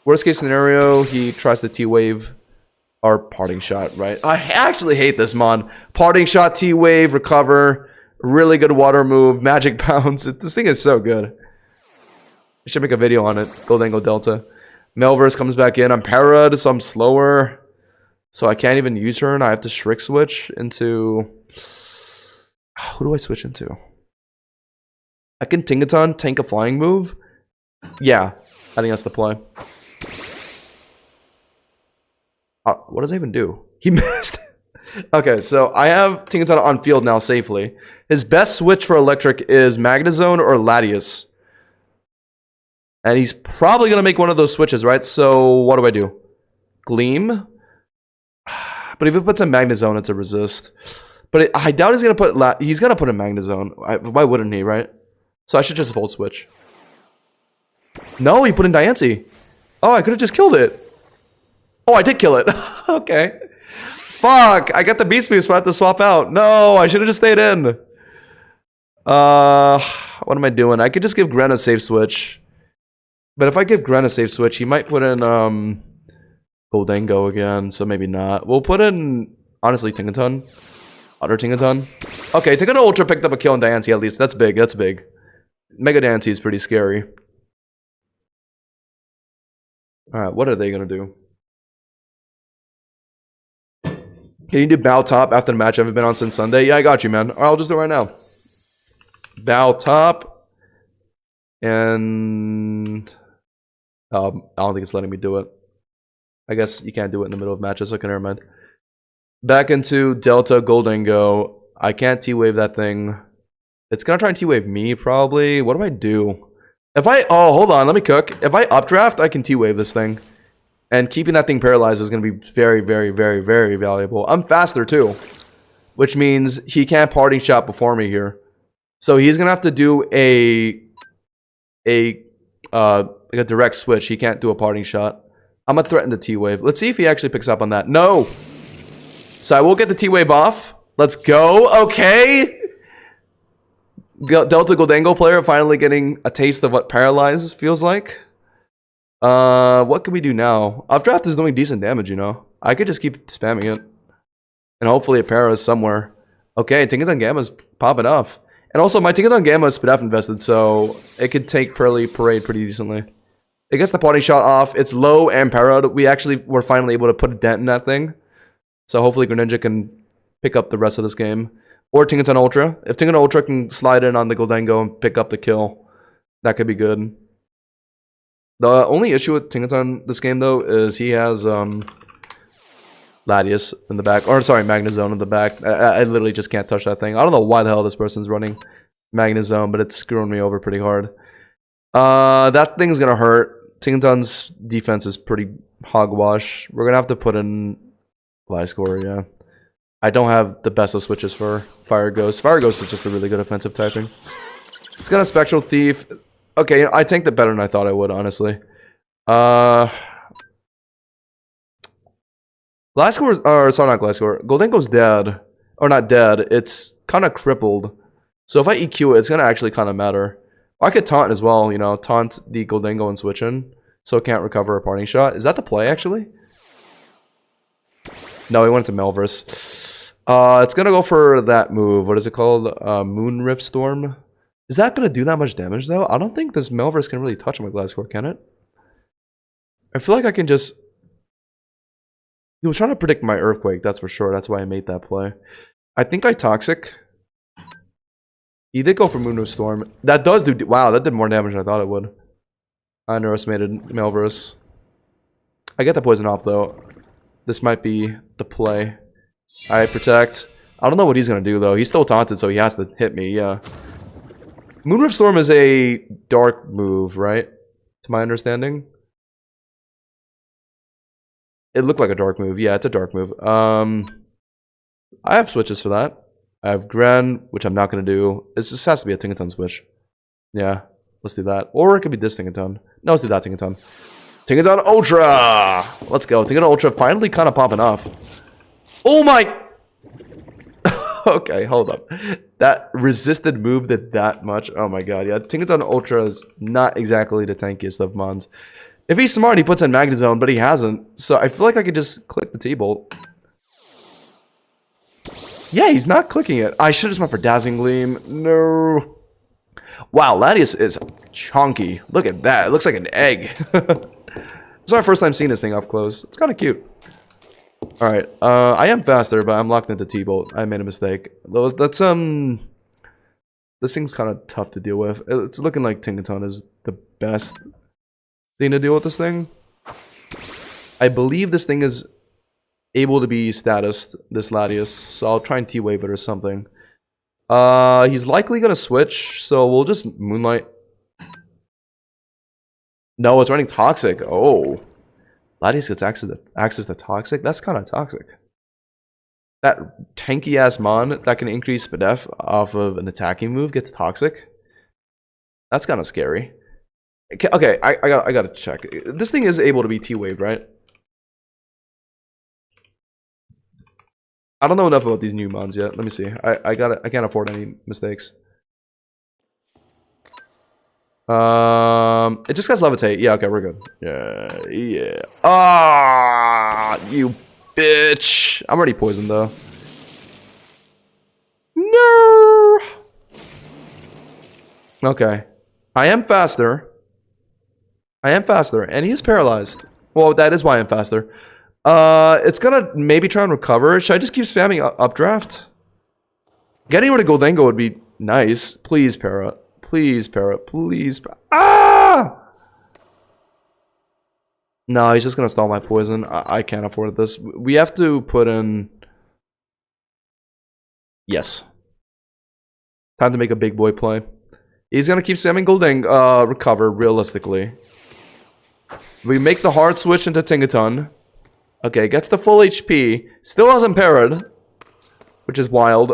Worst case scenario, he tries to T-Wave. Or Parting Shot, right? I actually hate this mon. Parting Shot, T-Wave, Recover, really good water move, Magic Bounce. This thing is so good. I should make a video on it. Goldango Delta. Melverse comes back in. I'm parried, so I'm slower. So I can't even use her, and I have to Shriek switch into... Who do I switch into? I can Tinkaton, tank a flying move? Yeah, I think that's the play. What does that even do? He missed. Okay, so I have Tinkaton on field now safely. His best switch for electric is Magnezone or Latias. And he's probably going to make one of those switches, right? So what do I do? Gleam? But if he puts a Magnezone, it's a resist. But I doubt he's going to put... He's going to put a Magnezone. Why wouldn't he, right? So I should just Volt Switch. No, he put in Diancie. Oh, I could have just killed it. Oh, I did kill it. Okay. Fuck. I got the Beast Boost, but I have to swap out. No, I should have just stayed in. What am I doing? I could just give Gren a safe switch. But if I give Gren a safe switch, he might put in Goldango again, so maybe not. We'll put in, honestly, Tinkaton. Other Tinkaton. Okay, Tinkaton-Ultra picked up a kill on Diancie at least. That's big, that's big. Mega Diancie is pretty scary. Alright, what are they gonna do? Can you do Bow Top after the match I haven't been on since Sunday? Yeah, I got you, man. Alright, I'll just do it right now. Bow Top. And... I don't think it's letting me do it. I guess you can't do it in the middle of matches. Okay, never mind. Back into Delta Goldango. I can't T-Wave that thing. It's gonna try and T-Wave me, probably. What do I do? If I... Oh, hold on. Let me cook. If I updraft, I can T-Wave this thing. And keeping that thing paralyzed is going to be very, very, very, very valuable. I'm faster, too. Which means he can't parting shot before me here. So he's going to have to do like a direct switch. He can't do a parting shot. I'm going to threaten the T-Wave. Let's see if he actually picks up on that. No! So I will get the T-Wave off. Let's go. Okay! Delta Goldango player finally getting a taste of what paralyzed feels like. What can we do now? Updraft is doing decent damage, you know. I could just keep spamming it. And hopefully it paras somewhere. Okay, Tinkaton Gamma's popping off. And also, my Tinkaton Gamma is SPDF invested, so it could take Parade pretty decently. It gets the party shot off. It's low and parad. We actually were finally able to put a dent in that thing. So hopefully Greninja can pick up the rest of this game. Or Tinkaton-Ultra. If Tinkaton-Ultra can slide in on the Goldango and pick up the kill, that could be good. The only issue with Tinkaton this game, though, is he has Latias in the back. Or, sorry, Magnezone in the back. I literally just can't touch that thing. I don't know why the hell this person's running Magnezone, but it's screwing me over pretty hard. That thing's going to hurt. Tinkaton's defense is pretty hogwash. We're going to have to put in Gliscor, yeah. I don't have the best of switches for Fire Ghost. Fire Ghost is just a really good offensive typing. It's got a Spectral Thief. Okay, I tanked it better than I thought I would, honestly. Gliscor, or sorry, not Gliscor. Goldango's dead. Or not dead, it's kind of crippled. So if I EQ it, it's going to actually kind of matter. Or I could taunt as well, you know, taunt the Goldango and switch in. So it can't recover a parting shot. Is that the play, actually? No, he went to Melverse. It's going to go for that move. What is it called? Moon Rift Storm? Is that going to do that much damage, though? I don't think this Melverse can really touch my Gliscor, can it? I feel like I can just... He was trying to predict my Earthquake, that's for sure. That's why I made that play. I think I Toxic. He did go for Moon Rift Storm. That does do... Wow, that did more damage than I thought it would. I underestimated Melverse. I get the poison off, though. This might be the play. I Protect. I don't know what he's going to do, though. He's still taunted, so he has to hit me, yeah. Moonrift Storm is a dark move, right? To my understanding. It looked like a dark move. Yeah, it's a dark move. I have switches for that. I have Gren, which I'm not going to do. This has to be a Tinkaton switch. Yeah, let's do that. Or it could be this Tinkaton. No, let's do that Tinkaton. Tinkaton-Ultra! Let's go. Tinkaton-Ultra finally kind of popping off. Oh my... Okay, hold up. That resisted move did that much. Oh my god, yeah. Tinkaton-Ultra is not exactly the tankiest of mons. If he's smart, he puts in Magnezone, but he hasn't. So I feel like I could just click the T-Bolt. Yeah, he's not clicking it. I should have just went for Dazzling Gleam. No. Wow, Latias is chunky. Look at that. It looks like an egg. It's my first time seeing this thing up close. It's kind of cute. Alright, I am faster, but I'm locked into T-Bolt. I made a mistake. That's, this thing's kind of tough to deal with. It's looking like Tinkaton is the best thing to deal with this thing. I believe this thing is able to be statused, this Latias, so I'll try and T-Wave it or something. He's likely gonna switch, so we'll just Moonlight. No, it's running Toxic. Oh. Latias gets access to Toxic? That's kind of toxic. That tanky-ass Mon that can increase SPDF off of an attacking move gets Toxic? That's kind of scary. Okay, I gotta check. This thing is able to be T-Waved, right? I don't know enough about these new Mons yet. Let me see. I can't afford any mistakes. It just gets levitate. Yeah, okay, we're good. Yeah. Ah, you bitch. I'm already poisoned though. No. Okay. I am faster, and he is paralyzed. Well, that is why I'm faster. It's gonna maybe try and recover. Should I just keep spamming updraft? Getting rid of Goldango would be nice. Please, Para. Please, Para. Please. Ah! No, he's just gonna stall my poison. I can't afford this. We have to put in... Yes. Time to make a big boy play. He's gonna keep spamming Goldango. Recover, realistically. We make the hard switch into Tinkaton. Okay, gets the full HP. Still hasn't parried, which is wild.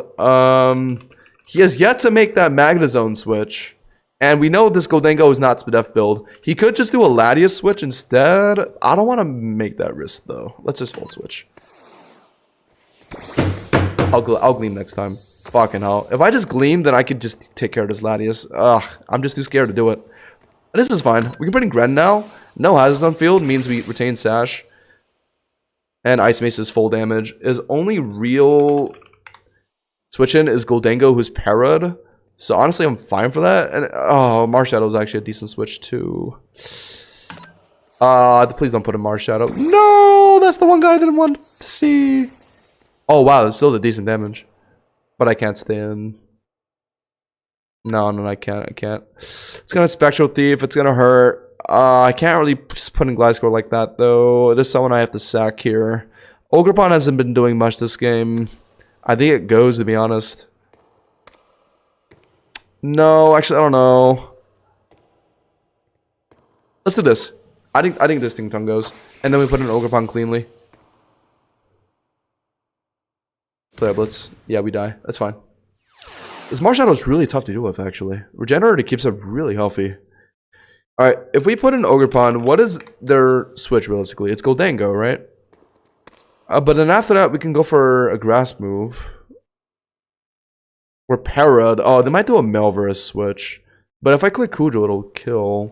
He has yet to make that Magnezone switch. And we know this Goldango is not Spadef build. He could just do a Latias switch instead. I don't want to make that risk, though. Let's just Volt Switch. I'll Gleam next time. Fucking hell. If I just Gleam, then I could just take care of this Latias. Ugh, I'm just too scared to do it. And this is fine. We can put in Gren now. No hazards on field means we retain Sash. And Ice Mace is full damage. His only real switch in is Goldango, who's parried. So honestly, I'm fine for that. And oh, Marshadow is actually a decent switch too. Please don't put in Marshadow. No, that's the one guy I didn't want to see. Oh wow, that's still a decent damage. But I can't stay in. No, I can't. It's gonna Spectral Thief. It's gonna hurt. I can't really just put in Gliscor like that, though. There's someone I have to sack here. Ogerpon hasn't been doing much this game. I think it goes, to be honest. No, actually, I don't know. Let's do this. I think this Tinkaton goes. And then we put in Ogerpon cleanly. Flare Blitz. Yeah, we die. That's fine. This Marshadow is really tough to deal with, actually. Regenerator keeps it really healthy. Alright, if we put in Ogerpon, what is their switch realistically? It's Goldango, right? But then after that, we can go for a grass move. We're parried. Oh, they might do a Malvarus switch. But if I click Kudro, it'll kill.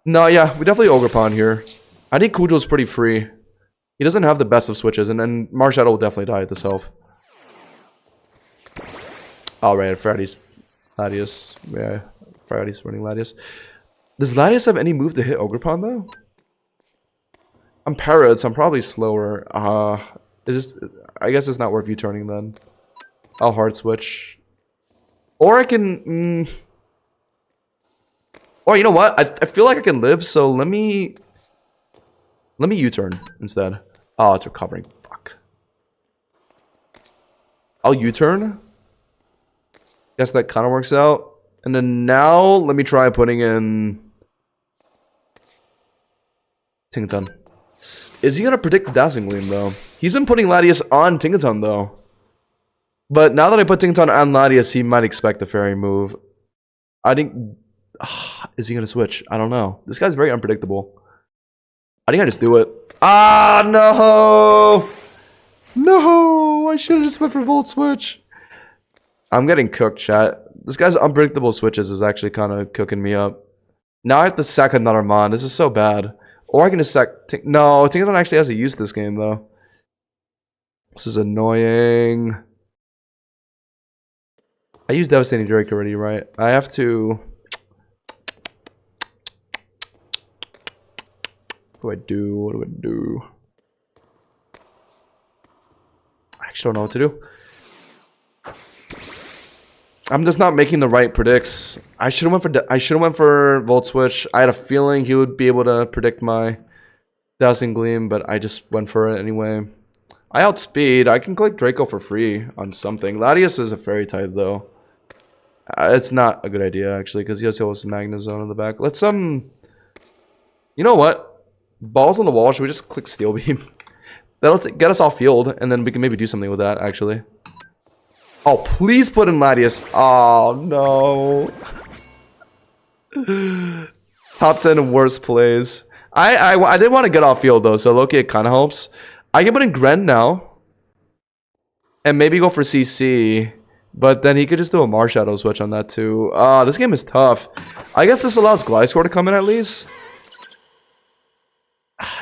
No, yeah, we definitely Ogerpon here. I think Kudro's pretty free. He doesn't have the best of switches, and then Marshadow will definitely die at this health. Alright, Freddy's Latias. Yeah, Freddy's running Latias. Does Latias have any move to hit Ogerpon, though? I'm parried, so I'm probably slower. I guess it's not worth U-turning then. I'll hard switch. Or I can... Or you know what? I feel like I can live, so let me U-turn instead. Oh, it's recovering. Fuck. I'll U-turn. Guess that kind of works out. And then now, let me try putting in... Tinkaton. Is he going to predict the Dazzling Gleam, though? He's been putting Latias on Tinkaton, though. But now that I put Tinkaton on Latias, he might expect the Fairy move. I think... is he going to switch? I don't know. This guy's very unpredictable. I think I just do it. Ah, no! No! I should have just went for Volt Switch. I'm getting cooked, chat. This guy's unpredictable switches is actually kind of cooking me up. Now I have to sack another Mon. This is so bad. Or I can just sack... No, Tinkaton actually has a use this game, though. This is annoying. I used Devastating Drake already, right? I have to... What do I do? I actually don't know what to do. I'm just not making the right predicts. I should have went for Volt Switch. I had a feeling he would be able to predict my Dazzling Gleam, but I just went for it anyway. I outspeed. I can click Draco for free on something. Latias is a fairy type though. It's not a good idea actually because he has his Magnezone in the back. Let's you know what? Balls on the wall. Should we just click Steel Beam? That'll get us off field, and then we can maybe do something with that actually. Oh, please put in Latias. Oh, no. Top 10 worst plays. I did want to get off field, though, so Loki, it kind of helps. I can put in Gren now. And maybe go for CC. But then he could just do a Marshadow switch on that too. This game is tough. I guess this allows Gliscor to come in at least.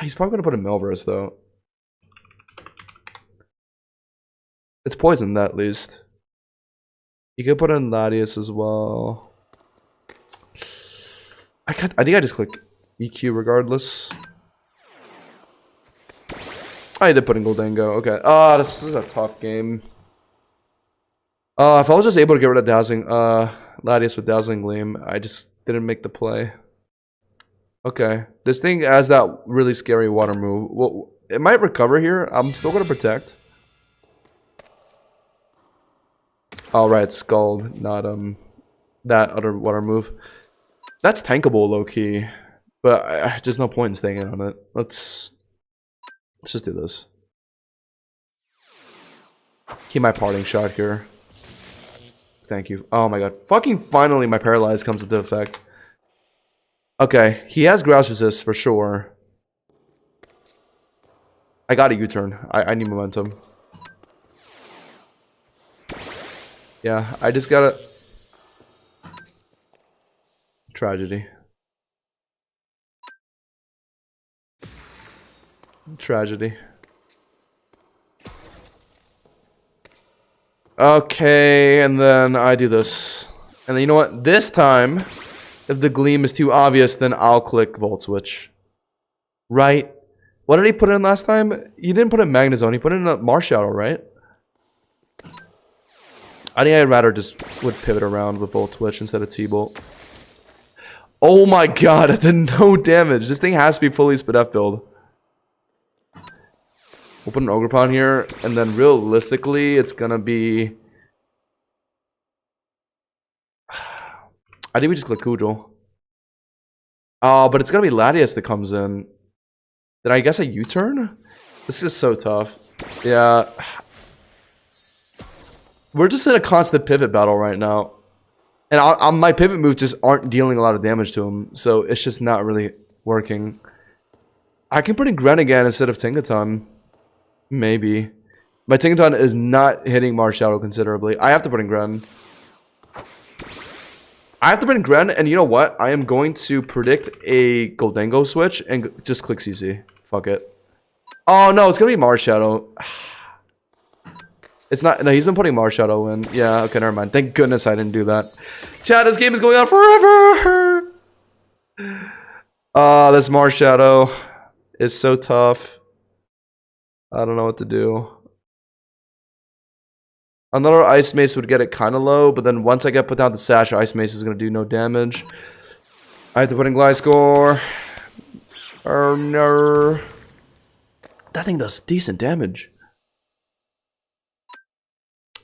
He's probably going to put in Melburst though. It's poisoned at least. You could put in Latias as well. I think I just click EQ regardless. I did put in Goldango. Okay. This is a tough game. If I was just able to get rid of Dazzling, Latias with Dazzling Gleam, I just didn't make the play. Okay. This thing has that really scary water move. Well, it might recover here. I'm still going to protect. Oh, right. Scald, not that other water move. That's tankable, low-key. But there's no point in staying in on it. Let's just do this. Keep my parting shot here. Thank you. Oh my god. Fucking finally my Paralyze comes into effect. Okay. He has Grass Resist for sure. I got a U-turn. I need momentum. Yeah, I just gotta... Tragedy. Tragedy. Okay, and then I do this. And then you know what? This time, if the Gleam is too obvious, then I'll click Volt Switch. Right? What did he put in last time? He didn't put in Magnezone. He put in a Marshadow, right? I think I'd rather just would pivot around with Volt Switch instead of T-Bolt. Oh my god, I did no damage. This thing has to be fully Spadef build. We'll put an Ogerpon here, and then realistically, it's gonna be... I think we just click Kudril. Oh, but it's gonna be Latias that comes in. Then I guess a U-turn? This is so tough. Yeah. We're just in a constant pivot battle right now. And my pivot moves just aren't dealing a lot of damage to him. So it's just not really working. I can put in Gren again instead of Tinkaton. Maybe. My Tinkaton is not hitting Marshadow considerably. I have to put in Gren. I have to put in Gren, and you know what? I am going to predict a Goldango switch and just click CC. Fuck it. Oh no, it's gonna be Marshadow. It's not. No, he's been putting Marshadow in. Yeah, okay, never mind. Thank goodness I didn't do that. Chat, this game is going on forever! This Marshadow is so tough. I don't know what to do. Another Ice Mace would get it kind of low, but then once I get put down the Sash, Ice Mace is going to do no damage. I have to put in Gliscor. Oh no. That thing does decent damage.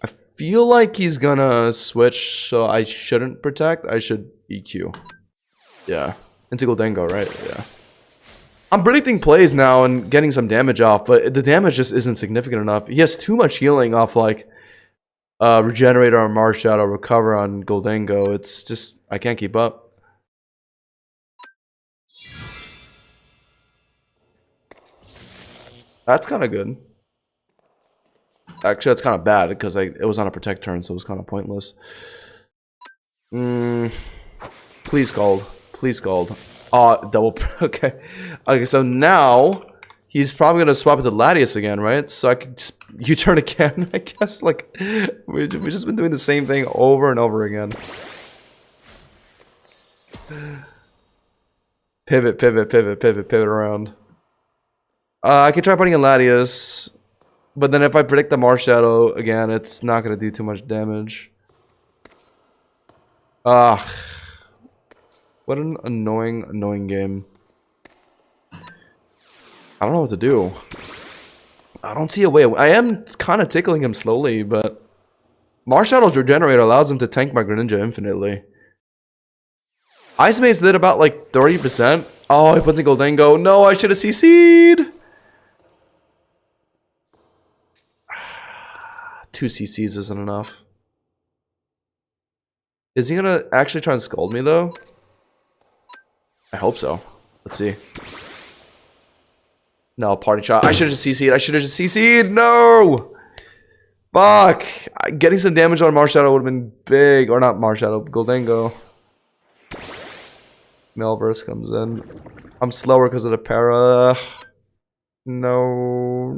I feel like he's gonna switch, so I shouldn't protect. I should EQ. Yeah. Into Goldango, right? Yeah. I'm predicting plays now and getting some damage off, but the damage just isn't significant enough. He has too much healing off, like, Regenerator on Marshadow, Recover on Goldango. It's just, I can't keep up. That's kind of good. Actually, that's kind of bad because it was on a protect turn, so it was kind of pointless. Please Scald. Please Scald. Double. Okay. Okay, so now he's probably going to swap it to Latias again, right? So I could just U-turn again, I guess. Like, we've just been doing the same thing over and over again. Pivot, pivot, pivot, pivot, pivot around. I could try putting in Latias, but then if I predict the Marshadow again, it's not going to do too much damage. Ugh. What an annoying game. I don't know what to do. I don't see a way. I am kind of tickling him slowly, but Marshadow's Regenerator allows him to tank my Greninja infinitely. Ice Mace did about like 30%. Oh, he puts in Goldango. No, I should have CC'd. 2 CCs isn't enough. Is he gonna actually try and scold me though? I hope so. Let's see. No, party shot. I should have just CC'd. I should have just CC'd. No! Fuck! Getting some damage on Marshadow would have been big. Or not Marshadow, Goldango. Melverse comes in. I'm slower because of the para. No.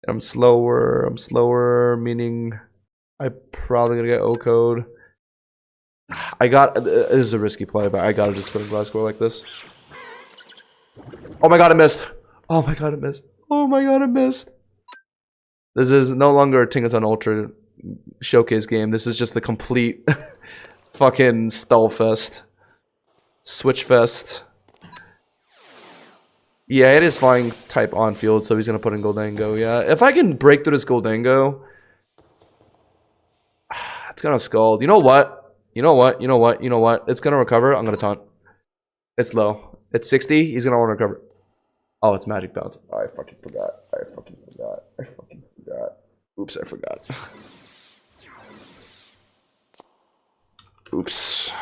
I'm slower, meaning I'm probably gonna get O-code. This is a risky play, but I gotta just put a glass score like this. Oh my god, I missed! Oh my god, I missed! Oh my god, I missed! This is no longer a Tinkaton-Ultra showcase game. This is just the complete fucking stall fest. Switch fest. Yeah, it is flying type on field, so he's gonna put in Goldango. Yeah, if I can break through this Goldango, it's gonna scald. You know what? It's gonna recover. I'm gonna taunt. It's low. It's 60. He's gonna want to recover. Oh, it's magic bounce. Oh, I fucking forgot. Oops, I forgot. Oops.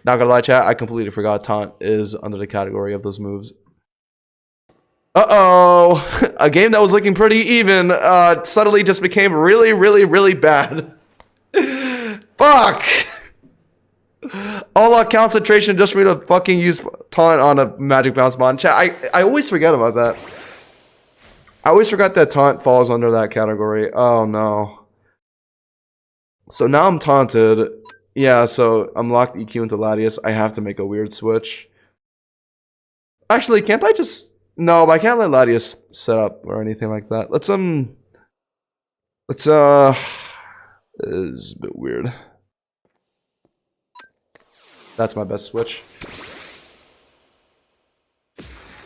Not gonna lie, chat, I completely forgot taunt is under the category of those moves. Uh-oh! A game that was looking pretty even suddenly just became really bad. Fuck! All out concentration just for me to fucking use taunt on a magic bounce mod. Chat, I always forget about that. I always forgot that taunt falls under that category. Oh no. So now I'm taunted. Yeah, so I'm locked EQ into Latias. I have to make a weird switch. Actually, can't I just... No, I can't let Latias set up or anything like that. Let's, This is a bit weird. That's my best switch.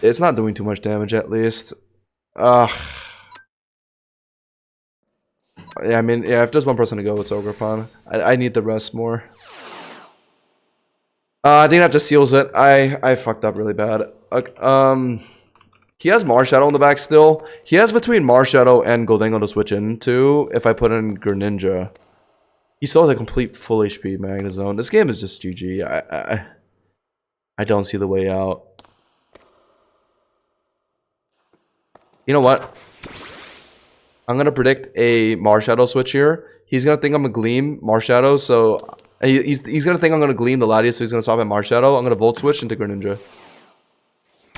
It's not doing too much damage, at least. Yeah, I mean, yeah, if there's one person to go, it's Ogrepon. I need the rest more. I think that just seals it. I fucked up really bad. He has Marshadow in the back still. He has between Marshadow and Goldango to switch into if I put in Greninja. He still has a complete full HP Magnezone. This game is just GG. I don't see the way out. You know what? I'm gonna predict a Marshadow switch here. He's gonna think I'm a Gleam Marshadow, so he's gonna think I'm gonna Gleam the Latias, so he's gonna swap at Marshadow. I'm gonna Volt Switch into Greninja.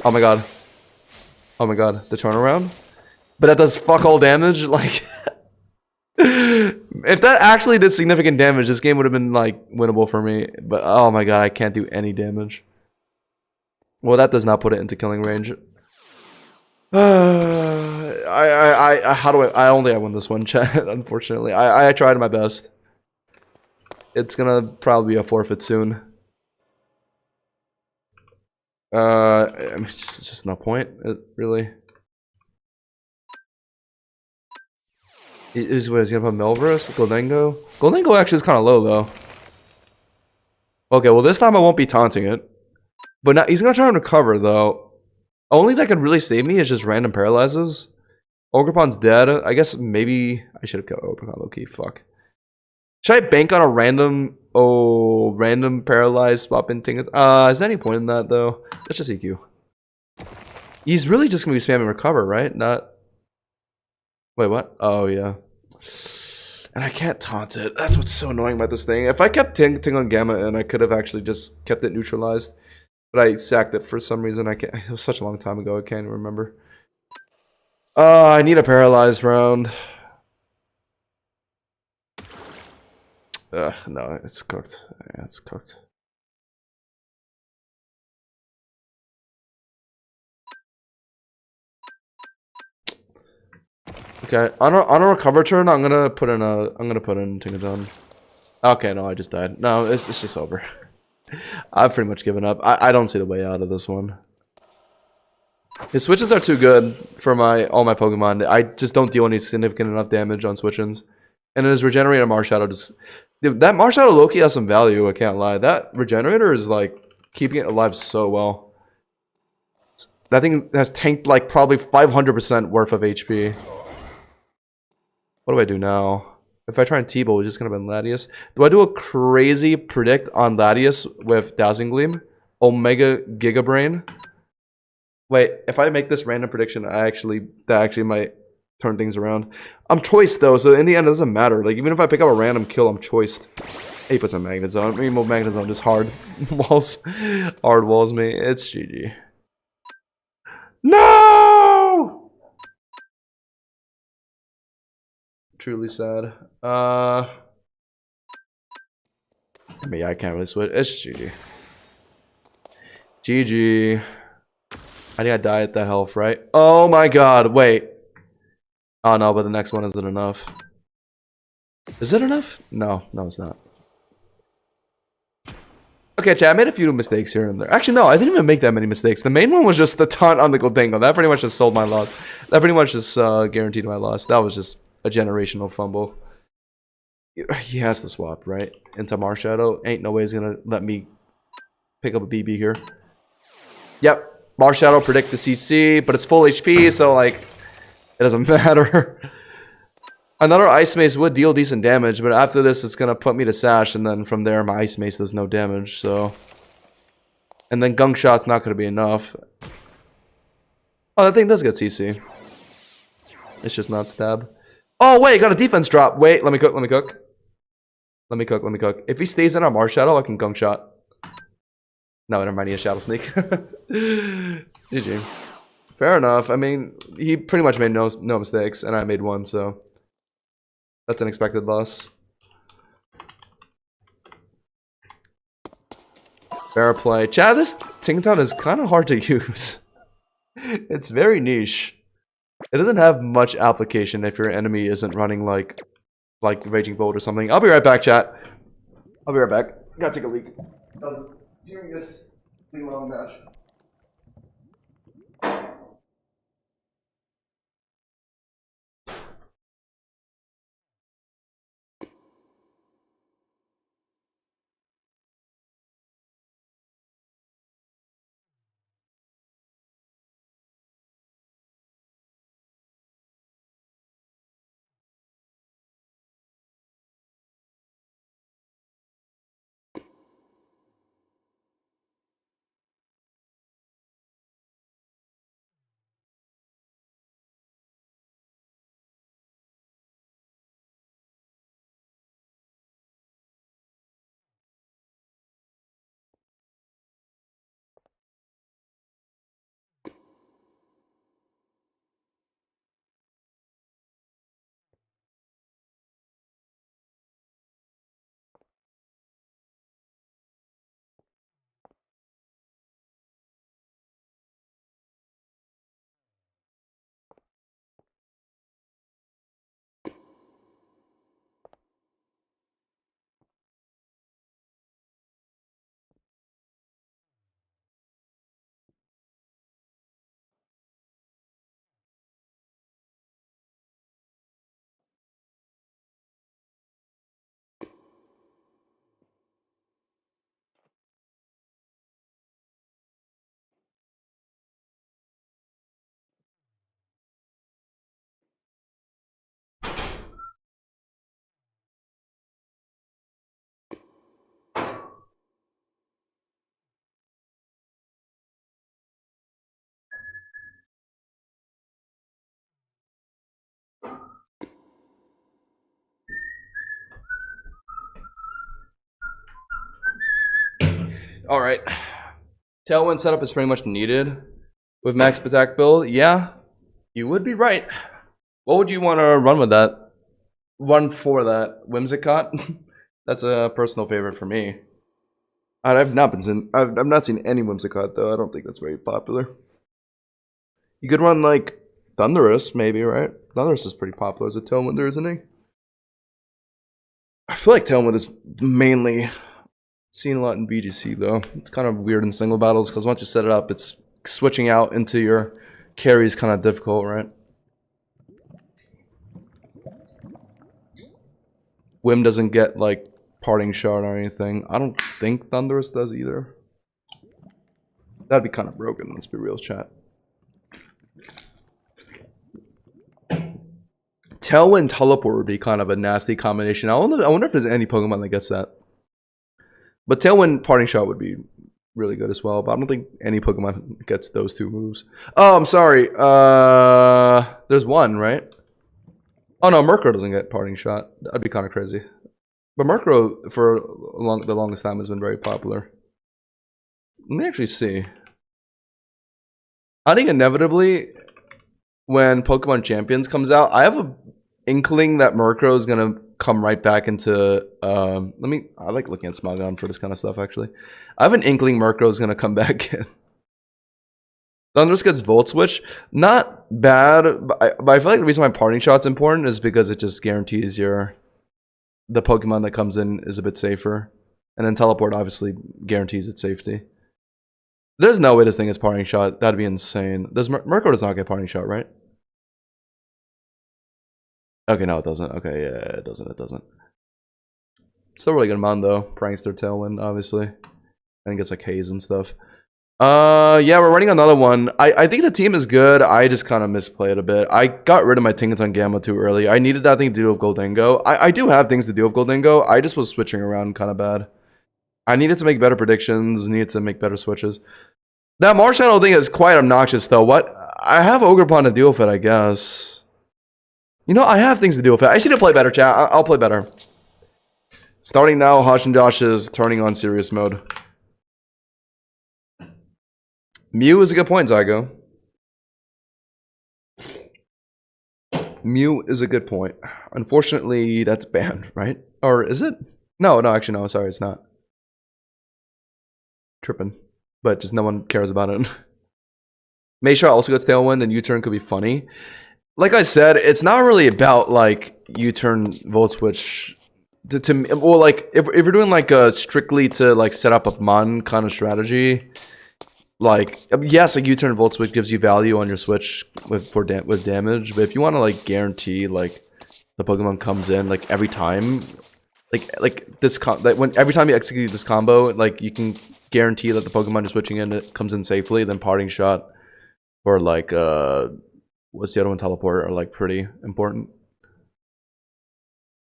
Oh my god. Oh my god, the turnaround? But that does fuck all damage, like... If that actually did significant damage, this game would have been, like, winnable for me. But, oh my god, I can't do any damage. Well, that does not put it into killing range. How do I only win this one, chat, unfortunately. I tried my best. It's gonna probably be a forfeit soon. I mean, it's just no point, really. Is what he's gonna put Melverse, Goldango. Goldango actually is kind of low though. Okay, well this time I won't be taunting it, but now he's gonna try and recover though. Only that could really save me is just random paralyzes. Ogrepon's dead. I guess maybe I should have killed Ogrepan low key. Fuck. Should I bank on a random paralyzed swap in Tinkaton? Is there any point in that though? Let's just EQ. He's really just gonna be spamming recover, right? Not. Wait, what? Oh yeah. And I can't taunt it. That's what's so annoying about this thing. If I kept Ting on Gamma and I could have actually just kept it neutralized. But I sacked it for some reason. I can't. It was such a long time ago. I can't even remember. I need a paralyzed round. Ugh, no, it's cooked. Yeah, it's cooked. Okay, on a recover turn, I'm gonna put in Tinkaton. Okay, no, I just died. No, it's just over. I've pretty much given up. I don't see the way out of this one. His switches are too good for all my Pokemon. I just don't deal any significant enough damage on switch-ins. And his Regenerator Marshadow just... Dude, that Marshadow Loki has some value, I can't lie. That Regenerator is like keeping it alive so well. That thing has tanked like probably 500% worth of HP. What do I do now? If I try and T-Bolt, it's just gonna be Latias. Do I do a crazy predict on Latias with Dazzling Gleam? Omega Giga Brain? Wait, if I make this random prediction, that actually might turn things around. I'm choiced though, so in the end it doesn't matter. Like even if I pick up a random kill, I'm choiced. 8% magnet zone. Rainbow magnet zone, just hard walls. Hard walls me. It's GG. No! Truly sad. I mean, I can't really switch. It's GG. GG. I think I die at that health, right? Oh my god, wait. Oh no, but the next one isn't enough. Is it enough? No, it's not. Okay, chat, I made a few mistakes here and there. Actually, no, I didn't even make that many mistakes. The main one was just the taunt on the Goldango. That pretty much just sold my loss. That pretty much just guaranteed my loss. That was just a generational fumble. He has to swap, right? Into Marshadow. Ain't no way he's gonna let me pick up a BB here. Yep. Marshadow predict the CC, but it's full HP, so like it doesn't matter. Another Ice Mace would deal decent damage, but after this it's gonna put me to Sash, and then from there my Ice Mace does no damage, so. And then Gunk Shot's not gonna be enough. Oh, that thing does get CC. It's just not stab. Oh wait, got a defense drop. Wait, let me cook. If he stays in our Marshadow, I can Gunk Shot. No, never mind, he has Shadow Sneak. GG. Fair enough. I mean, he pretty much made no mistakes, and I made one, so that's an expected loss. Fair play. Chad, this Tinkaton is kind of hard to use. It's very niche. It doesn't have much application if your enemy isn't running like Raging Bolt or something. I'll be right back, chat. I'll be right back. Gotta take a leak. That was serious. Long match. Alright. Tailwind setup is pretty much needed with max attack build. Yeah, you would be right. What would you want to run with that? Run for that? Whimsicott? That's a personal favorite for me. I've not seen any Whimsicott though. I don't think that's very popular. You could run like Thunderous, maybe, right? Thunderous is pretty popular as a Tailwinder, isn't he? I feel like Tailwind is mainly seen a lot in BGC though. It's kind of weird in single battles because once you set it up, it's switching out into your carry is kind of difficult, right? Whim doesn't get like parting shot or anything. I don't think Thunderous does either. That'd be kind of broken. Let's be real, chat. Tailwind Teleport would be kind of a nasty combination. I wonder if there's any Pokemon that gets that. But Tailwind Parting Shot would be really good as well, but I don't think any Pokemon gets those 2 moves. Oh, I'm sorry. There's one, right? Oh no, Murkrow doesn't get Parting Shot. That'd be kind of crazy. But Murkrow, for the longest time, has been very popular. Let me actually see. I think inevitably, when Pokemon Champions comes out, I have a inkling that Murkrow is gonna come right back into. I like looking at Smogon for this kind of stuff. Actually, I have an inkling Murkrow is gonna come back in. Thundurus gets Volt Switch. Not bad, but I feel like the reason why Parting Shot's important is because it just guarantees the Pokemon that comes in is a bit safer. And then Teleport obviously guarantees its safety. There's no way this thing is Parting Shot. That'd be insane. Murkrow does not get Parting Shot, right? Okay, no, it doesn't. Okay, yeah, it doesn't. Still really good amount though. Prankster Tailwind, obviously. And gets like Haze and stuff. Yeah, we're running another one. I think the team is good. I just kind of misplayed a bit. I got rid of my Tinkaton Gamma too early. I needed that thing to do with Goldengo. I do have things to do with Goldengo. I just was switching around kind of bad. I needed to make better predictions. Needed to make better switches. That Marshmallow thing is quite obnoxious though. What? I have Ogerpon to deal with it, I guess. You know, I have things to deal with it. I just need to play better, chat. I'll play better. Starting now, Hosh and Josh is turning on serious mode. Mew is a good point, Zygo. Mew is a good point. Unfortunately, that's banned, right? Or is it? No, actually, no. Sorry, it's not. Tripping. But just no one cares about it. Mayshaw also gets Tailwind, and U-turn could be funny. Like I said, it's not really about, like, U-turn Volt Switch. Well, like, if you're doing, like, a strictly to, like, set up a Mon kind of strategy... Like, yes, like U-turn Volt Switch gives you value on your Switch with damage, but if you want to like guarantee like the Pokemon comes in like every time, every time you execute this combo, like you can guarantee that the Pokemon you're switching in it comes in safely. Then Parting Shot or like what's the other one, Teleport, are like pretty important.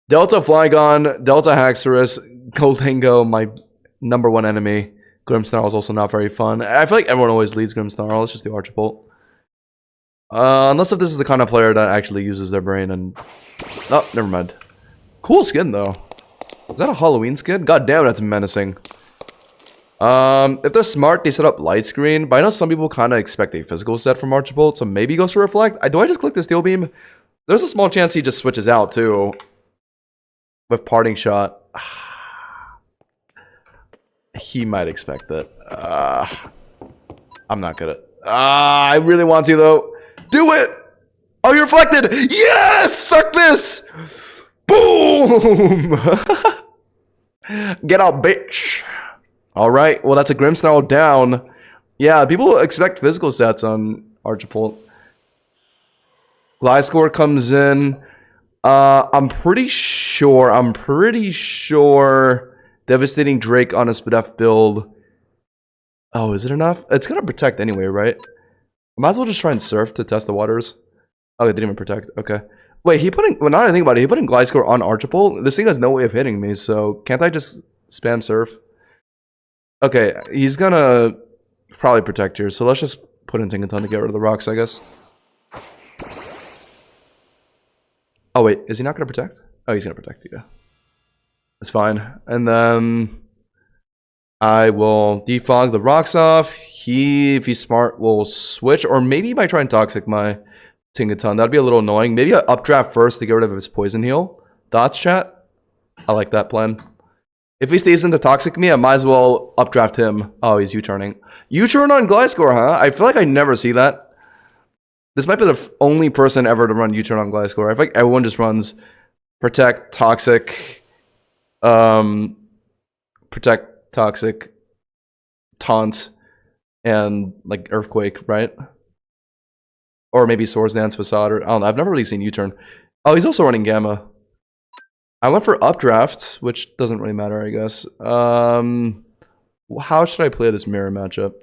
Delta Flygon, Delta Haxorus, Goldengo, my #1 enemy. Grimmsnarl is also not very fun. I feel like everyone always leads Grimmsnarl. Let's just do Archipult. Unless if this is the kind of player that actually uses their brain and... Oh, never mind. Cool skin, though. Is that a Halloween skin? God damn, that's menacing. If they're smart, they set up Light Screen. But I know some people kind of expect a physical set from Archipult, so maybe he goes to Reflect. Do I just click the Steel Beam? There's a small chance he just switches out, too. With Parting Shot. He might expect that. I'm not gonna. I really want to though. Do it! Oh, you're reflected! Yes! Suck this! Boom! Get out, bitch! Alright, well that's a Grimmsnarl down. Yeah, people expect physical sets on Archipult. Gliscor comes in. I'm pretty sure. Devastating Drake on a Spadef build. Oh, is it enough? It's gonna protect anyway, right? I might as well just try and surf to test the waters. Oh, it didn't even protect. Okay. Wait, well, now that I think about it, he put in Gliscor on Archipult. This thing has no way of hitting me, so can't I just spam surf? Okay, he's gonna probably protect here, so let's just put in Tinkaton to get rid of the rocks, I guess. Oh, wait, is he not gonna protect? Oh, he's gonna protect, yeah. It's fine. And then I will defog the rocks off. If he's smart, will switch. Or maybe he might try and Toxic my Tinkaton. That'd be a little annoying. Maybe I updraft first to get rid of his Poison Heal. Thoughts, chat? I like that plan. If he stays into Toxic me, I might as well updraft him. Oh, he's U-turning. U-turn on Gliscor, huh? I feel like I never see that. This might be the only person ever to run U-turn on Gliscor. I feel like everyone just runs Protect, Toxic... Protect, Toxic, Taunt, and like Earthquake, right? Or maybe Swords Dance, Facade, or I don't know. I've never really seen U-turn. Oh, he's also running Gamma. I went for Updraft, which doesn't really matter, I guess. How should I play this mirror matchup?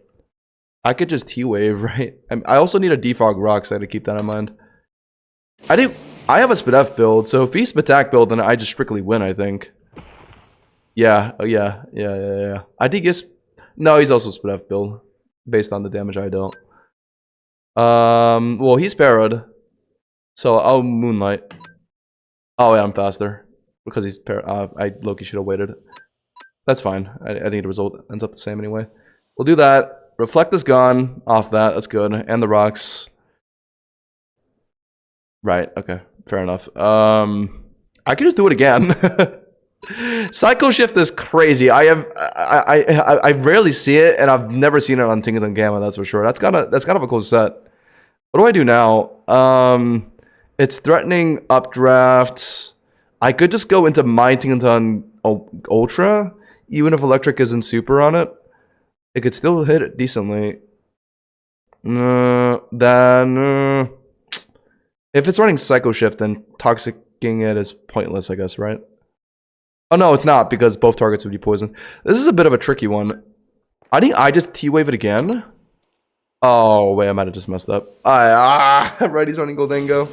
I could just T-Wave, right? I also need a Defog Rock, so I had to keep that in mind. I have a Spadef build, so if he's Spatak build, then I just strictly win, I think. Yeah, oh yeah. I think No, he's also Spidef build based on the damage I dealt. Well, he's parried, so I'll Moonlight. Oh yeah, I'm faster because he's I low-key should have waited. That's fine. I think the result ends up the same anyway. We'll do that. Reflect is gone off that. That's good. And the rocks. Right. Okay. Fair enough. I can just do it again. Psycho Shift is crazy. I rarely see it, and I've never seen it on Tinkaton Gamma. That's for sure. That's kind of a cool set. What do I do now? It's threatening updraft. I could just go into my Tinkaton-Ultra, even if electric isn't super on it. It could still hit it decently. Then if it's running Psycho Shift, then toxicking it is pointless, I guess, right? Oh no, it's not, because both targets would be poisoned. This is a bit of a tricky one. I think I just T-Wave it again. Oh, wait, I might have just messed up. Right, he's running Goldango.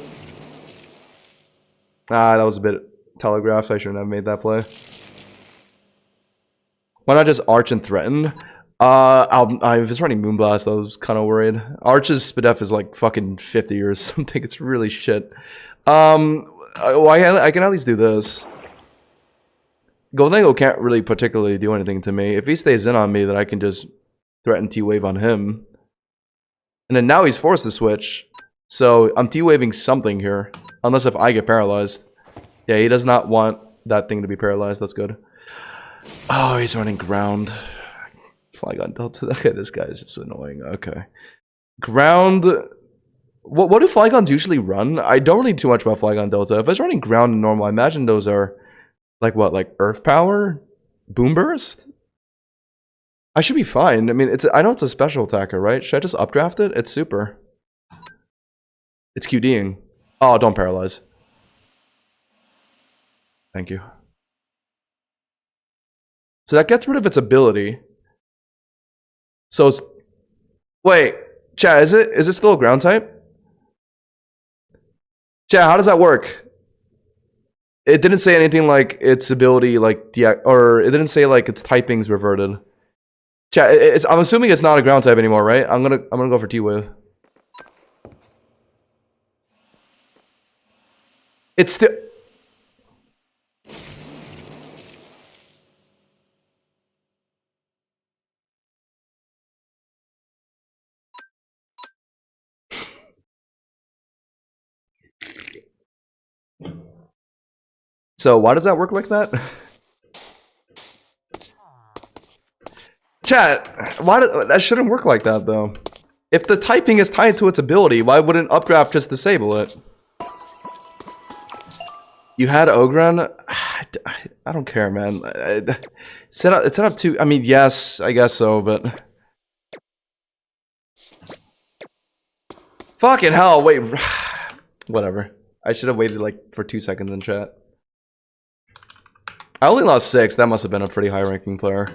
That was a bit telegraphed. I shouldn't have made that play. Why not just Arch and Threaten? If it's running Moonblast, I was kind of worried. Arch's Spidef is like fucking 50 or something. It's really shit. Well, I can at least do this. Goldango can't really particularly do anything to me. If he stays in on me, then I can just threaten T-Wave on him. And then now he's forced to switch. So I'm T-Waving something here. Unless if I get paralyzed. Yeah, he does not want that thing to be paralyzed. That's good. Oh, he's running ground. Flygon Delta. Okay, this guy is just annoying. Okay. Ground. What do Flygons usually run? I don't really know too much about Flygon Delta. If it's running ground and normal, I imagine those are like what? Like Earth Power? Boom Burst? I should be fine. I mean, I know it's a special attacker, right? Should I just updraft it? It's super. It's QDing. Oh, don't paralyze. Thank you. So that gets rid of its ability. So it's... Wait, chat, is it still a ground type? Chat, how does that work? It didn't say anything like its ability, like, or it didn't say like its typing's reverted. Chat, I'm assuming it's not a ground type anymore, right? I'm gonna go for T-Wave. It's still... So why does that work like that? Chat, that shouldn't work like that though. If the typing is tied to its ability, why wouldn't updraft just disable it? You had Ogren? I don't care, man. It's set up to... I mean, yes, I guess so, but... Fucking hell, wait. Whatever. I should have waited like for 2 seconds in chat. I only lost 6. That must have been a pretty high-ranking player.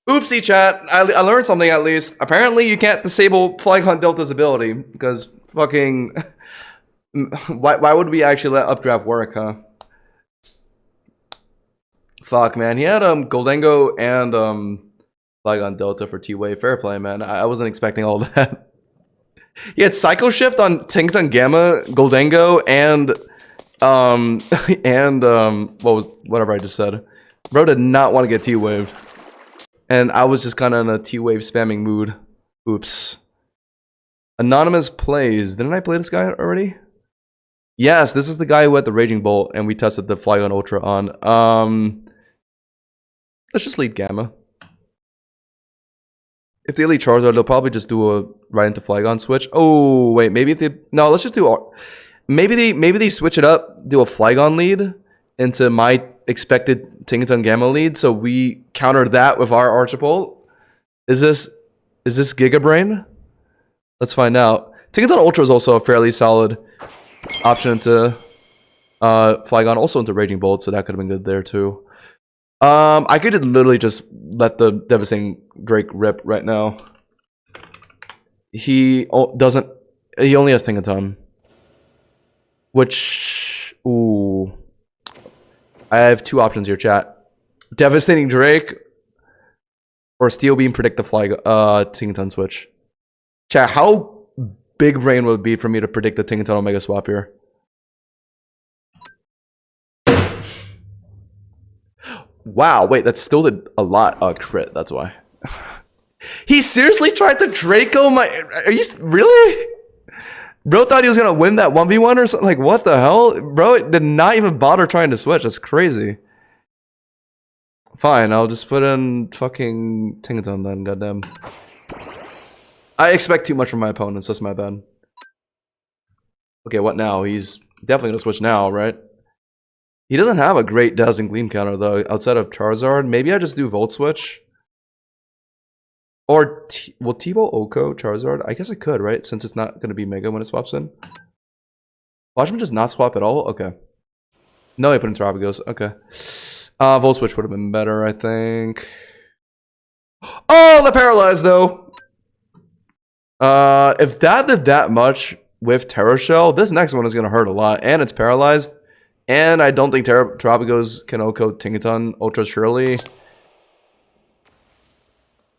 Oopsie, chat. I learned something at least. Apparently, you can't disable Flygon Delta's ability because fucking... why would we actually let updraft work, huh? Fuck, man. He had Goldango and Flygon Delta for T-Wave. Fair play, man. I wasn't expecting all that. He had Psycho Shift on Tinkaton Gamma, Goldango, and whatever I just said. Bro did not want to get T-Waved. And I was just kind of in a T-Wave spamming mood. Oops. Anonymous plays. Didn't I play this guy already? Yes, this is the guy who had the Raging Bolt, and we tested the Flygon-Ultra on. Let's just lead Gamma. If they lead Charizard, they'll probably just do a right into Flygon switch. Oh, wait, maybe if they... No, let's just do... Maybe they switch it up, do a Flygon lead into my expected Tinkaton Gamma lead, so we counter that with our Archipult. Is this Giga Brain? Let's find out. Tinkaton-Ultra is also a fairly solid option to Flygon, also into Raging Bolt, so that could have been good there too. I could literally just let the Devastating Drake rip right now. He only has Tinkaton. Which, ooh. I have 2 options here, chat. Devastating Drake Or Steel Beam predict the fly Tinkaton switch. Chat, how big brain would it be for me to predict the Tinkaton Omega swap here? Wow, wait, that still did a lot. Crit, that's why. He seriously tried to Draco my... Are you... Really? Bro thought he was gonna win that 1v1 or something? Like, what the hell? Bro did not even bother trying to switch. That's crazy. Fine, I'll just put in fucking Tinkaton then, goddamn. I expect too much from my opponents, that's my bad. Okay, what now? He's definitely gonna switch now, right? He doesn't have a great Dazzling Gleam counter though, outside of Charizard. Maybe I just do Volt Switch. Or, will T-Bow Oko Charizard? I guess I could, right? Since it's not gonna be Mega when it swaps in. Watch him just not swap at all? Okay. No, he put in Terrapagos, okay. Volt Switch would have been better, I think. Oh, the Paralyzed though! If that did that much with Terra Shell, this next one is gonna hurt a lot. And it's Paralyzed. And I don't think Terrapagos can Oko Tinkaton-Ultra surely.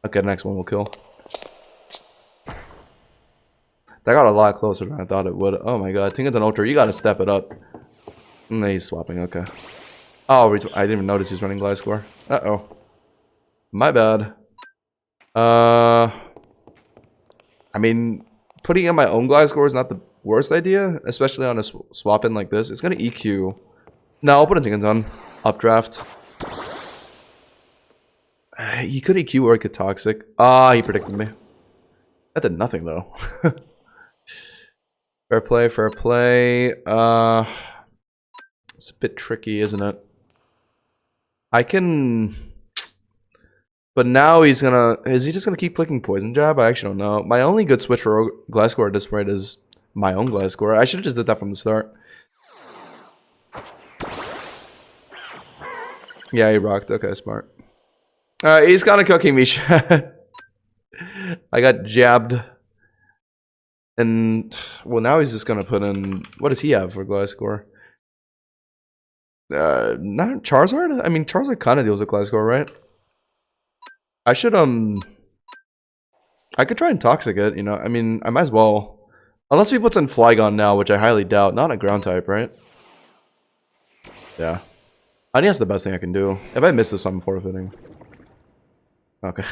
Okay, the next one will kill. That got a lot closer than I thought it would. Oh my god, Tinkaton-Ultra, you gotta step it up. He's swapping, okay. Oh, I didn't even notice he was running Gliscor. Uh-oh. My bad. I mean, putting in my own Gliscor is not the worst idea, especially on a swap in like this. It's gonna EQ. No, I'll put in Tinkaton. Updraft. He could EQ or he could Toxic. Ah, he predicted me. That did nothing though. Fair play, fair play. It's a bit tricky, isn't it? I can... But now he's gonna... Is he just gonna keep clicking Poison Jab? I actually don't know. My only good switch for Gliscor at this point is my own Gliscor. I should have just did that from the start. Yeah, he rocked. Okay, smart. Alright, he's kind of cooking me. I got jabbed. And... Well, now he's just gonna put in... What does he have for Gliscor? Not Charizard? I mean, Charizard kind of deals with Gliscor, right? I should, I could try and Toxic it, you know? I mean, I might as well. Unless he puts in Flygon now, which I highly doubt. Not a ground type, right? Yeah. I think that's the best thing I can do. If I miss this, I'm forfeiting. Okay.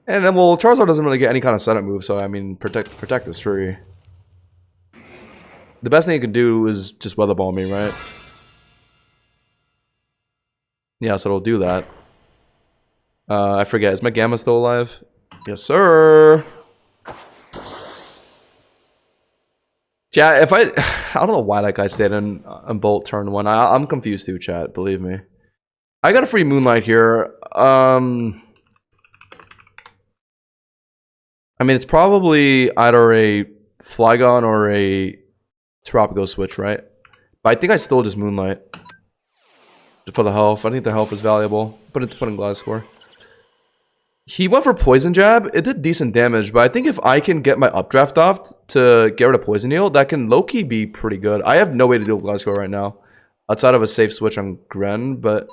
And then, well, Charizard doesn't really get any kind of setup move, so, I mean, Protect is free. The best thing you can do is just Weather Ball me, right? Yeah, so it'll do that. I forget, is my Gamma still alive? Yes, sir! Chat, if I don't know why that guy stayed in Bolt turn 1. I'm confused too, chat, believe me. I got a free Moonlight here. I mean, it's probably either a Flygon or a Tropico switch, right? But I think I still just Moonlight. For the health. I think the health is valuable. Put in Gliscor. He went for Poison Jab. It did decent damage, but I think if I can get my Updraft off to get rid of Poison Heal, that can low-key be pretty good. I have no way to deal with Gliscor right now. Outside of a safe switch on Gren, but...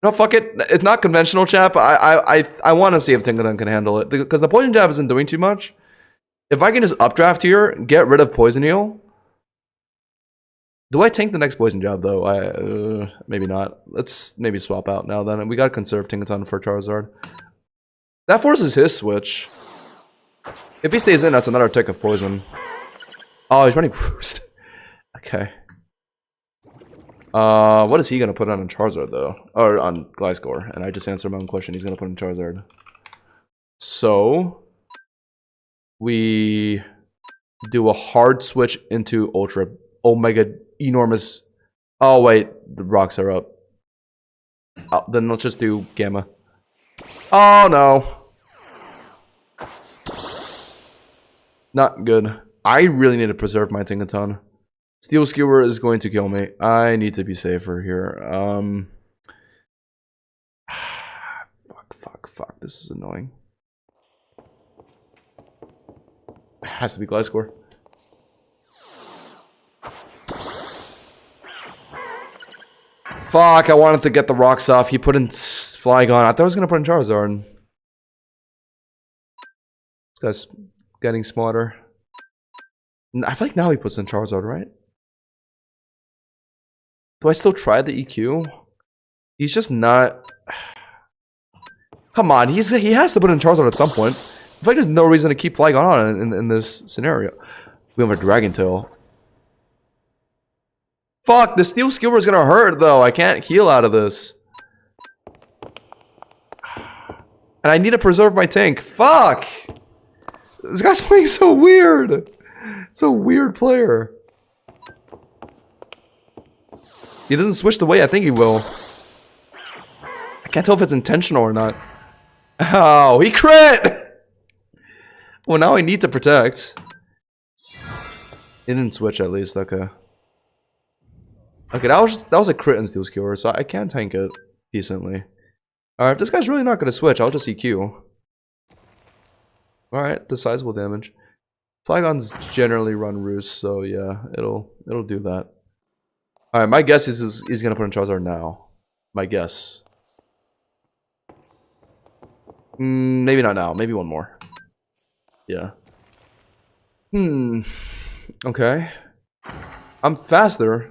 No, fuck it. It's not conventional, chap. I want to see if Tinkaton can handle it. Because the Poison Jab isn't doing too much. If I can just Updraft here, get rid of Poison Heal... Do I tank the next Poison Jab, though? Maybe not. Let's maybe swap out now, then. We gotta conserve Tinkaton for Charizard. That forces his switch. If he stays in, that's another tick of poison. Oh, he's running Roost. Okay. What is he gonna put on Charizard, though? Or on Gliscor. And I just answered my own question. He's gonna put in Charizard. So... we... do a hard switch into Ultra... Omega enormous. Oh wait, the rocks are up. Oh, then let's just do Gamma. Oh no. Not good. I really need to preserve my Tinkaton. Steel Skewer is going to kill me. I need to be safer here. Fuck. This is annoying. It has to be Gliscor. Fuck, I wanted to get the rocks off. He put in Flygon. I thought I was gonna put in Charizard. This guy's getting smarter. I feel like now he puts in Charizard, right? Do I still try the EQ? He's just not... Come on, he has to put in Charizard at some point. I feel like there's no reason to keep Flygon on in this scenario. We have a Dragon Tail. Fuck, the Steel Skewer is gonna hurt though. I can't heal out of this. And I need to preserve my tank. Fuck! This guy's playing so weird. It's a weird player. He doesn't switch the way I think he will. I can't tell if it's intentional or not. Oh, he crit! Well, now I need to protect. He didn't switch at least, okay. Okay, that was a crit in Steel Skewer, so I can tank it decently. Alright, if this guy's really not gonna switch, I'll just EQ. Alright, the sizable damage. Flygons generally run Roost, so yeah, it'll do that. Alright, my guess is he's gonna put in Charizard now. My guess. Maybe not now, maybe one more. Yeah. Okay. I'm faster.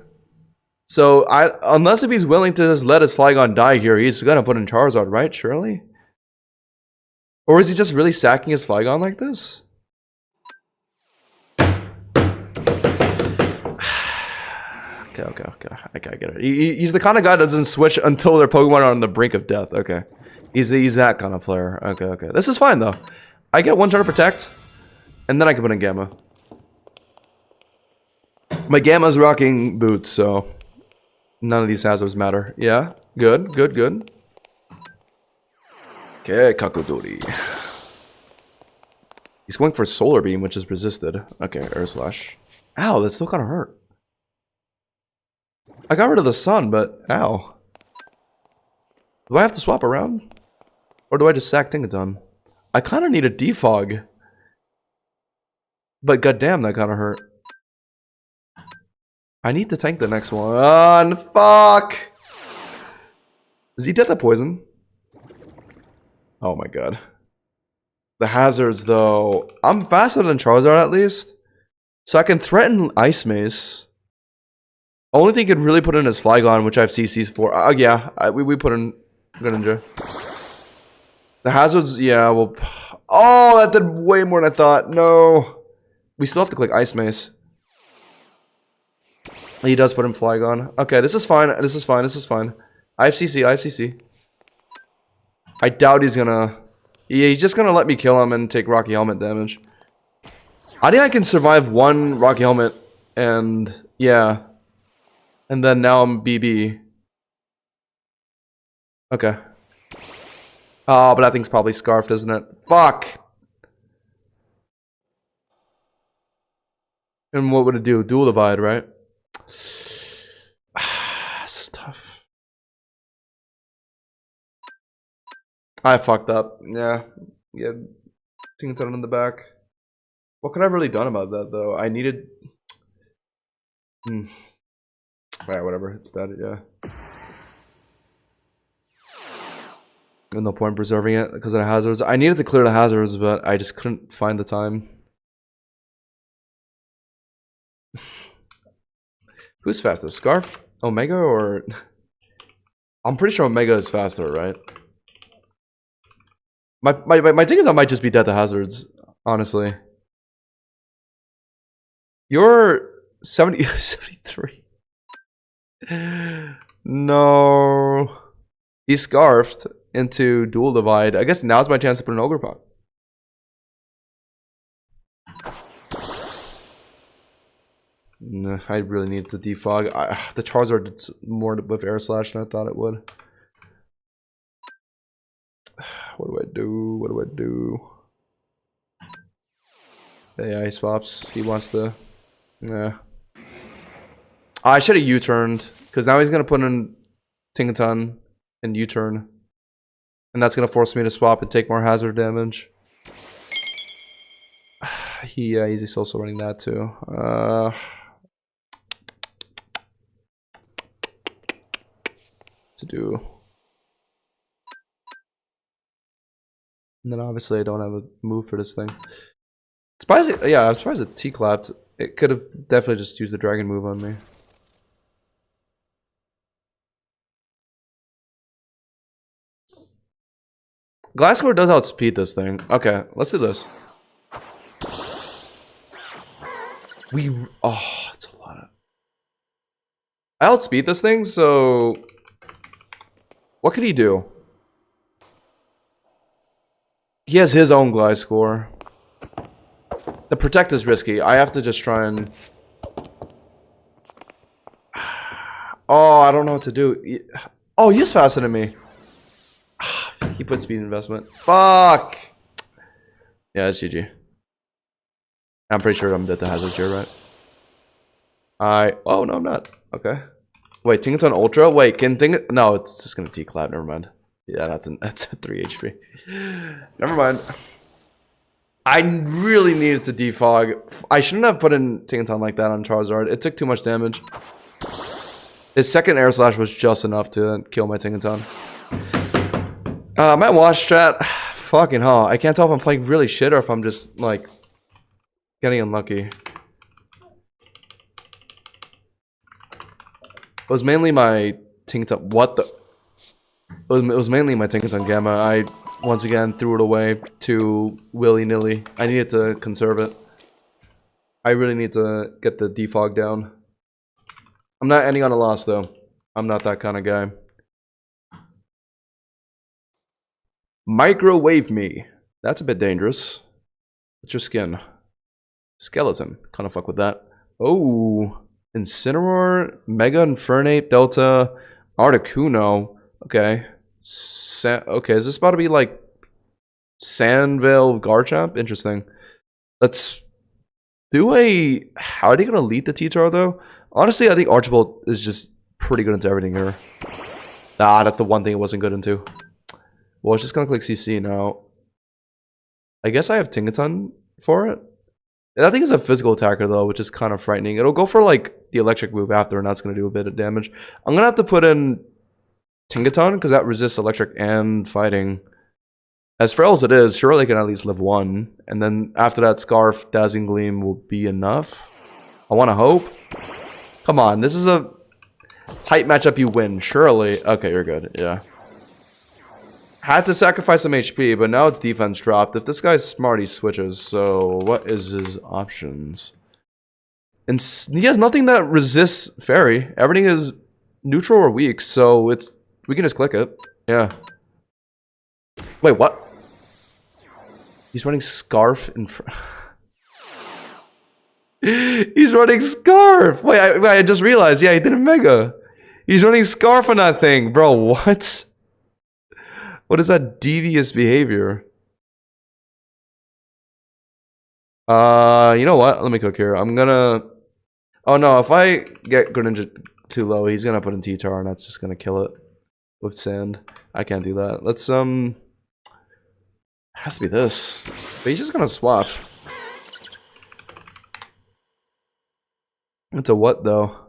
So unless if he's willing to just let his Flygon die here, he's gonna put in Charizard, right? Surely? Or is he just really sacking his Flygon like this? Okay. I get it. He's the kind of guy that doesn't switch until their Pokemon are on the brink of death. Okay. He's that kind of player. Okay. This is fine though. I get one turn to protect, and then I can put in Gamma. My Gamma's rocking boots, so none of these hazards matter. Yeah, good. Okay, Kakudori. He's going for Solar Beam, which is resisted. Okay, Air Slash. Ow, that still kind of hurt. I got rid of the sun, but ow. Do I have to swap around? Or do I just sack Tinkaton? I kind of need a defog. But goddamn, that kind of hurt. I need to tank the next one. Fuck! Is he dead to poison? Oh my god. The hazards, though. I'm faster than Charizard, at least. So I can threaten Ice Mace. Only thing he could really put in is Flygon, which I have CCs for. We put in Greninja. The hazards, yeah, well... Oh, that did way more than I thought. No. We still have to click Ice Mace. He does put in Flygon. Okay, this is fine. This is fine. I have CC. I doubt he's gonna... Yeah, he's just gonna let me kill him and take Rocky Helmet damage. I think I can survive one Rocky Helmet and... Yeah. And then now I'm BB. Okay. Oh, but that thing's probably scarfed, isn't it? Fuck! And what would it do? Dual Divide, right? This is tough. I fucked up. Yeah. Tinkaton in the back. What could I have really done about that, though? I needed... Alright, whatever. It's dead, yeah. No point preserving it because of the hazards. I needed to clear the hazards, but I just couldn't find the time. Who's faster? Scarf? Omega or... I'm pretty sure Omega is faster, right? My thing is I might just be dead to hazards, honestly. You're 73. No. He's scarfed into Dual Divide. I guess now's my chance to put an Ogre Pot. No, I really need to defog. The Charizard did more with Air Slash than I thought it would. What do I do? Yeah, he swaps. He wants to... Yeah. I should have U-turned. Because now he's going to put in Tinkaton and U-turn. And that's going to force me to swap and take more hazard damage. He's also running that too. to do. And then obviously I don't have a move for this thing. Surprised, yeah, I'm surprised it T-clapped. It could have definitely just used the dragon move on me. Glasscore does outspeed this thing. Okay, let's do this. Oh, it's a lot of... I outspeed this thing, so... What could he do? He has his own Gliscor. The protect is risky. I have to just try and... Oh, I don't know what to do. Oh, he's faster than me. He put speed investment. Fuck! Yeah, it's GG. I'm pretty sure I'm dead to hazard here, right? Oh, no, I'm not. Okay. Wait, Tinkaton-Ultra? Wait, can Tinkaton... No, it's just gonna T-clap. Never mind. Yeah, that's a 3 HP. Never mind. I really needed to defog. I shouldn't have put in Tinkaton like that on Charizard. It took too much damage. His second air slash was just enough to kill my Tinkaton. My watch chat. Fucking hell. I can't tell if I'm playing really shit or if I'm just, like, getting unlucky. It was mainly my Tinkaton. What the? It was mainly my Tinkaton Gamma. I once again threw it away too willy-nilly. I needed to conserve it. I really need to get the defog down. I'm not ending on a loss though. I'm not that kind of guy. Microwave me. That's a bit dangerous. What's your skin? Skeleton. Kind of fuck with that. Oh, Incineroar, Mega Infernape, Delta, Articuno. Okay. Okay, is this about to be like Sandvale Garchomp? Interesting. Let's do a... How are they going to lead the T-Tar though? Honestly, I think Archibald is just pretty good into everything here. Ah, that's the one thing it wasn't good into. Well, it's just going to click CC now. I guess I have Tinkaton for it. That thing is a physical attacker though, which is kind of frightening. It'll go for like the electric move after, and that's going to do a bit of damage. I'm going to have to put in Tinkaton because that resists electric and fighting. As frail as it is, surely it can at least live one. And then after that, Scarf, Dazzling Gleam will be enough. I want to hope. Come on, this is a tight matchup you win, surely. Okay, you're good, yeah. Had to sacrifice some HP, but now it's defense dropped. If this guy's smart, he switches. So, what is his options? And he has nothing that resists Fairy. Everything is neutral or weak, so we can just click it. Yeah. Wait, what? He's running Scarf in front. He's running Scarf! Wait, I just realized. Yeah, he did a Mega. He's running Scarf on that thing. Bro, what? What is that devious behavior? You know what? Let me cook here. I'm gonna... Oh no, if I get Greninja too low, he's gonna put in T-Tar and that's just gonna kill it. With sand. I can't do that. Let's, It has to be this. But he's just gonna swap. Into what though?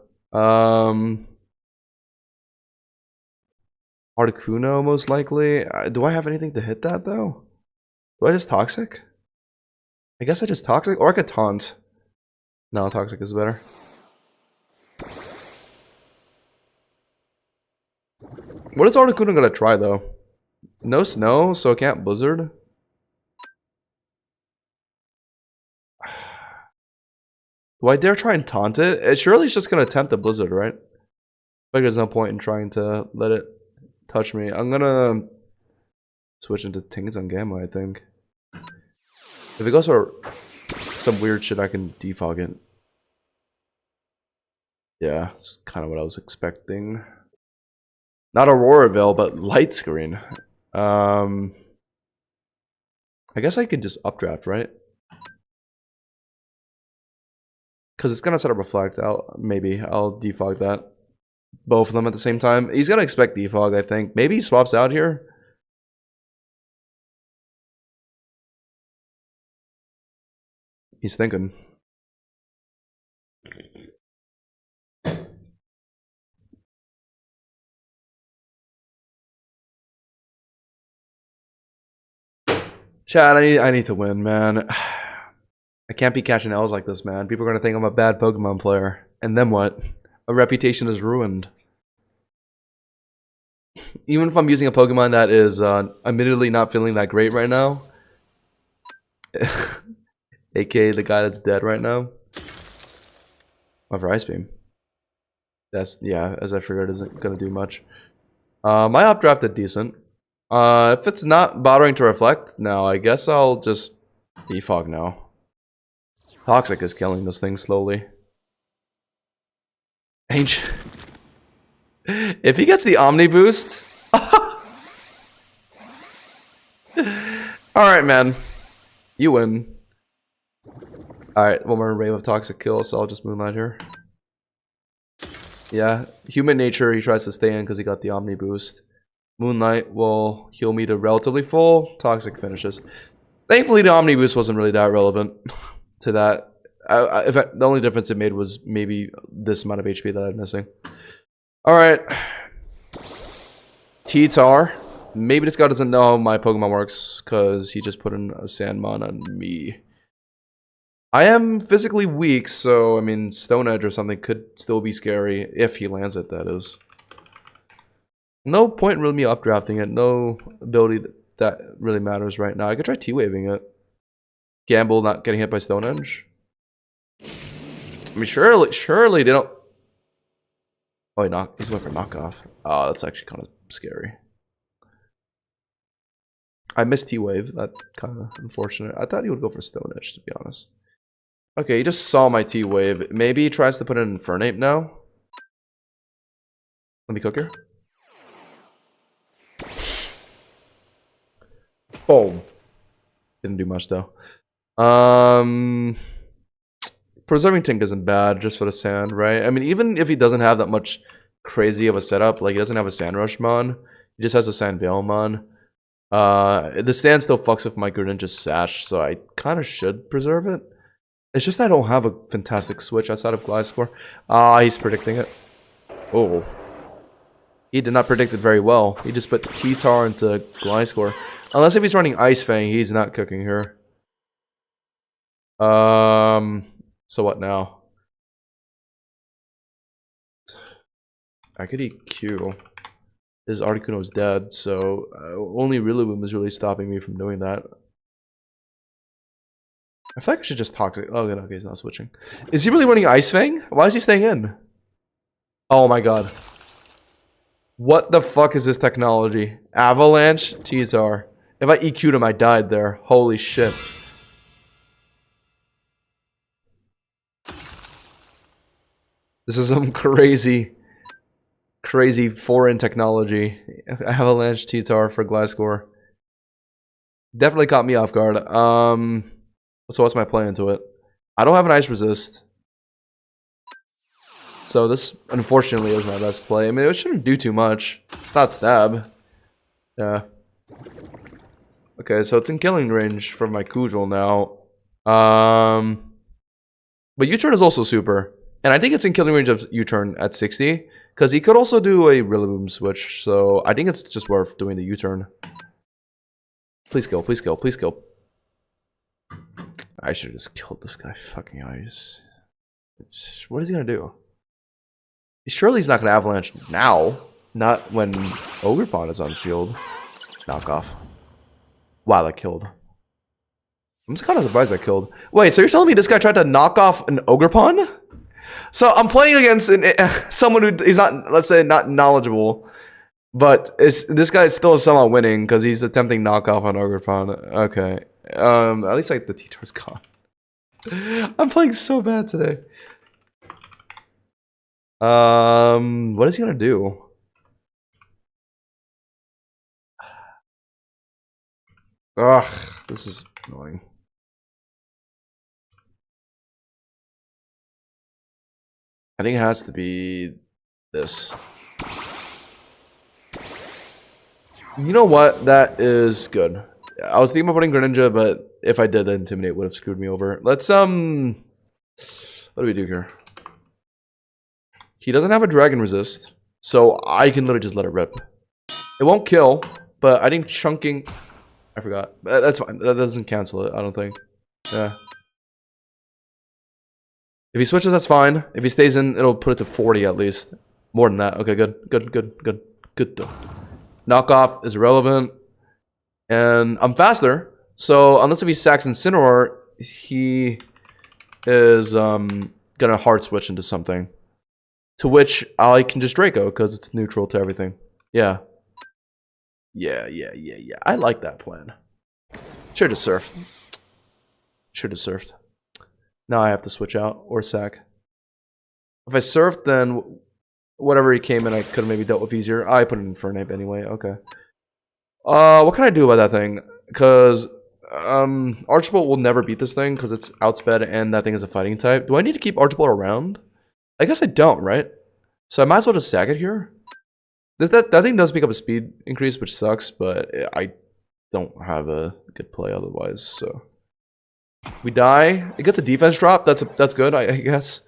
Articuno most likely. Do I have anything to hit that though? Do I just Toxic? I guess I just Toxic, or I could Taunt. No, Toxic is better. What is Articuno gonna try though? No snow, so it can't Blizzard. Do I dare try and taunt it? Surely it's just gonna attempt the Blizzard, right? Like there's no point in trying to let it touch me. I'm gonna switch into Tinkaton Gamma, I think. If it goes for some weird shit, I can defog it. Yeah, it's kind of what I was expecting. Not Auroraville, but Light Screen. I guess I can just updraft, right? Because it's gonna set up Reflect. Maybe I'll defog that. Both of them at the same time. He's gonna expect defog, I think. Maybe he swaps out here. He's thinking. Chad, I need to win, man. I can't be catching L's like this, man. People are gonna think I'm a bad Pokemon player. And then what? A reputation is ruined. Even if I'm using a Pokemon that is admittedly not feeling that great right now. AKA the guy that's dead right now. Over Ice Beam. That's, yeah, as I figured, isn't gonna do much. My updraft did decent. If it's not bothering to reflect, no, I guess I'll just defog now. Toxic is killing this thing slowly. Ancient. If he gets the Omni boost. Alright, man. You win. Alright, one more wave of toxic kill, so I'll just Moonlight here. Yeah, human nature, he tries to stay in because he got the Omni boost. Moonlight will heal me to relatively full. Toxic finishes. Thankfully, the Omni boost wasn't really that relevant to that. The only difference it made was maybe this amount of HP that I'm missing. Alright. T-Tar. Maybe this guy doesn't know how my Pokemon works because he just put in a Sandmon on me. I am physically weak, so I mean Stone Edge or something could still be scary if he lands it, that is. No point really me updrafting it. No ability that really matters right now. I could try T-Waving it. Gamble not getting hit by Stone Edge. I mean, surely they don't... Oh, he's going for knockoff. Oh, that's actually kind of scary. I missed T-Wave. That's kind of unfortunate. I thought he would go for Stone Edge, to be honest. Okay, he just saw my T-Wave. Maybe he tries to put in Infernape now. Let me cook here. Boom. Didn't do much, though. Preserving Tink isn't bad, just for the sand, right? I mean, even if he doesn't have that much crazy of a setup, like he doesn't have a Sand Rush Mon, he just has a Sand Veil Mon. The stand still fucks with my Greninja's Sash, so I kind of should preserve it. It's just I don't have a fantastic switch outside of Gliscor. He's predicting it. Oh. He did not predict it very well. He just put T-Tar into Gliscor. Unless if he's running Ice Fang, he's not cooking here. So what now? I could EQ. His Articuno is dead, so only Rillaboom is really stopping me from doing that. I feel like I should just Toxic. Oh, okay, he's not switching. Is he really running Ice Fang? Why is he staying in? Oh my god. What the fuck is this technology? Avalanche? T-Tar. If I EQ'd him, I died there. Holy shit. This is some crazy foreign technology. Avalanche T-Tar for Gliscor. Definitely caught me off guard. So what's my play into it? I don't have an Ice Resist. So this, unfortunately, is my best play. I mean, it shouldn't do too much. It's not Stab. Yeah. Okay, so it's in killing range for my Kujal now. But U-Turn is also super. And I think it's in killing range of U-Turn at 60. Because he could also do a Rillaboom switch. So I think it's just worth doing the U-Turn. Please kill, please kill, please kill. I should have just killed this guy. Fucking eyes. What is he gonna do? Surely he's not gonna Avalanche now. Not when Ogerpon is on field. Knock off. Wow, that killed. I'm just kind of surprised that killed. Wait, so you're telling me this guy tried to knock off an Ogerpon? So I'm playing against someone who is not, let's say, not knowledgeable. But this guy is still somehow winning because he's attempting knockoff on Ogerpon. Okay. At least like the T-Tar's gone. I'm playing so bad today. What is he gonna do? Ugh, this is annoying. I think it has to be this. You know what? That is good. I was thinking about putting Greninja, but if I did, Intimidate would have screwed me over. Let's, what do we do here? He doesn't have a Dragon Resist, so I can literally just let it rip. It won't kill, but I think chunking... I forgot. That's fine. That doesn't cancel it, I don't think. Yeah. If he switches, that's fine. If he stays in, it'll put it to 40 at least. More than that. Okay, good. Good though. Knockoff is irrelevant. And I'm faster. So unless if he sacks Incineroar, he is gonna hard switch into something. To which I can just Draco, because it's neutral to everything. Yeah. Yeah. I like that plan. Should have surfed. Now I have to switch out or sack. If I surfed, then whatever he came in, I could have maybe dealt with easier. I put it in Fernape anyway. Okay. What can I do about that thing? Because Archibald will never beat this thing because it's outsped and that thing is a fighting type. Do I need to keep Archibald around? I guess I don't, right? So I might as well just sack it here. That thing does pick up a speed increase, which sucks, but I don't have a good play otherwise. So we die. It gets a defense drop. That's good, I guess.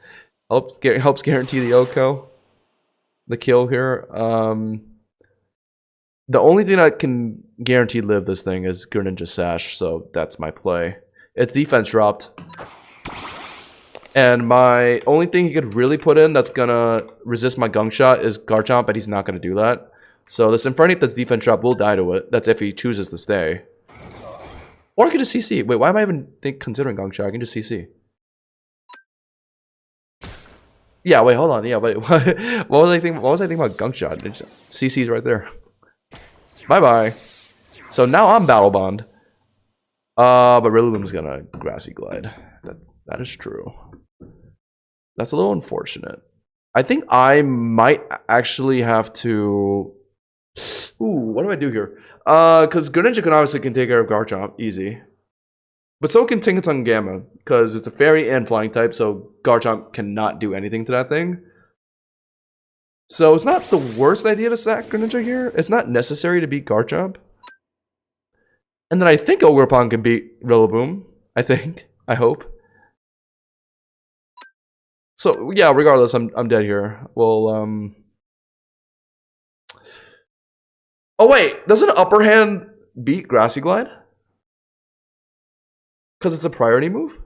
Helps guarantee the OHKO. The kill here. The only thing that can guarantee live this thing is Greninja Sash, so that's my play. Its defense dropped. And my only thing he could really put in that's gonna resist my Gunk Shot is Garchomp, but he's not gonna do that. So this Infernape that's defense drop will die to it. That's if he chooses to stay. Or I could just CC. Wait, why am I even considering Gunk Shot? I can just CC. Yeah, wait, hold on. Yeah, wait. What was I thinking about Gunk Shot? CC's right there. Bye-bye. So now I'm Battle Bond. But Rillaboom's gonna Grassy Glide. That is true. That's a little unfortunate. I think I might actually have to... Ooh, what do I do here? Because Greninja can take care of Garchomp. Easy. But so can Tinkaton Gamma. Because it's a fairy and flying type, so Garchomp cannot do anything to that thing. So it's not the worst idea to sack Greninja here. It's not necessary to beat Garchomp. And then I think Ogerpon can beat Rillaboom. I think. I hope. So yeah, regardless, I'm dead here. Well, oh wait, doesn't Upper Hand beat Grassy Glide? Because it's a priority move?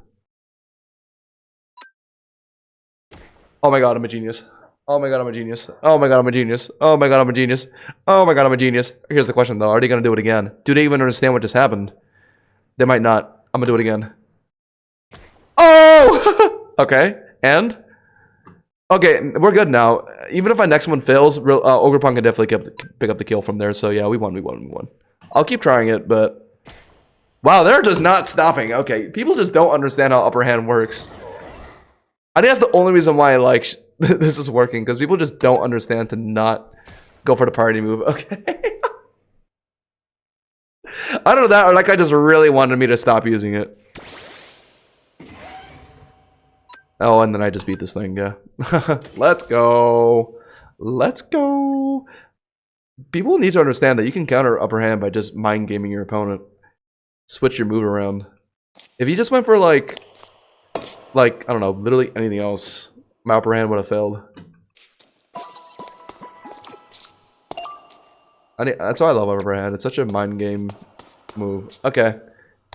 Oh my god, I'm a genius. Oh my god, I'm a genius. Oh my god, I'm a genius. Oh my god, I'm a genius. Oh my god, I'm a genius. Here's the question though, are they gonna do it again? Do they even understand what just happened? They might not. I'm gonna do it again. Oh! Okay, and? Okay, we're good now. Even if my next one fails, Ogerpon can definitely pick up the kill from there. So yeah, we won. I'll keep trying it, but... Wow, they're just not stopping. Okay, people just don't understand how Upper Hand works. I think that's the only reason why I like this is working, because people just don't understand to not go for the priority move. Okay. I don't know that, or that guy just really wanted me to stop using it. Oh, and then I just beat this thing, yeah. Let's go. Let's go. People need to understand that you can counter Upper Hand by just mind gaming your opponent. Switch your move around. If you just went for like, I don't know, literally anything else, my Upper Hand would have failed. That's why I love Upper Hand. It's such a mind game move. Okay.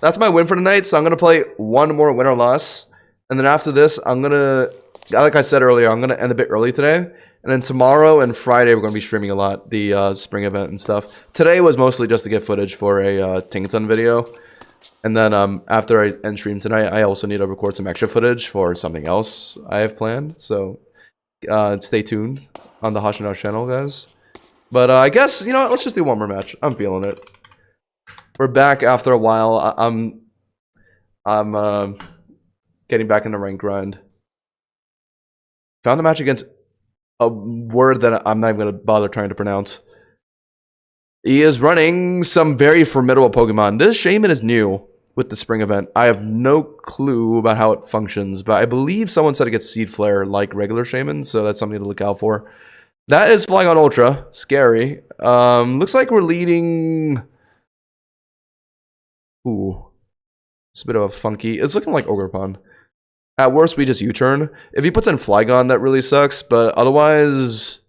That's my win for tonight, so I'm going to play one more win or loss. And then after this, I'm going to, like I said earlier, I'm going to end a bit early today. And then tomorrow and Friday, we're going to be streaming a lot, the spring event and stuff. Today was mostly just to get footage for a Tinkaton video. And then after I end stream tonight, I also need to record some extra footage for something else I have planned. So stay tuned on the Hashinawa channel, guys. But I guess, you know what, let's just do one more match. I'm feeling it. We're back after a while. I'm getting back in the rank grind. Found a match against a word that I'm not even going to bother trying to pronounce. He is running some very formidable Pokemon. This Shaman is new with the spring event. I have no clue about how it functions, but I believe someone said it gets Seed Flare like regular Shaman, so that's something to look out for. That is flying on Ultra. Scary. Looks like we're leading... Ooh. It's a bit of a funky... It's looking like Ogerpon. At worst, we just U-turn. If he puts in Flygon, that really sucks, but otherwise...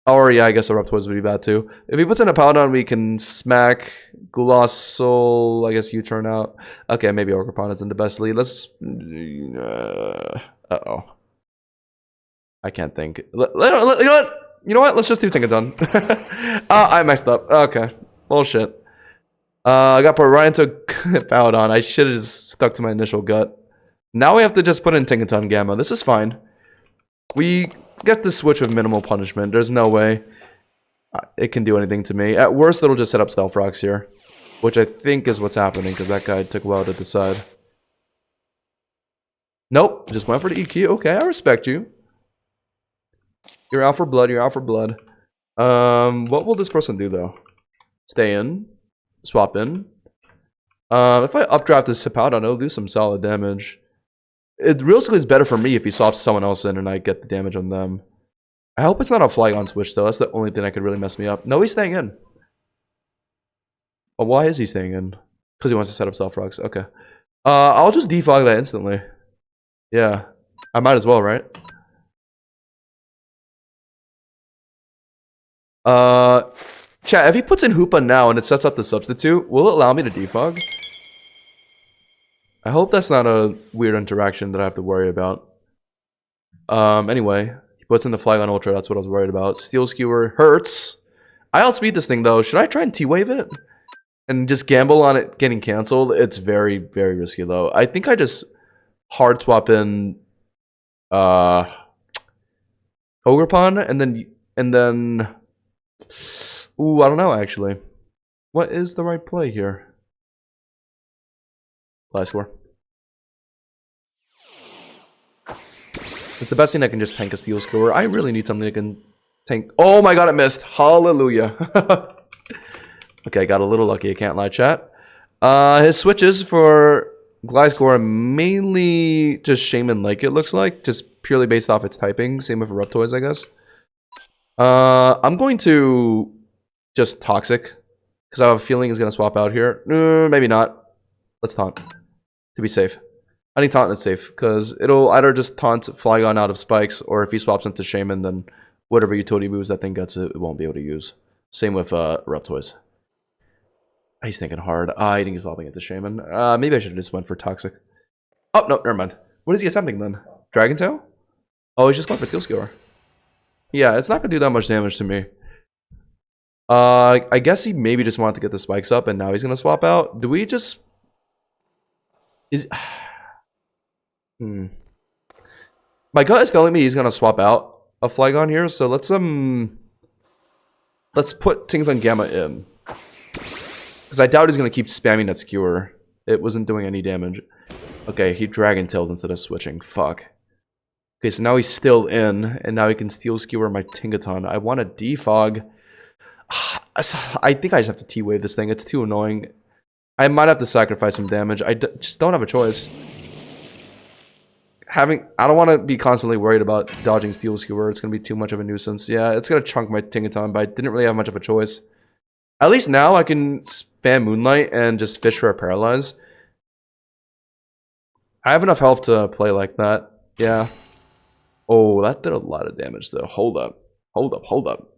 Or yeah, I guess a Reptoids would be bad too. If he puts in a Paladin, we can smack Gulassol. I guess you turn out. Okay, maybe Orcapon's in the best lead. Let's. Uh-oh. I can't think. You know what? You know what? Let's just do Tinkaton. I messed up. Okay. Bullshit. I got put right into Paladin. I should have just stuck to my initial gut. Now we have to just put in Tinkaton Gamma. This is fine. We get the switch with minimal punishment. There's no way it can do anything to me. At worst, it'll just set up Stealth Rocks here. Which I think is what's happening, because that guy took a while to decide. Nope. Just went for the EQ. Okay, I respect you. You're out for blood. You're out for blood. What will this person do, though? Stay in. Swap in. If I updraft this Hippowdon, it'll do some solid damage. It realistically is better for me if he swaps someone else in and I get the damage on them. I hope it's not a Flygon switch, though. That's the only thing that could really mess me up. No, he's staying in. Oh, why is he staying in? Because he wants to set up Stealth Rocks. Okay. I'll just defog that instantly. Yeah. I might as well, right? Chat, if he puts in Hoopa now and it sets up the substitute, will it allow me to defog? I hope that's not a weird interaction that I have to worry about. Anyway, he puts in the Tinkaton-Ultra, that's what I was worried about. Steel Skewer hurts. I outspeed this thing though. Should I try and T-Wave it? And just gamble on it getting cancelled? It's very, very risky though. I think I just hard swap in Ogerpon and then ooh, I don't know actually. What is the right play here? Gliscor. It's the best thing that can just tank a Steel Skewer. I really need something that can tank. Oh my god, it missed. Hallelujah. Okay, got a little lucky. I can't lie, chat. His switches for Gliscor are mainly just Shaman-like, it looks like. Just purely based off its typing. Same with Reptoids, I guess. I'm going to just Toxic. Because I have a feeling he's going to swap out here. Maybe not. Let's taunt. To be safe. I think taunt is safe. Because it'll either just taunt Flygon out of spikes. Or if he swaps into Shaman, then whatever utility moves that thing gets, it won't be able to use. Same with Reptoids. He's thinking hard. I think he's swapping into Shaman. Maybe I should have just went for Toxic. Oh, no, never mind. What is he attempting then? Dragon Tail? Oh, he's just going for Steel Skewer. Yeah, it's not going to do that much damage to me. I guess he maybe just wanted to get the spikes up, and now he's going to swap out. Do we just... Is... My gut is telling me he's going to swap out a Flygon here, so let's put Tinkaton Gamma in. Because I doubt he's going to keep spamming that Skewer. It wasn't doing any damage. Okay, he Dragon Tailed instead of switching. Fuck. Okay, so now he's still in, and now he can Steel Skewer my Tinkaton. I want to defog. I think I just have to T-Wave this thing. It's too annoying. I might have to sacrifice some damage. I just don't have a choice. I don't want to be constantly worried about dodging Steel Skewer. It's going to be too much of a nuisance. Yeah, it's going to chunk my Tinkaton, but I didn't really have much of a choice. At least now I can spam Moonlight and just fish for a Paralyze. I have enough health to play like that. Yeah. Oh, that did a lot of damage though. Hold up. Hold up. Hold up.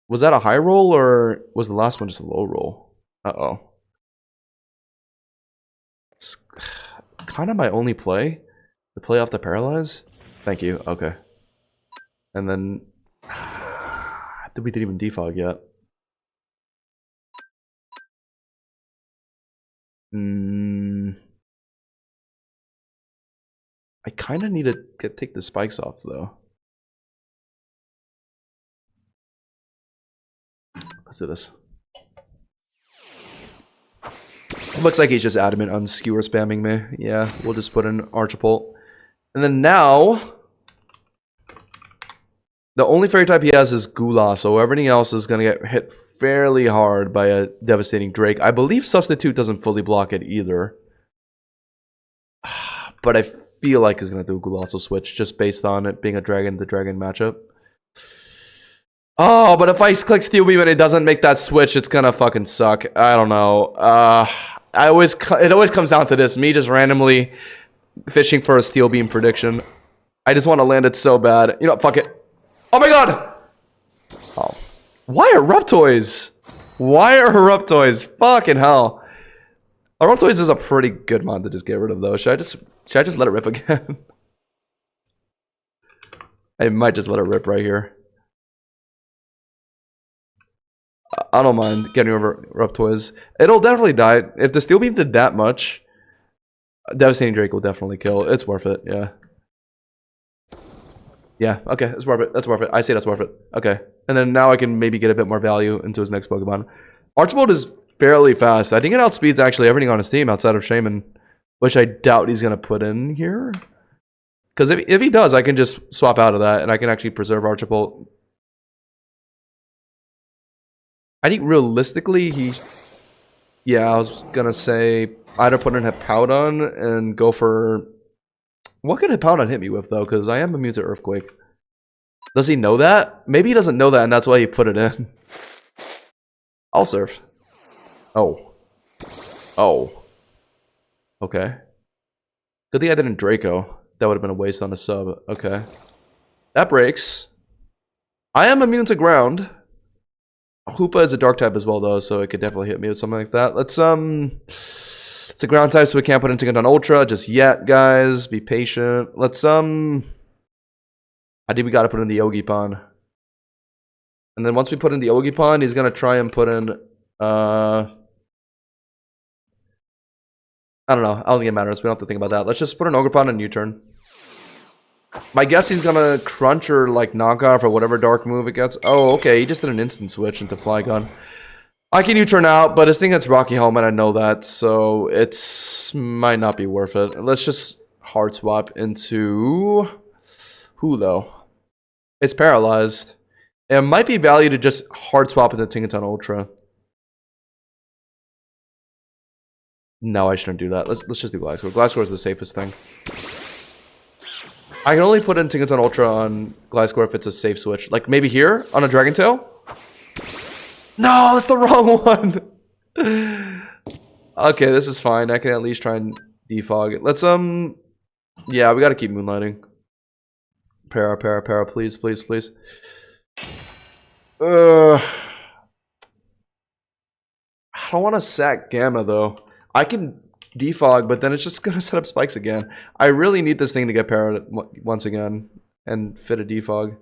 Was that a high roll or was the last one just a low roll? Uh-oh. It's kind of my only play. To play off the Paralyze? Thank you. Okay. And then... we didn't even defog yet. I kind of need to take the spikes off, though. Let's do this. Looks like he's just adamant on Skewer spamming me. Yeah, we'll just put in Archipult. And then now... the only fairy type he has is Gula, so everything else is going to get hit fairly hard by a devastating Drake. I believe Substitute doesn't fully block it either. But I feel like he's going to do a Gulasso switch just based on it being a dragon-to-dragon matchup. Oh, but if I click Steel Beam and it doesn't make that switch, it's going to fucking suck. I don't know. It always comes down to this. Me just randomly fishing for a Steel Beam prediction. I just want to land it so bad. You know, fuck it. Oh my god! Why are Reptoids? Why are Reptoids? Fucking hell. Reptoids is a pretty good mod to just get rid of though. Should I just let it rip again? I might just let it rip right here. I don't mind getting over Reptoids. It'll definitely die. If the Steel Beam did that much, Devastating Drake will definitely kill. It's worth it, yeah. Yeah, okay, it's worth it. That's worth it. I say that's worth it. Okay. And then now I can maybe get a bit more value into his next Pokemon. Archibald is fairly fast. I think it outspeeds actually everything on his team outside of Shaman, which I doubt he's going to put in here. Because if he does, I can just swap out of that and I can actually preserve Archibald. I think realistically, yeah, I was going to say either put in Hippowdon and go for... What could Hippowdon hit me with, though? Because I am immune to Earthquake. Does he know that? Maybe he doesn't know that, and that's why he put it in. I'll surf. Oh. Oh. Okay. Good thing I didn't Draco. That would have been a waste on a sub. Okay. That breaks. I am immune to ground. Hoopa is a dark type as well, though, so it could definitely hit me with something like that. Let's, it's a ground type, so we can't put in Tinkaton-Ultra just yet, guys. Be patient. Let's, I think we gotta put in the Ogiepon. And then once we put in the Ogiepon, he's gonna try and put in, I don't know. I don't think it matters. We don't have to think about that. Let's just put an Ogiepon in U-turn. My guess he's gonna crunch or like knock off or whatever dark move it gets. Oh, okay. He just did an instant switch into Flygon. I can U-turn out, but his thing gets Rocky Helmet. I know that, so it's might not be worth it. Let's just hard swap into who though? It's paralyzed. It might be value to just hard swap into Tinkaton-Ultra. No, I shouldn't do that. Let's just do Gliscor. Gliscor is the safest thing. I can only put in Tinkaton-Ultra on Gliscor if it's a safe switch. Like maybe here on a Dragon Tail? No, that's the wrong one. Okay, this is fine. I can at least try and defog it. Let's yeah, we gotta keep Moonlighting. Para, please, please, please. I don't want to sack Gamma though. I can defog, but then it's just gonna set up spikes again. I really need this thing to get parried once again and fit a defog.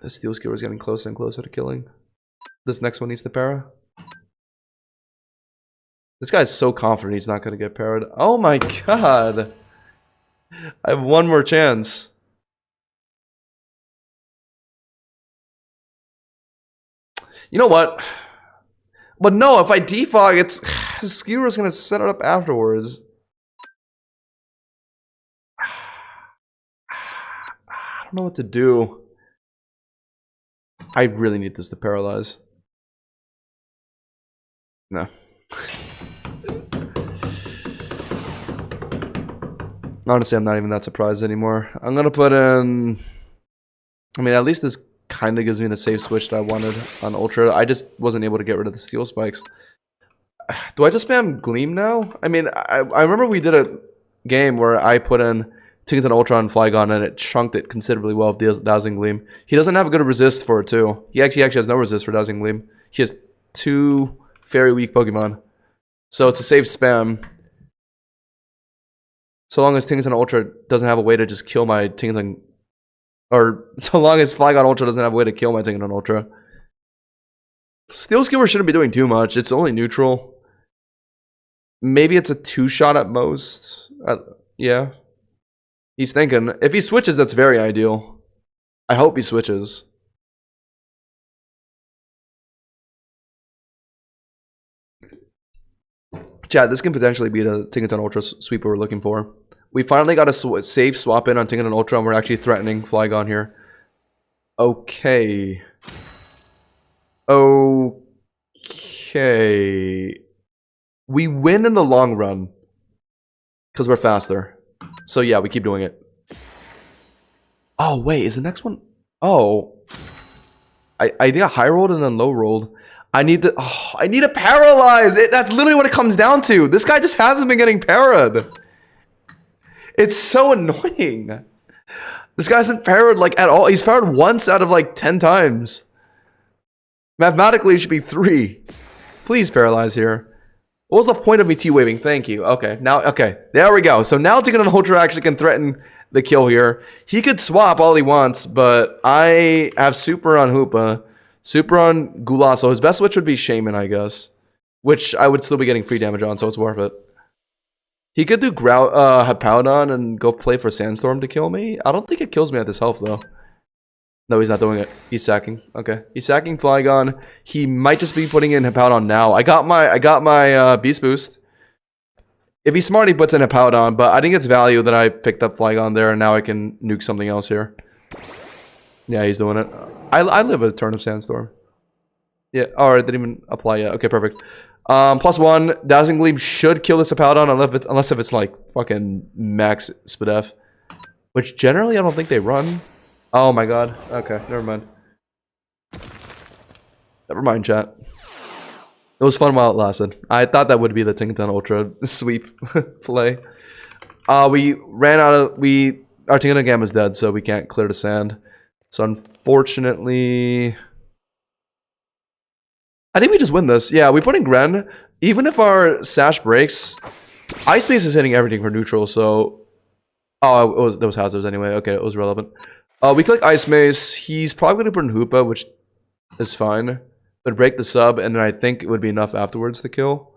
The Steel Skewer is getting closer and closer to killing. This next one needs to para. This guy's so confident he's not gonna get parried. Oh my god! I have one more chance. You know what? But no, if I defog, it's Skewer's gonna set it up afterwards. I don't know what to do. I really need this to paralyze. No. Honestly, I'm not even that surprised anymore. I'm gonna put in... I mean, at least this kind of gives me the safe switch that I wanted on Ultra. I just wasn't able to get rid of the Steel Spikes. Do I just spam Gleam now? I mean, I remember we did a game where I put in Tinkaton-Ultra on Flygon and it chunked it considerably well with Dazzling Gleam. He doesn't have a good resist for it too. He actually has no resist for Dazzling Gleam. He has 2 very weak Pokemon. So it's a safe spam. So long as Tinkaton-Ultra doesn't have a way to just kill my Tinkaton... Or so long as Flygon-Ultra doesn't have a way to kill my Tinkaton-Ultra. Steel Skewer shouldn't be doing too much. It's only neutral. Maybe it's a 2-shot at most. Yeah. He's thinking. If he switches, that's very ideal. I hope he switches. Chat, this can potentially be the Tinkaton-Ultra sweep we're looking for. We finally got a safe swap in on Tinkaton-Ultra, and we're actually threatening Flygon here. Okay. Okay. We win in the long run. Because we're faster. So yeah, we keep doing it. Oh, wait, is the next one? Oh. I got high rolled and then low rolled. I need to... Oh, I need to paralyze! That's literally what it comes down to. This guy just hasn't been getting parried. It's so annoying. This guy isn't parried like at all. He's parried once out of like 10 times. Mathematically, it should be 3. Please paralyze here. What was the point of me T-waving? Thank you. Okay, now, okay. There we go. So now Tinkaton-Ultra actually can threaten the kill here. He could swap all he wants, but I have super on Hoopa, super on Gulasso. His best switch would be Shaman, I guess. Which I would still be getting free damage on, so it's worth it. He could do Hippowdon and go play for Sandstorm to kill me. I don't think it kills me at this health, though. No, he's not doing it. He's sacking. Okay. He's sacking Flygon. He might just be putting in Hippowdon now. I got my Beast Boost. If he's smart, he puts in Hippowdon, but I think it's value that I picked up Flygon there, and now I can nuke something else here. Yeah, he's doing it. I live a turn of Sandstorm. Yeah, alright, didn't even apply yet. Okay, perfect. +1, Dazzling Gleam should kill this Hippowdon unless if it's like fucking max Spadef. Which generally I don't think they run. Oh my god. Okay, never mind. Never mind, chat. It was fun while it lasted. I thought that would be the Tinkaton-Ultra sweep play. We ran out of... Our Tinkaton Gamma is dead, so we can't clear the sand. So unfortunately... I think we just win this. Yeah, we put in Gren. Even if our Sash breaks, Ice Mace is hitting everything for neutral, so... Oh, there was hazards anyway. Okay, it was relevant. We click Ice Mace. He's probably going to put in Hoopa, which is fine. But break the sub, and then I think it would be enough afterwards to kill.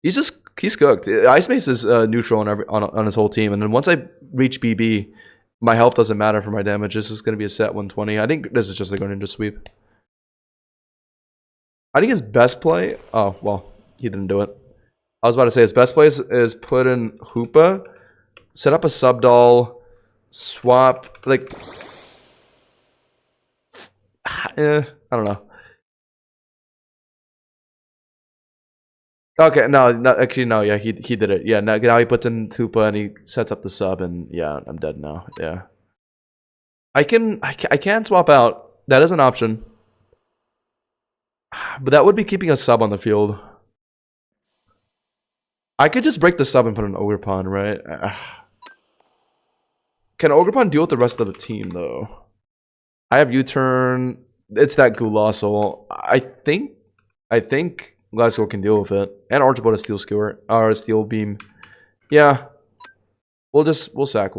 He's cooked. Ice Mace is neutral on his whole team, and then once I reach BB, my health doesn't matter for my damage. This is going to be a set 120. I think this is just like a ninja sweep. I think his best play... Oh, well, he didn't do it. I was about to say his best play is put in Hoopa, set up a sub doll, swap, like... I don't know. Okay, no, actually, no, yeah, he did it. Yeah, now he puts in Hoopa and he sets up the sub, and yeah, I'm dead now. Yeah. I can swap out. That is an option. But that would be keeping a sub on the field. I could just break the sub and put an Ogerpon, right? Can Ogerpon deal with the rest of the team, though? I have U-turn. It's that Gulasso. I think Glasgow can deal with it. And Archibald a Steel Skewer. Or a Steel Beam. Yeah. We'll sack.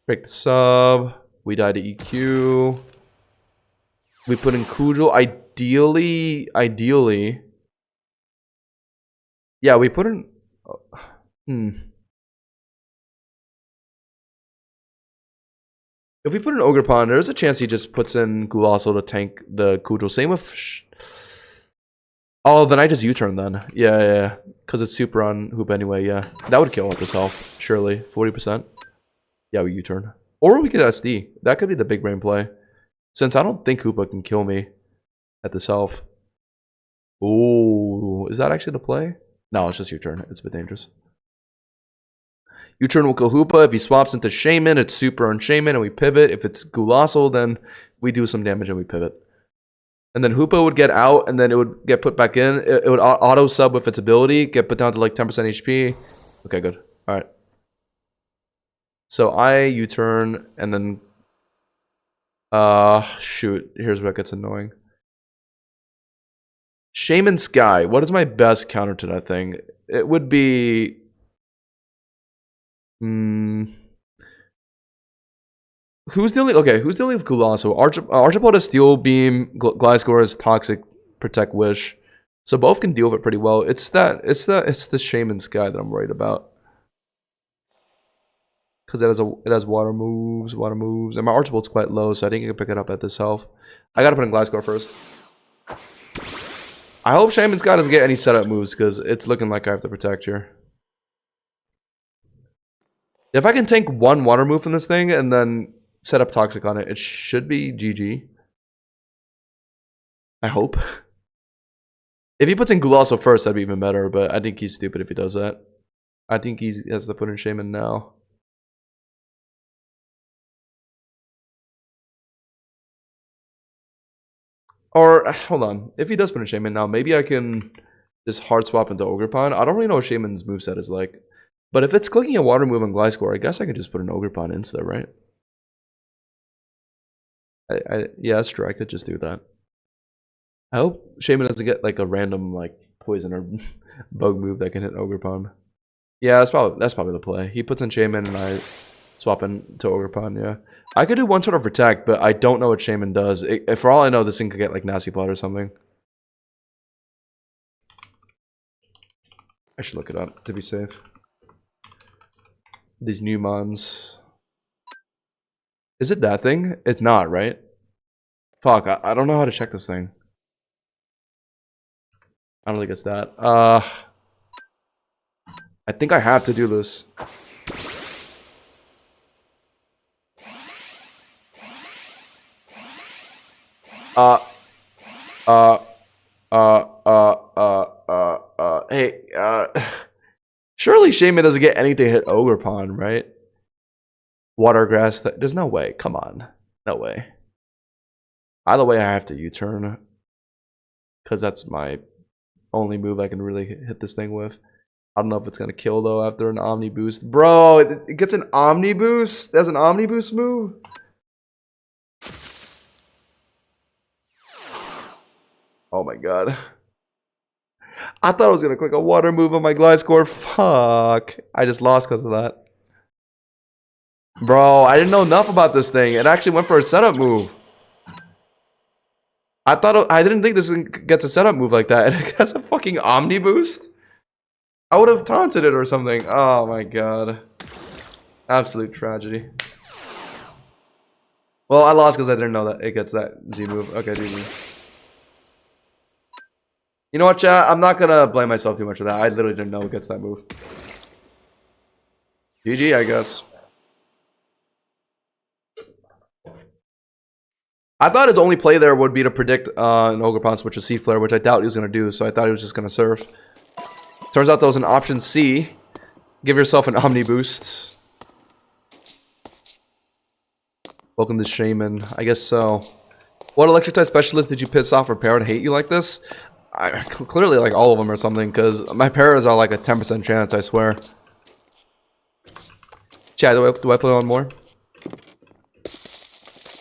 Break the sub. We die to EQ. We put in Kujal. Ideally. Yeah, we put in... If we put in Ogerpon, there's a chance he just puts in Gulasso to tank the Kujal. Same with... Oh, then I just U-turn then. Yeah. Because it's super on Hoop anyway, yeah. That would kill up his health, surely. 40%. Yeah, we U-turn. Or we could SD. That could be the big brain play. Since I don't think Hoopa can kill me at this health. Ooh, is that actually the play? No, it's just U-turn. It's a bit dangerous. U-turn will kill Hoopa. If he swaps into Shaman, it's super on Shaman and we pivot. If it's Gulasso, then we do some damage and we pivot. And then Hoopa would get out and then it would get put back in. It would auto sub with its ability, get put down to like 10% HP. Okay, good. Alright. So I U-turn and then... shoot. Here's what gets annoying. Shaman Sky. What is my best counter to that thing? It would be... Who's dealing with Gulasso? Archibald has Steel Beam, Gliscor has Toxic Protect Wish. So both can deal with it pretty well. It's the Shaman Sky that I'm worried about. Because it has water moves, and my Archibald's quite low, so I think I can pick it up at this health. I gotta put in Gliscor first. I hope Shaman Sky doesn't get any setup moves, because it's looking like I have to protect here. If I can tank one water move from this thing and then set up Toxic on it, it should be GG. I hope. If he puts in Gulasso first, that'd be even better, but I think he's stupid if he does that. I think he has to put in Shaman now. Or, hold on. If he does put in Shaman now, maybe I can just hard swap into Ogerpon. I don't really know what Shaman's moveset is like. But if it's clicking a water move on Gliscor, I guess I could just put an Ogerpon instead, right? Yeah, that's true. I could just do that. I hope Shaman doesn't get like a random like poison or bug move that can hit Ogerpon. Yeah, that's probably the play. He puts in Shaman and I swap into Ogerpon, yeah. I could do one sort of protect, but I don't know what Shaman does. For all I know, this thing could get like Nasty Plot or something. I should look it up to be safe. These new mons. Is it that thing? It's not, right? Fuck, I don't know how to check this thing. I don't think it's that. I think I have to do this. Hey, surely Shaman doesn't get anything to hit Ogerpon, right? Watergrass, there's no way, come on. No way. Either way, I have to U-turn. Because that's my only move I can really hit this thing with. I don't know if it's going to kill, though, after an Omni Boost. Bro, it gets an Omni Boost? That's an Omni Boost move? Oh my god. I thought I was going to click a water move on my Gliscor. Fuck. I just lost because of that. Bro, I didn't know enough about this thing. It actually went for a setup move. I didn't think this gets a setup move like that. It gets a fucking Omni Boost? I would have taunted it or something. Oh my god. Absolute tragedy. Well, I lost because I didn't know that it gets that Z move. Okay, GG. You know what, chat? I'm not gonna blame myself too much for that. I literally didn't know it gets that move. GG, I guess. I thought his only play there would be to predict an Ogerpon switch to C Flare, which I doubt he was going to do, so I thought he was just going to surf. Turns out that was an option C. Give yourself an Omni Boost. Welcome to Shaman. I guess so. What electric type specialist did you piss off or pair to hate you like this? Clearly like all of them or something, because my pairs are like a 10% chance, I swear. Chad, do I play one more?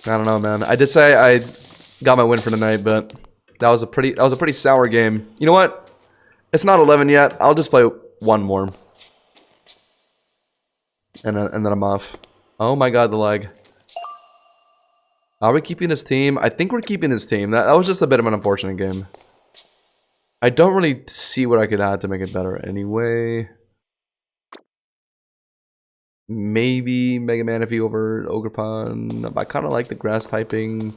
I don't know, man. I did say I got my win for tonight, but that was a pretty sour game. You know what? It's not 11 yet. I'll just play one more, and then I'm off. Oh my god, the lag. Are we keeping his team? I think we're keeping his team. That was just a bit of an unfortunate game. I don't really see what I could add to make it better anyway. Maybe Mega Manaphy over Ogerpon. I kind of like the grass typing.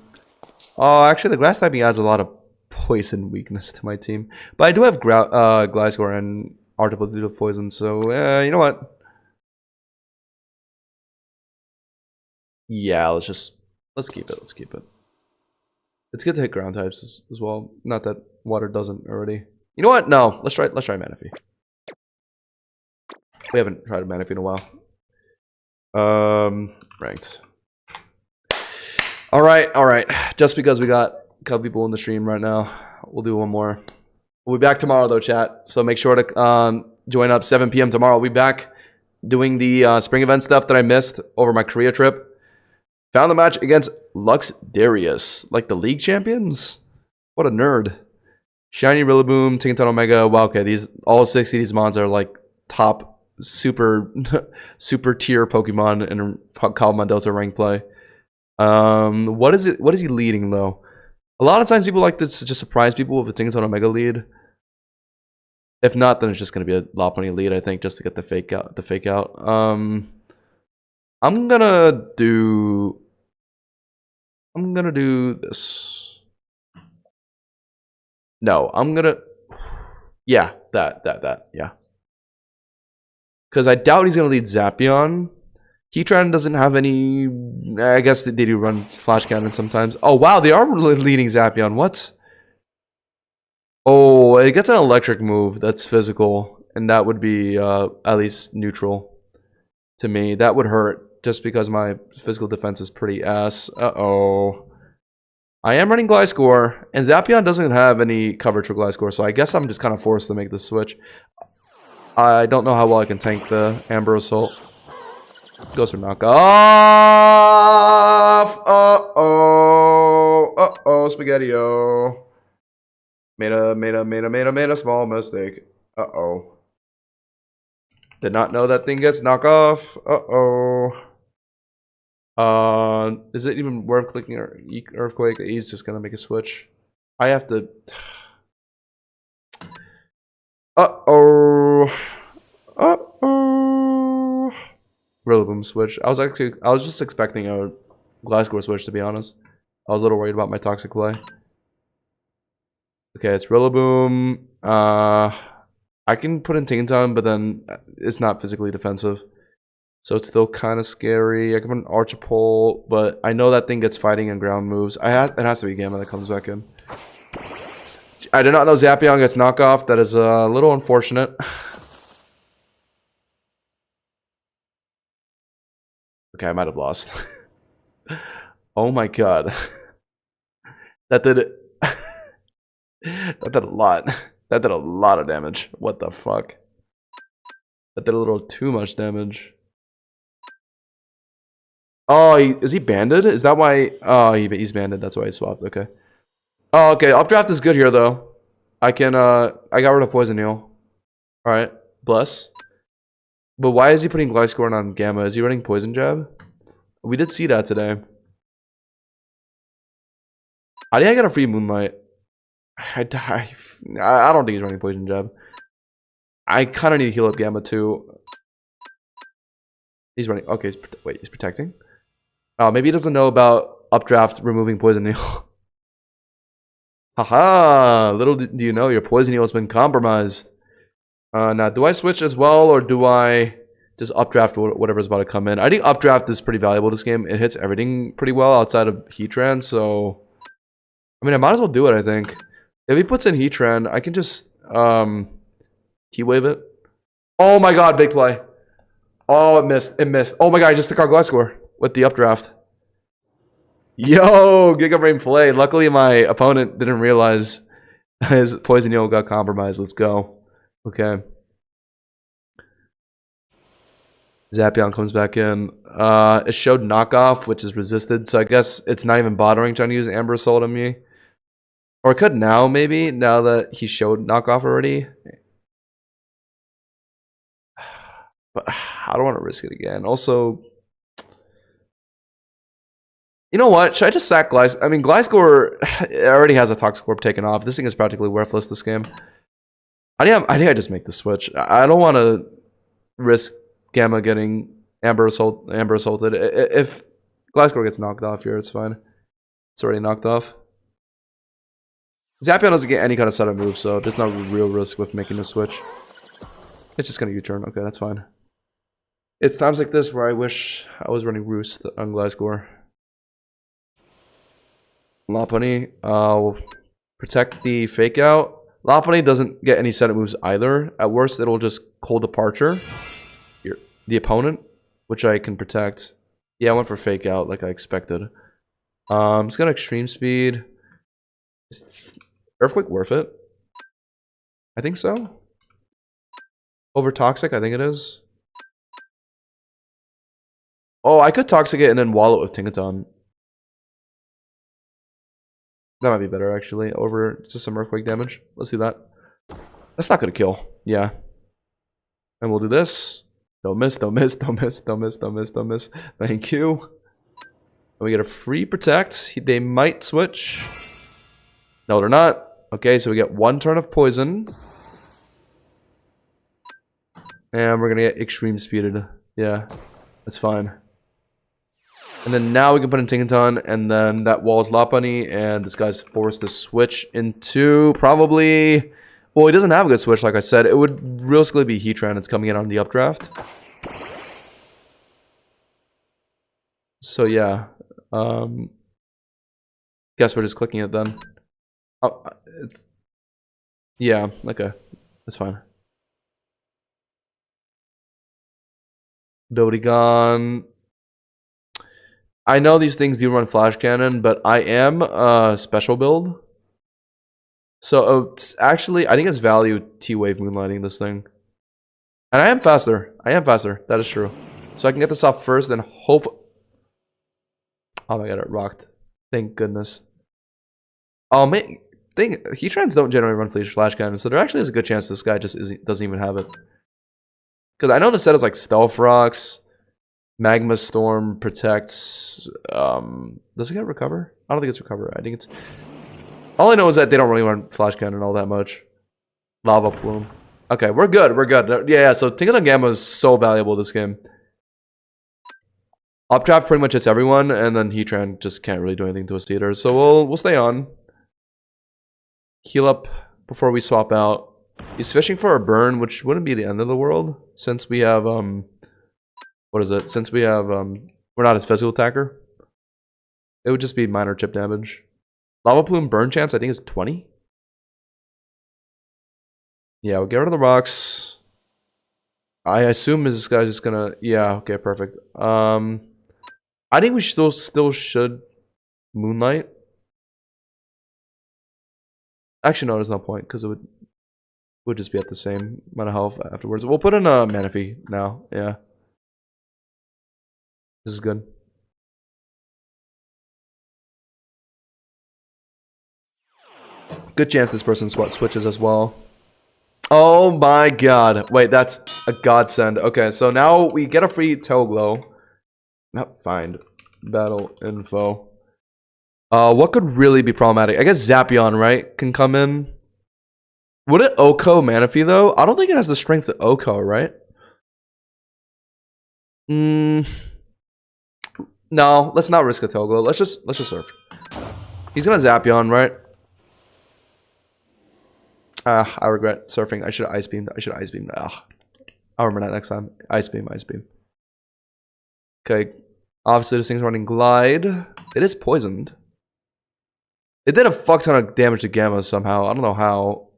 Oh, actually, the grass typing adds a lot of poison weakness to my team. But I do have Gliscor and Article due to poison, so you know what? Yeah, let's keep it. Let's keep it. It's good to hit ground types as well. Not that water doesn't already. You know what? No, let's try Manaphy. We haven't tried Manaphy in a while. Ranked. All right. Just because we got a couple people in the stream right now, we'll do one more. We'll be back tomorrow though, chat. So make sure to join up 7 p.m. tomorrow. We'll be back doing the spring event stuff that I missed over my Korea trip. Found the match against Lux Darius, like the league champions. What a nerd. Shiny Rillaboom, Tinkaton Omega. Wow, okay, all 60 of these mons are like top super tier Pokemon in Cobblemon Delta rank play. What is he leading though? A lot of times people like to just surprise people with a Tinkaton Omega lead. If not, then it's just gonna be a Lopunny lead, I think, just to get the fake out. I'm gonna do this. No, I'm gonna yeah, that, yeah. Because I doubt he's going to lead Zapion. Heatran doesn't have any... I guess they do run Flash Cannon sometimes. Oh, wow, they are leading Zapion. What? Oh, it gets an electric move that's physical. And that would be at least neutral to me. That would hurt just because my physical defense is pretty ass. Uh-oh. I am running Gliscor. And Zapion doesn't have any coverage for Gliscor. So I guess I'm just kind of forced to make this switch. I don't know how well I can tank the Amber Assault. Goes for knockoff. Uh-oh, Spaghetti-O. Made a small mistake. Uh-oh. Did not know that thing gets knockoff. Uh-oh. Is it even worth clicking Earthquake? He's just gonna make a switch. I have to... Uh-oh. Uh-oh. Rillaboom switch. I was just expecting a Gliscor switch, to be honest. I was a little worried about my toxic play. Okay, it's Rillaboom. I can put in Tinkaton, but then it's not physically defensive. So it's still kind of scary. I can put an Archipole, but I know that thing gets fighting and ground moves. It has to be Gamma that comes back in. I did not know Zappion gets knockoff. That is a little unfortunate. Okay, I might have lost. Oh my god. That did that did a lot. That did a lot of damage. What the fuck? That did a little too much damage. Oh, is he banded? Is that why? Oh, he's banded. That's why he swapped. Okay. Oh, okay. Updraft is good here, though. I can, I got rid of Poison Heal. Alright. Bless. But why is he putting Gliscor on Gamma? Is he running Poison Jab? We did see that today. How do I get a free Moonlight? I don't think he's running Poison Jab. I kind of need to heal up Gamma, too. He's running. Okay, wait, he's protecting? Oh, maybe he doesn't know about Updraft removing Poison Heal. Haha! Little do you know, your Poison Heal has been compromised. Now, do I switch as well, or do I just Updraft whatever's about to come in? I think Updraft is pretty valuable this game. It hits everything pretty well outside of Heatran, so... I mean, I might as well do it, I think. If he puts in Heatran, I can just, T-Wave it. Oh my god, big play. Oh, it missed. It missed. Oh my god, I just took our Gliscor with the Updraft. Yo, Giga Brain play. Luckily, my opponent didn't realize his Poison Heal got compromised. Let's go. Okay. Zappion comes back in. It showed knockoff, which is resisted, so I guess it's not even bothering trying to use Amber Assault on me. Or it could now, maybe, now that he showed knockoff already. But I don't want to risk it again. Also, you know what? Should I just sack Gliscor? I mean, Gliscor already has a Toxicorp taken off. This thing is practically worthless this game. I think I just make the switch. I don't want to risk Gamma getting Amber Assaulted. If Gliscor gets knocked off here, it's fine. It's already knocked off. Zappion doesn't get any kind of setup move, so there's no real risk with making the switch. It's just gonna U-turn. Okay, that's fine. It's times like this where I wish I was running Roost on Gliscor. Lopunny, I'll protect the fake out. Lopunny doesn't get any setup moves either. At worst, it'll just Cold Departure the opponent, which I can protect. Yeah, I went for fake out like I expected. It's got extreme speed. Is Earthquake worth it? I think so. Over Toxic, I think it is. Oh, I could Toxic it and then wall it with Tinkaton. That might be better, actually. Over just some Earthquake damage. Let's do that. That's not gonna kill. Yeah. And we'll do this. Don't miss, don't miss, don't miss, don't miss, don't miss, don't miss. Thank you. And we get a free Protect. They might switch. No, they're not. Okay, so we get one turn of Poison. And we're gonna get Extreme Speeded. Yeah, that's fine. And then now we can put in Tinkaton, and then that walls Lopunny, and this guy's forced to switch into probably... Well, he doesn't have a good switch, like I said. It would realistically be Heatran that's coming in on the updraft. So yeah. Guess we're just clicking it then. Oh, yeah, okay. That's fine. Dodegon. I know these things do run Flash Cannon, but I am a special build. So it's actually, I think it's value T-Wave Moonlighting this thing. And I am faster. I am faster. That is true. So I can get this off first, then hope. Oh my god, it rocked. Thank goodness. Oh man, Heatrans don't generally run flash cannon, so there actually is a good chance this guy just doesn't even have it. Because I know the set is like Stealth Rocks, Magma Storm protects. Does it get recover? I don't think it's recover. I think it's. All I know is that they don't really run flash cannon all that much. Lava Plume. Okay, we're good. We're good. Yeah. So Tinkaton Gamma is so valuable this game. Updraft pretty much hits everyone, and then Heatran just can't really do anything to a Cedar. So we'll stay on. Heal up before we swap out. He's fishing for a burn, which wouldn't be the end of the world, since we have what is it? Since we have we're not his physical attacker. It would just be minor chip damage. Lava Plume burn chance, I think is 20. Yeah, we'll get rid of the rocks. I assume this guy's just gonna. Yeah, okay, perfect. I think we still should Moonlight. Actually, no, there's no point because it would just be at the same amount of health afterwards. We'll put in a Manaphy now. Yeah, this is good. Good chance this person switches as well. Oh my god. Wait, that's a godsend. Okay, so now we get a free Tail Glow. Not find. Battle info. What could really be problematic? I guess Zapion, right? Can come in. Would it Oko Manaphy though? I don't think it has the strength to Oko, right? No, let's not risk a Tail Glow. Let's just surf. He's gonna Zapion, right? I regret surfing. I should have Ice Beamed. I'll remember that next time. Ice Beam. Okay. Obviously, this thing's running Glide. It is poisoned. It did a fuck ton of damage to Gamma somehow. I don't know how.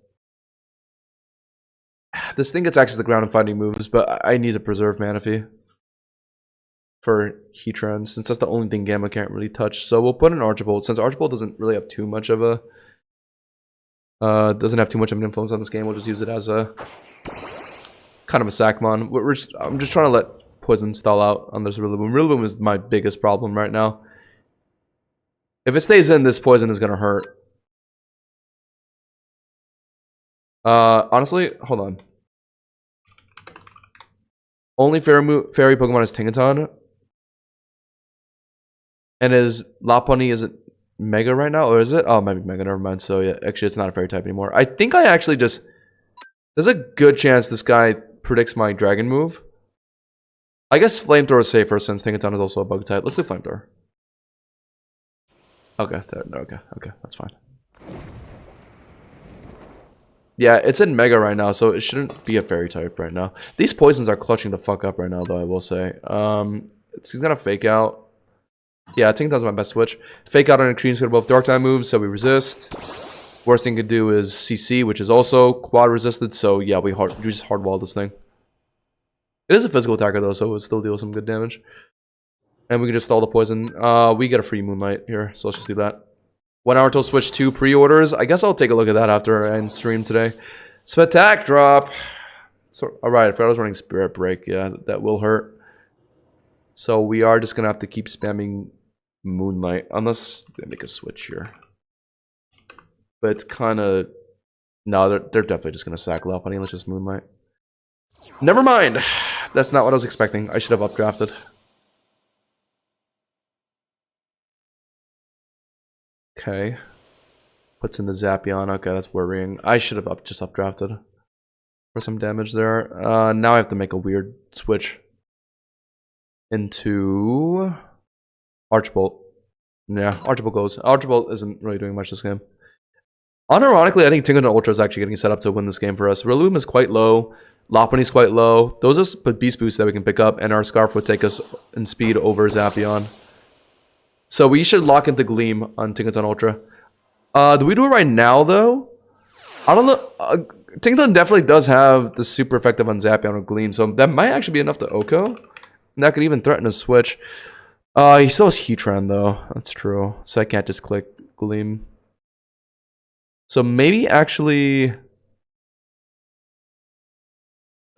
This thing gets access to the ground and fighting moves, but I need to preserve Manaphy for Heatran, since that's the only thing Gamma can't really touch. So we'll put in Archibald, since Archibald doesn't really have too much of a doesn't have too much of an influence on this game. We'll just use it as a kind of a Sackmon. I'm just trying to let Poison stall out on this Rillaboom. Rillaboom is my biggest problem right now. If it stays in, this Poison is gonna hurt. Honestly, hold on. Only fairy Pokemon is Tinkaton. And is Lopunny, is it Mega right now? Or is it? Oh, it might be Mega, never mind. So yeah, actually it's not a fairy type anymore. I think I actually just... There's a good chance this guy predicts my Dragon move. I guess Flamethrower is safer since Tinkaton is also a bug type. Let's do Flamethrower. Okay, okay, that's fine. Yeah, it's in Mega right now, so it shouldn't be a fairy type right now. These poisons are clutching the fuck up right now, though, I will say. He's gonna Fake Out. Yeah, Tinkaton's my best switch. Fake Out on extreme speed both Dark type moves, so we resist. Worst thing to do is CC, which is also quad resisted, so yeah, we just hardwall this thing. It is a physical attacker though, so it would still deal some good damage. And we can just stall the poison. We get a free Moonlight here, so let's just do that. 1 hour till switch 2 pre-orders. I guess I'll take a look at that after I end stream today. Spectac drop. So, alright, if I was running Spirit Break, yeah, that will hurt. So we are just gonna have to keep spamming Moonlight, unless they make a switch here. But it's kind of... No, they're definitely just gonna sack Lopunny. Let's just Moonlight. Never mind. That's not what I was expecting. I should have updrafted. Okay. Puts in the Zapion. Okay, that's worrying. I should have just updrafted for some damage there. Now I have to make a weird switch into Archbolt. Yeah, Archbolt goes. Archbolt isn't really doing much this game. Unironically, I think Tinkaton-Ultra is actually getting set up to win this game for us. Rillaboom is quite low. Lopunny's quite low. Those are Beast Boosts that we can pick up, and our Scarf would take us in speed over Zapion. So we should lock into Gleam on Tinkaton-Ultra. Do we do it right now, though? I don't know. Tinkaton definitely does have the super effective on Zapion or Gleam, so that might actually be enough to Oko. And that could even threaten a switch. He still has Heatran, though. That's true. So I can't just click Gleam. So maybe actually...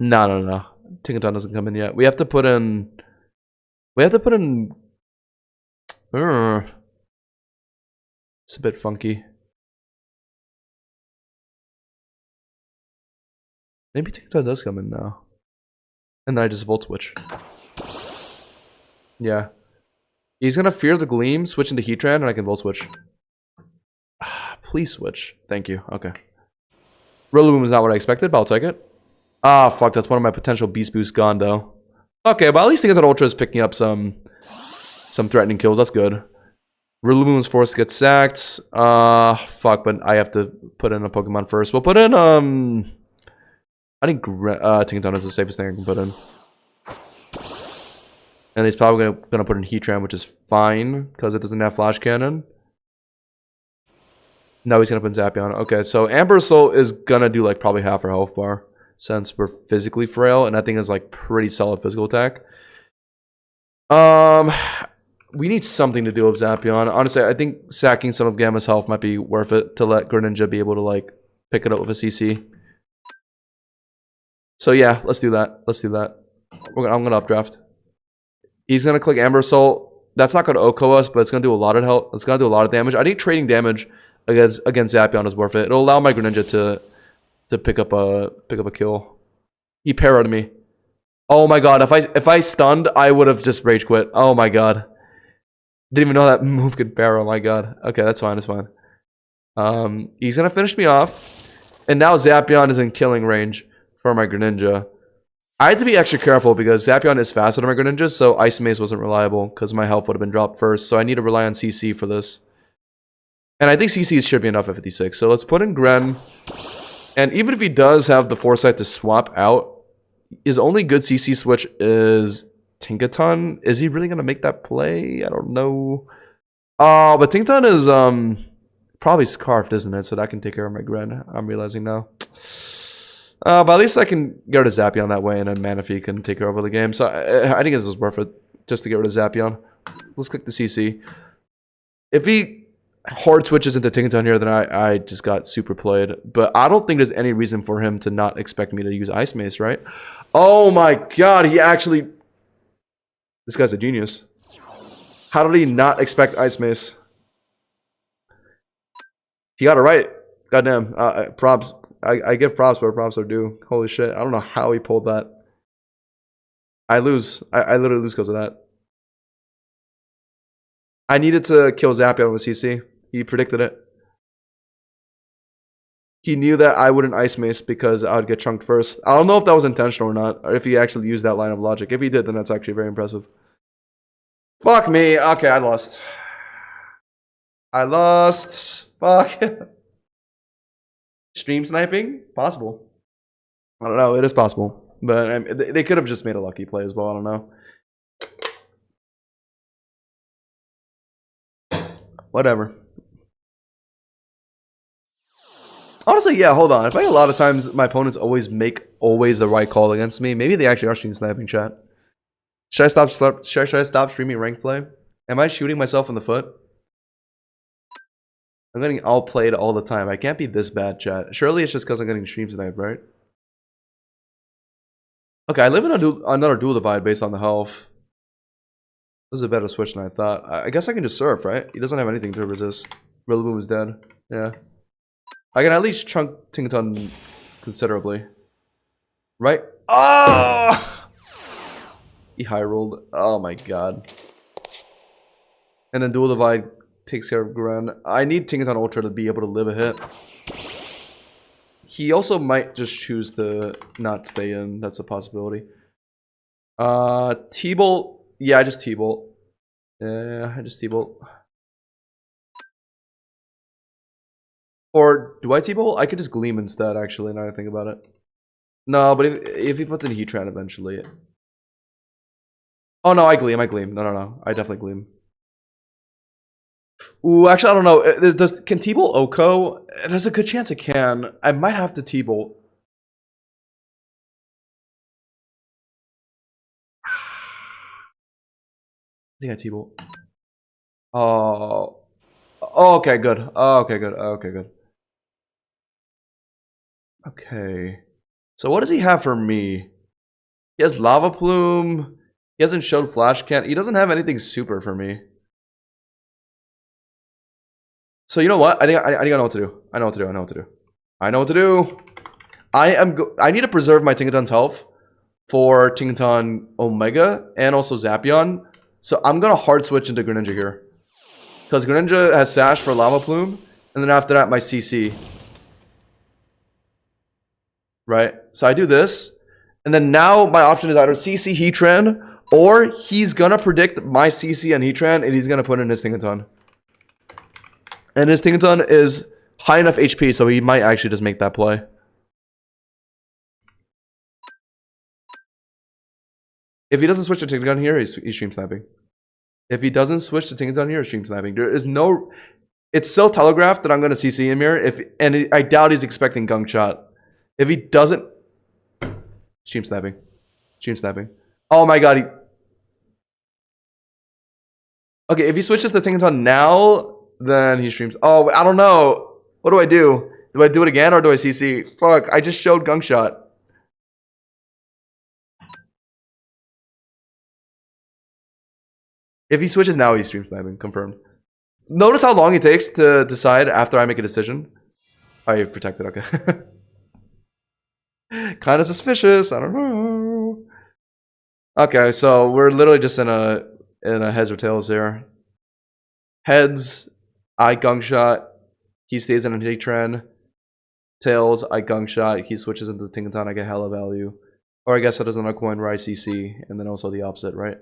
No. Tinkaton doesn't come in yet. We have to put in... It's a bit funky. Maybe Tinkaton does come in now. And then I just Volt Switch. Yeah. He's gonna Fear the Gleam, switch into Heatran, and I can Volt Switch. Please switch. Thank you. Okay. Rillaboom is not what I expected, but I'll take it. Ah, fuck. That's one of my potential Beast Boosts gone, though. Okay, but at least Tinkaton-Ultra is picking up some threatening kills. That's good. Rillaboom is forced to get sacked. Fuck, but I have to put in a Pokemon first. We'll put in, I think Tinkaton is the safest thing I can put in. And he's probably gonna put in Heatran, which is fine, because it doesn't have Flash Cannon. No, he's gonna put in Zapion. Okay, so Ambersoul is gonna do like probably half our health bar, since we're physically frail, and that thing is like pretty solid physical attack. We need something to do with Zapion. Honestly, I think sacking some of Gamma's health might be worth it to let Greninja be able to like pick it up with a CC. So yeah, let's do that. Let's do that. I'm gonna updraft. He's gonna click Ambersoul. That's not gonna OHKO us, but it's gonna do a lot of help. It's gonna do a lot of damage. I think trading damage against Zapion is worth it. It'll allow my Greninja to pick up a kill. He parried me. Oh my god! If I stunned, I would have just rage quit. Oh my god! Didn't even know that move could parry. Oh my god. Okay, that's fine. That's fine. He's gonna finish me off, and now Zapion is in killing range for my Greninja. I had to be extra careful because Zapion is faster than my Greninja, so Ice Mace wasn't reliable because my health would have been dropped first. So I need to rely on CC for this. And I think CC should be enough at 56. So let's put in Gren. And even if he does have the foresight to swap out, his only good CC switch is Tinkaton. Is he really going to make that play? I don't know. Oh, but Tinkaton is probably Scarfed, isn't it? So that can take care of my Gren. I'm realizing now. But at least I can get rid of Zapion that way, and then Manaphy can take over the game. So I think this is worth it, just to get rid of Zapion. Let's click the CC. If he hard switches into Tinkaton here, then I just got super played. But I don't think there's any reason for him to not expect me to use Ice Mace, right? Oh my god, he actually... This guy's a genius. How did he not expect Ice Mace? He got it right. Goddamn. Props. I give props where props are due. Holy shit. I don't know how he pulled that. I lose. I literally lose because of that. I needed to kill Zapion with CC. He predicted it. He knew that I wouldn't Ice Mace because I would get chunked first. I don't know if that was intentional or not, or if he actually used that line of logic. If he did, then that's actually very impressive. Fuck me. Okay, I lost. I lost. Fuck. Stream sniping? Possible. I don't know. It is possible. But they could have just made a lucky play as well. I don't know. Whatever. Honestly, yeah, hold on. I think a lot of times my opponents always make the right call against me. Maybe they actually are stream sniping, chat. Should I stop streaming ranked play? Am I shooting myself in the foot? I'm getting all played all the time. I can't be this bad, chat. Surely it's just because I'm getting stream sniped, right? Okay, I live in another dual divide based on the health. This is a better switch than I thought. I guess I can just surf, right? He doesn't have anything to resist. Rillaboom is dead. Yeah. I can at least chunk Tinkaton considerably. Right? Oh! He high rolled. Oh my god. And then dual divide takes care of Gren. I need Tinkaton-Ultra to be able to live a hit. He also might just choose to not stay in. That's a possibility. T-Bolt. Yeah, I just T-Bolt. Yeah, I just T-Bolt. Or do I T-Bolt? I could just Gleam instead, actually, now that I think about it. No, but if he puts in Heatran eventually. Oh no, I Gleam. No. I definitely Gleam. Ooh, actually, I don't know. Can T-Bolt OHKO? There's a good chance it can. I might have to T-Bolt. I think I T-Bolt. Oh. Oh, okay, good. Oh, okay, good. Okay, good. Okay. So what does he have for me? He has Lava Plume. He hasn't showed Flash Can. He doesn't have anything super for me. So you know what? I think I know what to do. I know what to do. I know what to do. I know what to do. I need to preserve my Tinkaton's health for Tinkaton Omega and also Zapion. So I'm gonna hard switch into Greninja here. Because Greninja has Sash for Lava Plume, and then after that my CC. Right? So I do this, and then now my option is either CC Heatran, or he's gonna predict my CC and Heatran, and he's gonna put in his Tinkaton. And his Tinkaton is high enough HP, so he might actually just make that play. If he doesn't switch to Tinkaton here, he's stream sniping. If he doesn't switch to Tinkaton here, he's stream sniping. There is no... It's so telegraphed that I'm going to CC him here. I doubt he's expecting Gunk Shot. If he doesn't... Stream sniping. Stream sniping. Oh my god, he... Okay, if he switches to Tinkaton now, then he streams... Oh, I don't know. What do I do? Do I do it again or do I CC? Fuck, I just showed Gunk Shot. If he switches now, he's stream sniping. Confirmed. Notice how long it takes to decide after I make a decision. Oh, you've protected. Okay. Kind of suspicious. I don't know. Okay, so we're literally just in a heads or tails here. Heads, I Gunk Shot. He stays in a Heatran. Tails, I Gunk Shot. He switches into the Tinkaton. I get hella value. Or I guess that is another coin where I CC, and then also the opposite, right?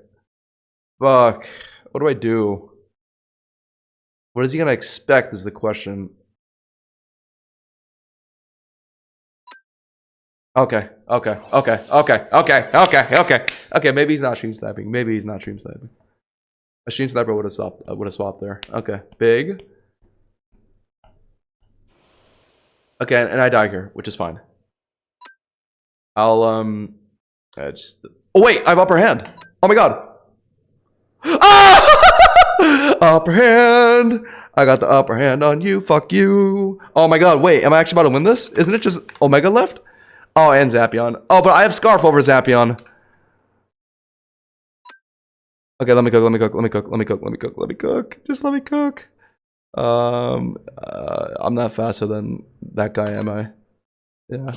Fuck. What do I do? What is he gonna expect is the question. Okay. Okay, maybe he's not stream sniping. Maybe he's not stream sniping. A stream sniper would have swapped there. Okay, big. Okay, and I die here, which is fine. I'll oh wait, I have upper hand. Oh my god. Ah! Upper hand. I got the upper hand on you. Fuck you. Oh my god, wait, am I actually about to win this? Isn't it just Omega left? Oh, and Zapion. Oh, but I have Scarf over Zapion. Okay, let me cook. Just let me cook. I'm not faster than that guy, am I? Yeah.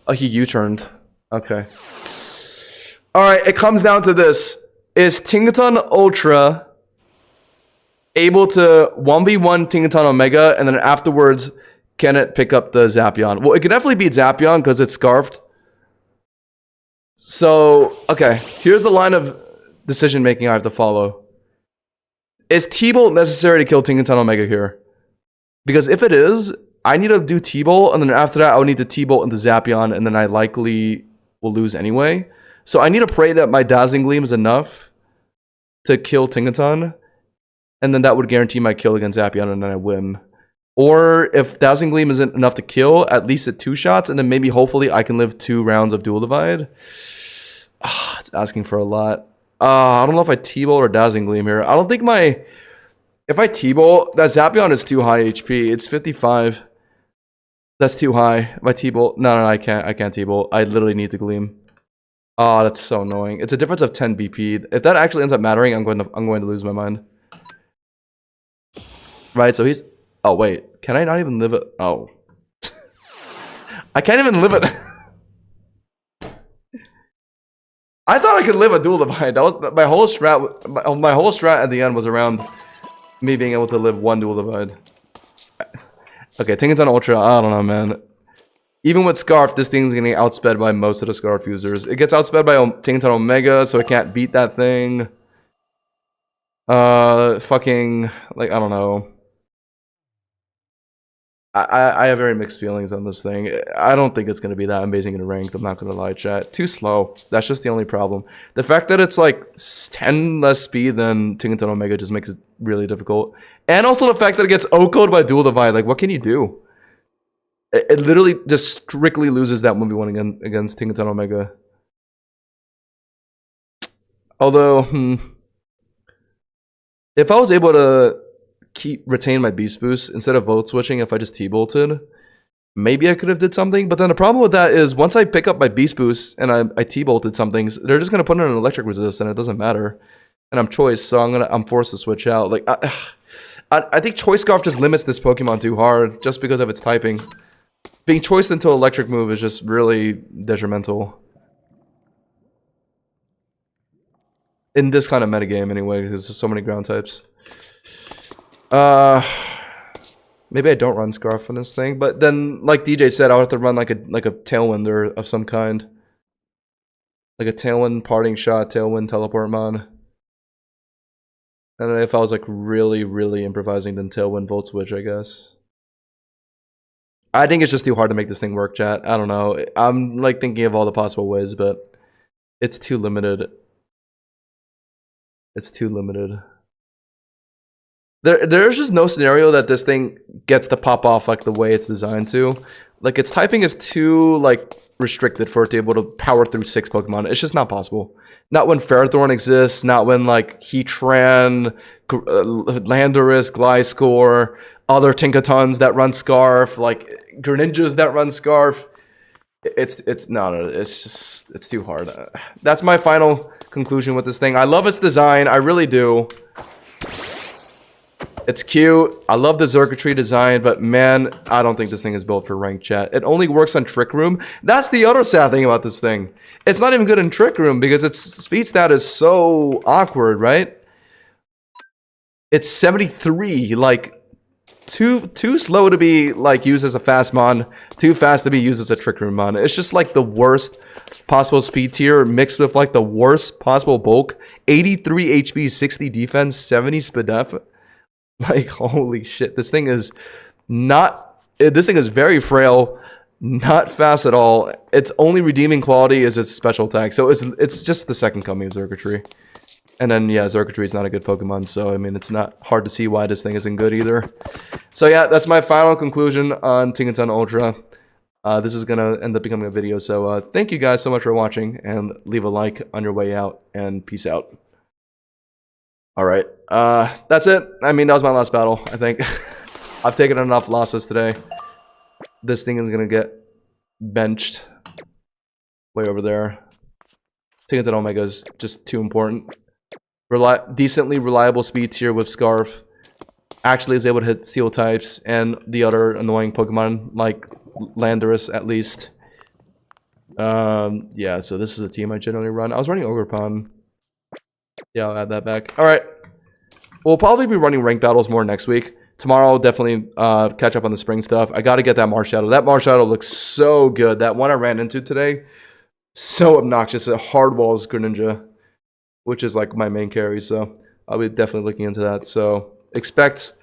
Oh, he U-turned. Okay. Alright, it comes down to this. Is Tinkaton-Ultra able to 1v1 Tinkaton Omega, and then afterwards, can it pick up the Zapion? Well, it can definitely beat Zapion because it's scarfed. So, okay, here's the line of decision making I have to follow. Is T-Bolt necessary to kill Tinkaton Omega here? Because if it is, I need to do T-Bolt, and then after that, I would need to T-Bolt into Zapion, and then I likely will lose anyway. So I need to pray that my Dazzling Gleam is enough to kill Tinkaton, and then that would guarantee my kill against Zapion, and then I win. Or if Dazzling Gleam isn't enough to kill, at least at 2 shots, and then maybe hopefully I can live 2 rounds of Dual Divide. It's asking for a lot. I don't know if I T-Bolt or Dazzling Gleam here. I don't think my... If I T-Bolt, that Zapion is too high HP. It's 55. That's too high. My T-Bolt... No, I can't T-Bolt. I literally need to Gleam. Oh, that's so annoying. It's a difference of 10 BP. If that actually ends up mattering, I'm going to lose my mind. Right, so he's... Oh, wait. Can I not even live it? Oh. I can't even live it. I thought I could live a Dual Divide. That was my whole strat. My whole strat at the end was around me being able to live 1 Dual Divide. Okay, Tinkaton-Ultra. I don't know, man. Even with Scarf, this thing's getting outsped by most of the Scarf users. It gets outsped by Tinkaton Omega, so it can't beat that thing. Fucking, like, I don't know. I have very mixed feelings on this thing. I don't think it's going to be that amazing in ranked. I'm not going to lie, chat. Too slow. That's just the only problem. The fact that it's like 10 less speed than Tinkaton Omega just makes it really difficult. And also the fact that it gets O-code by Dual Divide. Like, what can you do? It literally just strictly loses that 1v1 against Tinkaton Omega. Although, if I was able to retain my beast boost instead of vote switching, if I just T-bolted, maybe I could have did something. But then the problem with that is once I pick up my beast boost and I T-bolted some things, they're just gonna put in an electric resist and it doesn't matter. And I'm choice, so I'm forced to switch out. Like I think Choice Scarf just limits this Pokemon too hard just because of its typing. Being choiced into electric move is just really detrimental. In this kind of metagame anyway, because there's so many ground types. Maybe I don't run Scarf on this thing, but then like DJ said, I'll have to run like a Tailwind or of some kind. Like a Tailwind Parting Shot, Tailwind Teleport Mon. And if I was like really improvising, then Tailwind Volt Switch, I guess. I think it's just too hard to make this thing work, chat. I don't know. I'm like thinking of all the possible ways, but it's too limited. It's too limited. There's just no scenario that this thing gets to pop off like the way it's designed to. Like its typing is too like restricted for it to be able to power through 6 Pokemon. It's just not possible. Not when Ferrothorn exists, not when like Heatran, Landorus, Gliscor, other Tinkatons that run Scarf, like Greninjas that run Scarf. It's too hard. That's my final conclusion with this thing. I love its design, I really do. It's cute. I love the circuitry design, but man, I don't think this thing is built for ranked, chat. It only works on Trick Room. That's the other sad thing about this thing. It's not even good in Trick Room because its speed stat is so awkward, right? It's 73, like too slow to be like used as a fast mon, too fast to be used as a Trick Room mon. It's just like the worst possible speed tier mixed with like the worst possible bulk. 83 HP, 60 defense, 70 speed def. Like, holy shit, this thing is very frail, not fast at all. Its only redeeming quality is its special attack. So it's just the second coming of Xurkitree. And then, yeah, Xurkitree is not a good Pokemon, so, I mean, it's not hard to see why this thing isn't good either. So, yeah, that's my final conclusion on Tinkaton-Ultra. This is going to end up becoming a video, so thank you guys so much for watching, and leave a like on your way out, and peace out. Alright, that's it. I mean, that was my last battle, I think. I've taken enough losses today. This thing is gonna get benched. Way over there. Tinkaton Omega is just too important. Decently reliable speed tier with Scarf. Actually is able to hit Steel types, and the other annoying Pokemon, like Landorus, at least. Yeah, so this is the team I generally run. I was running Ogerpon. Yeah, I'll add that back. Alright. We'll probably be running ranked battles more next week. Tomorrow, I'll definitely catch up on the spring stuff. I gotta get that Marshadow. That Marshadow looks so good. That one I ran into today, so obnoxious. It hardwalls Greninja, which is like my main carry, so I'll be definitely looking into that. So expect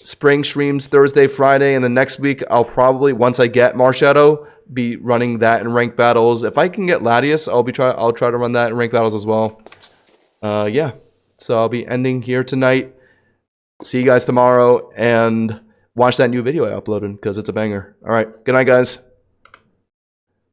spring streams Thursday, Friday, and then next week I'll probably, once I get Marshadow, be running that in ranked battles. If I can get Latias, I'll try to run that in ranked battles as well. Yeah, so I'll be ending here tonight. See you guys tomorrow, and watch that new video I uploaded because it's a banger. All right, good night, guys.